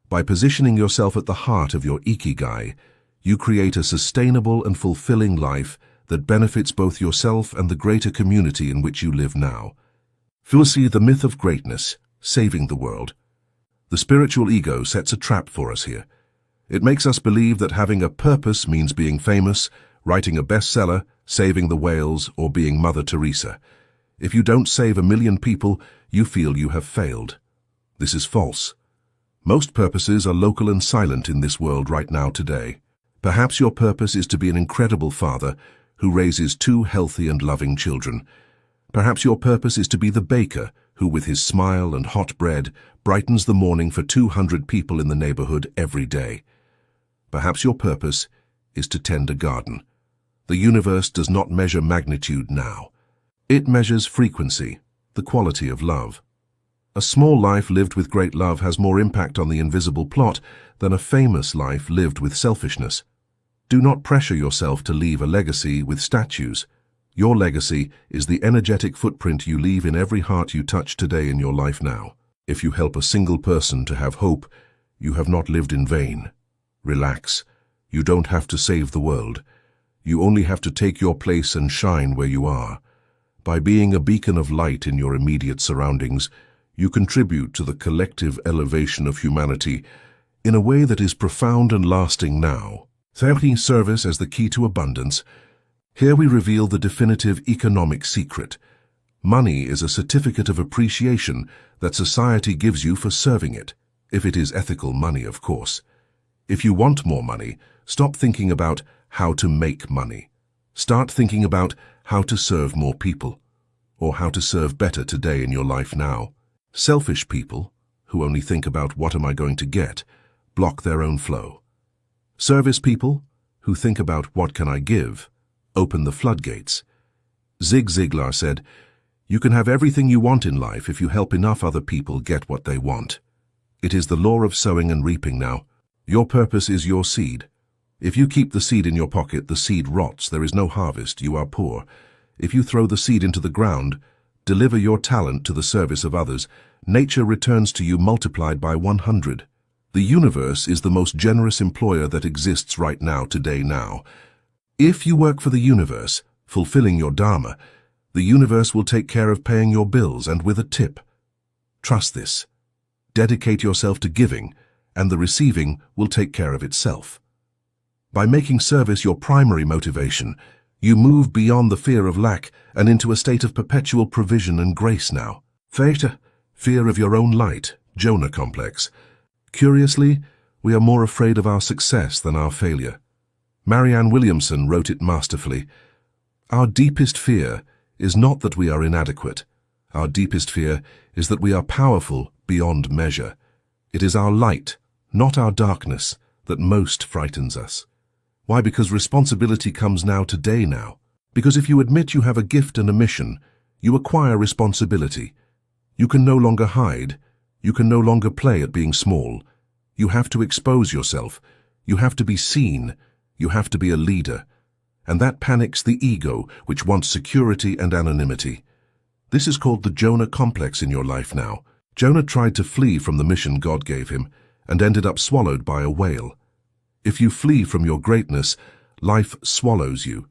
By positioning yourself at the heart of your ikigai, you create a sustainable and fulfilling life that benefits both yourself and the greater community in which you live now. See the myth of greatness, saving the world. The spiritual ego sets a trap for us here. It makes us believe that having a purpose means being famous, writing a bestseller, saving the whales, or being Mother Teresa. If you don't save 1 million people, you feel you have failed. This is false. Most purposes are local and silent in this world right now today. Perhaps your purpose is to be an incredible father who raises 2 healthy and loving children. Perhaps your purpose is to be the baker who, with his smile and hot bread, brightens the morning for 200 people in the neighborhood every day. Perhaps your purpose is to tend a garden. The universe does not measure magnitude now. It measures frequency, the quality of love. A small life lived with great love has more impact on the invisible plot than a famous life lived with selfishness. Do not pressure yourself to leave a legacy with statues. Your legacy is the energetic footprint you leave in every heart you touch today in your life now. If you help a single person to have hope, you have not lived in vain. Relax. You don't have to save the world. You only have to take your place and shine where you are. By being a beacon of light in your immediate surroundings, you contribute to the collective elevation of humanity in a way that is profound and lasting now. Therapy service as the key to abundance. Here we reveal the definitive economic secret. Money is a certificate of appreciation that society gives you for serving it, if it is ethical money, of course. If you want more money, stop thinking about how to make money. Start thinking about how to serve more people, or how to serve better today in your life now. Selfish people, who only think about what am I going to get, block their own flow. Service people, who think about what can I give, open the floodgates. Zig Ziglar said, "You can have everything you want in life if you help enough other people get what they want." It is the law of sowing and reaping now. Your purpose is your seed. If you keep the seed in your pocket, the seed rots, there is no harvest, you are poor. If you throw the seed into the ground, deliver your talent to the service of others, nature returns to you multiplied by 100. The universe is the most generous employer that exists right now, today, now. If you work for the universe, fulfilling your dharma, the universe will take care of paying your bills and with a tip. Trust this. Dedicate yourself to giving, and the receiving will take care of itself. By making service your primary motivation, you move beyond the fear of lack and into a state of perpetual provision and grace now. Theta, fear of your own light, Jonah complex. Curiously, we are more afraid of our success than our failure. Marianne Williamson wrote it masterfully. Our deepest fear is not that we are inadequate. Our deepest fear is that we are powerful beyond measure. It is our light, not our darkness, that most frightens us. Why? Because responsibility comes now, today now. Because if you admit you have a gift and a mission, you acquire responsibility. You can no longer hide. You can no longer play at being small. You have to expose yourself. You have to be seen. You have to be a leader. And that panics the ego, which wants security and anonymity. This is called the Jonah complex in your life now. Jonah tried to flee from the mission God gave him and ended up swallowed by a whale. If you flee from your greatness, life swallows you.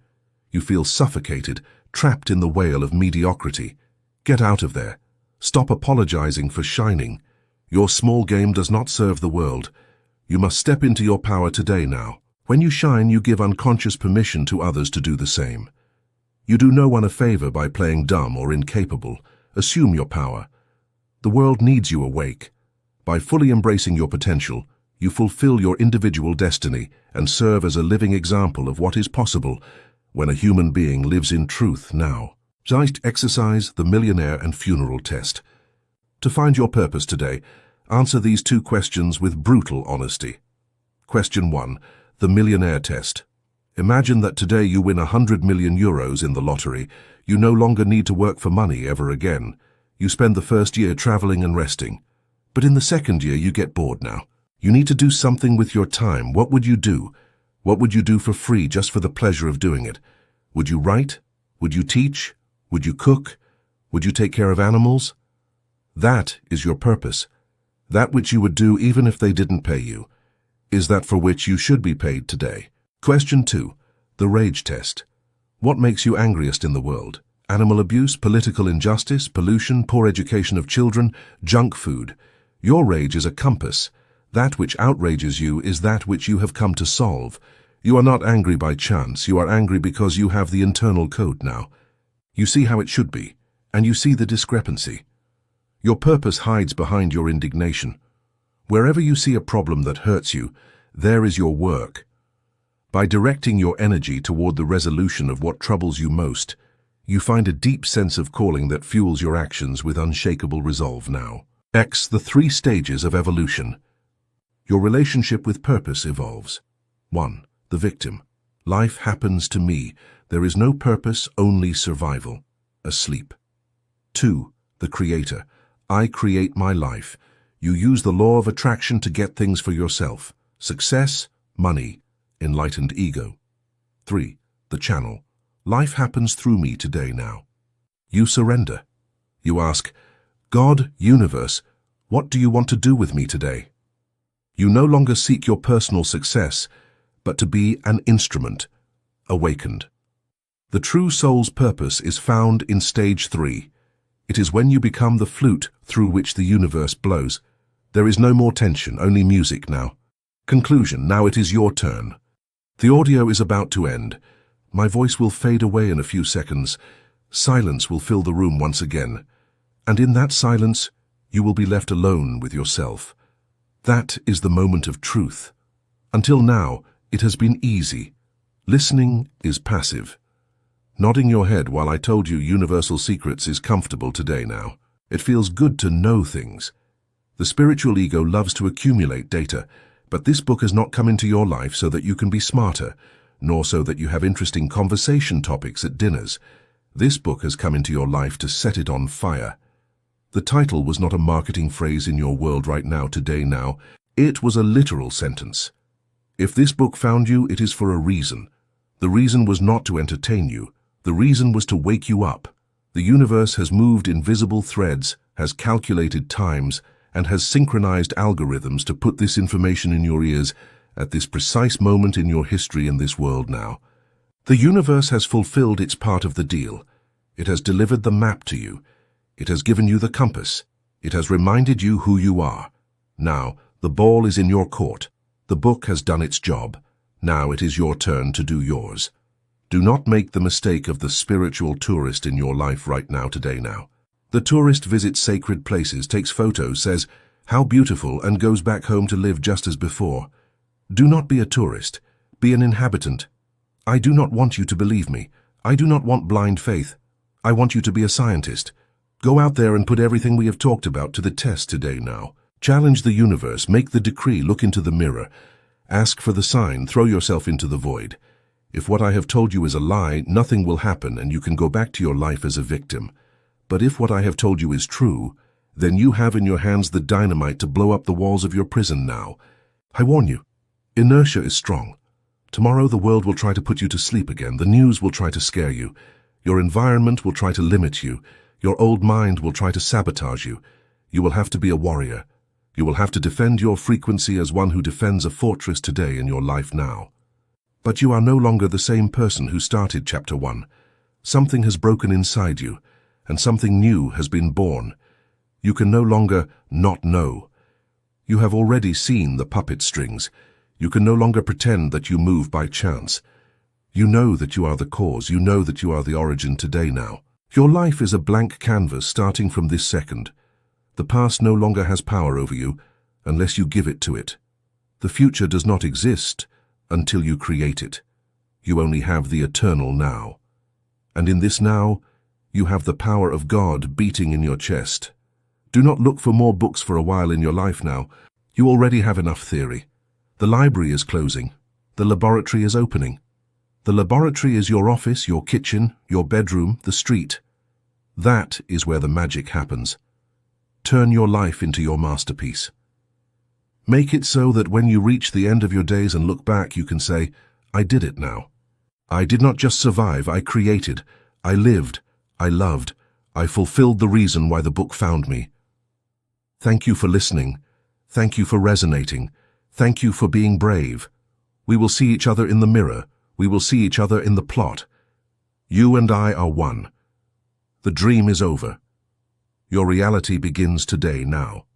You feel suffocated, trapped in the whale of mediocrity. Get out of there. Stop apologizing for shining. Your small game does not serve the world. You must step into your power today now. When you shine, you give unconscious permission to others to do the same. You do no one a favor by playing dumb or incapable. Assume your power. The world needs you awake. By fully embracing your potential, you fulfill your individual destiny and serve as a living example of what is possible when a human being lives in truth now. Just exercise the millionaire and funeral test. To find your purpose today, answer these 2 questions with brutal honesty. Question 1. The millionaire test. Imagine that today you win 100 million euros in the lottery. You no longer need to work for money ever again. You spend the first year traveling and resting. But in the second year you get bored now. You need to do something with your time. What would you do? What would you do for free just for the pleasure of doing it? Would you write? Would you teach? Would you cook? Would you take care of animals? That is your purpose. That which you would do even if they didn't pay you. Is that for which you should be paid today? Question 2. The rage test. What makes you angriest in the world? Animal abuse, political injustice, pollution, poor education of children, junk food. Your rage is a compass. That which outrages you is that which you have come to solve. You are not angry by chance. You are angry because you have the internal code now. You see how it should be, and you see the discrepancy. Your purpose hides behind your indignation. Wherever you see a problem that hurts you, there is your work. By directing your energy toward the resolution of what troubles you most, you find a deep sense of calling that fuels your actions with unshakable resolve now. The 3 stages of evolution. Your relationship with purpose evolves. 1. The victim. Life happens to me. There is no purpose, only survival. Asleep. 2. The creator. I create my life. You use the law of attraction to get things for yourself. Success, money, enlightened ego. 3. The channel. Life happens through me today now. You surrender. You ask, God, universe, what do you want to do with me today? You no longer seek your personal success, but to be an instrument, awakened. The true soul's purpose is found in stage 3. It is when you become the flute through which the universe blows. There is no more tension, only music now. Conclusion. Now it is your turn. The audio is about to end. My voice will fade away in a few seconds. Silence will fill the room once again. And in that silence, you will be left alone with yourself. That is the moment of truth. Until now, it has been easy. Listening is passive. Nodding your head while I told you universal secrets is comfortable today now. It feels good to know things. The spiritual ego loves to accumulate data, but this book has not come into your life so that you can be smarter, nor so that you have interesting conversation topics at dinners. This book has come into your life to set it on fire. The title was not a marketing phrase in your world right now, today now. It was a literal sentence. If this book found you, it is for a reason. The reason was not to entertain you. The reason was to wake you up. The universe has moved invisible threads, has calculated times, and has synchronized algorithms to put this information in your ears at this precise moment in your history in this world now. The universe has fulfilled its part of the deal. It has delivered the map to you. It has given you the compass. It has reminded you who you are. Now, the ball is in your court. The book has done its job. Now it is your turn to do yours. Do not make the mistake of the spiritual tourist in your life right now, today now. The tourist visits sacred places, takes photos, says, "How beautiful," and goes back home to live just as before. Do not be a tourist. Be an inhabitant. I do not want you to believe me. I do not want blind faith. I want you to be a scientist. Go out there and put everything we have talked about to the test today now. Challenge the universe, make the decree, look into the mirror. Ask for the sign, throw yourself into the void. If what I have told you is a lie, nothing will happen and you can go back to your life as a victim. But if what I have told you is true, then you have in your hands the dynamite to blow up the walls of your prison now. I warn you, inertia is strong. Tomorrow the world will try to put you to sleep again. The news will try to scare you. Your environment will try to limit you. Your old mind will try to sabotage you. You will have to be a warrior. You will have to defend your frequency as one who defends a fortress today in your life now. But you are no longer the same person who started chapter 1. Something has broken inside you, and something new has been born. You can no longer not know. You have already seen the puppet strings. You can no longer pretend that you move by chance. You know that you are the cause. You know that you are the origin today now. Your life is a blank canvas starting from this second. The past no longer has power over you unless you give it to it. The future does not exist until you create it. You only have the eternal now. And in this now, you have the power of God beating in your chest. Do not look for more books for a while in your life now. You already have enough theory. The library is closing. The laboratory is opening. The laboratory is your office, your kitchen, your bedroom, the street. That is where the magic happens. Turn your life into your masterpiece. Make it so that when you reach the end of your days and look back, you can say, I did it now. I did not just survive, I created, I lived, I loved, I fulfilled the reason why the book found me. Thank you for listening. Thank you for resonating. Thank you for being brave. We will see each other in the mirror. We will see each other in the plot. You and I are one. The dream is over. Your reality begins today, now.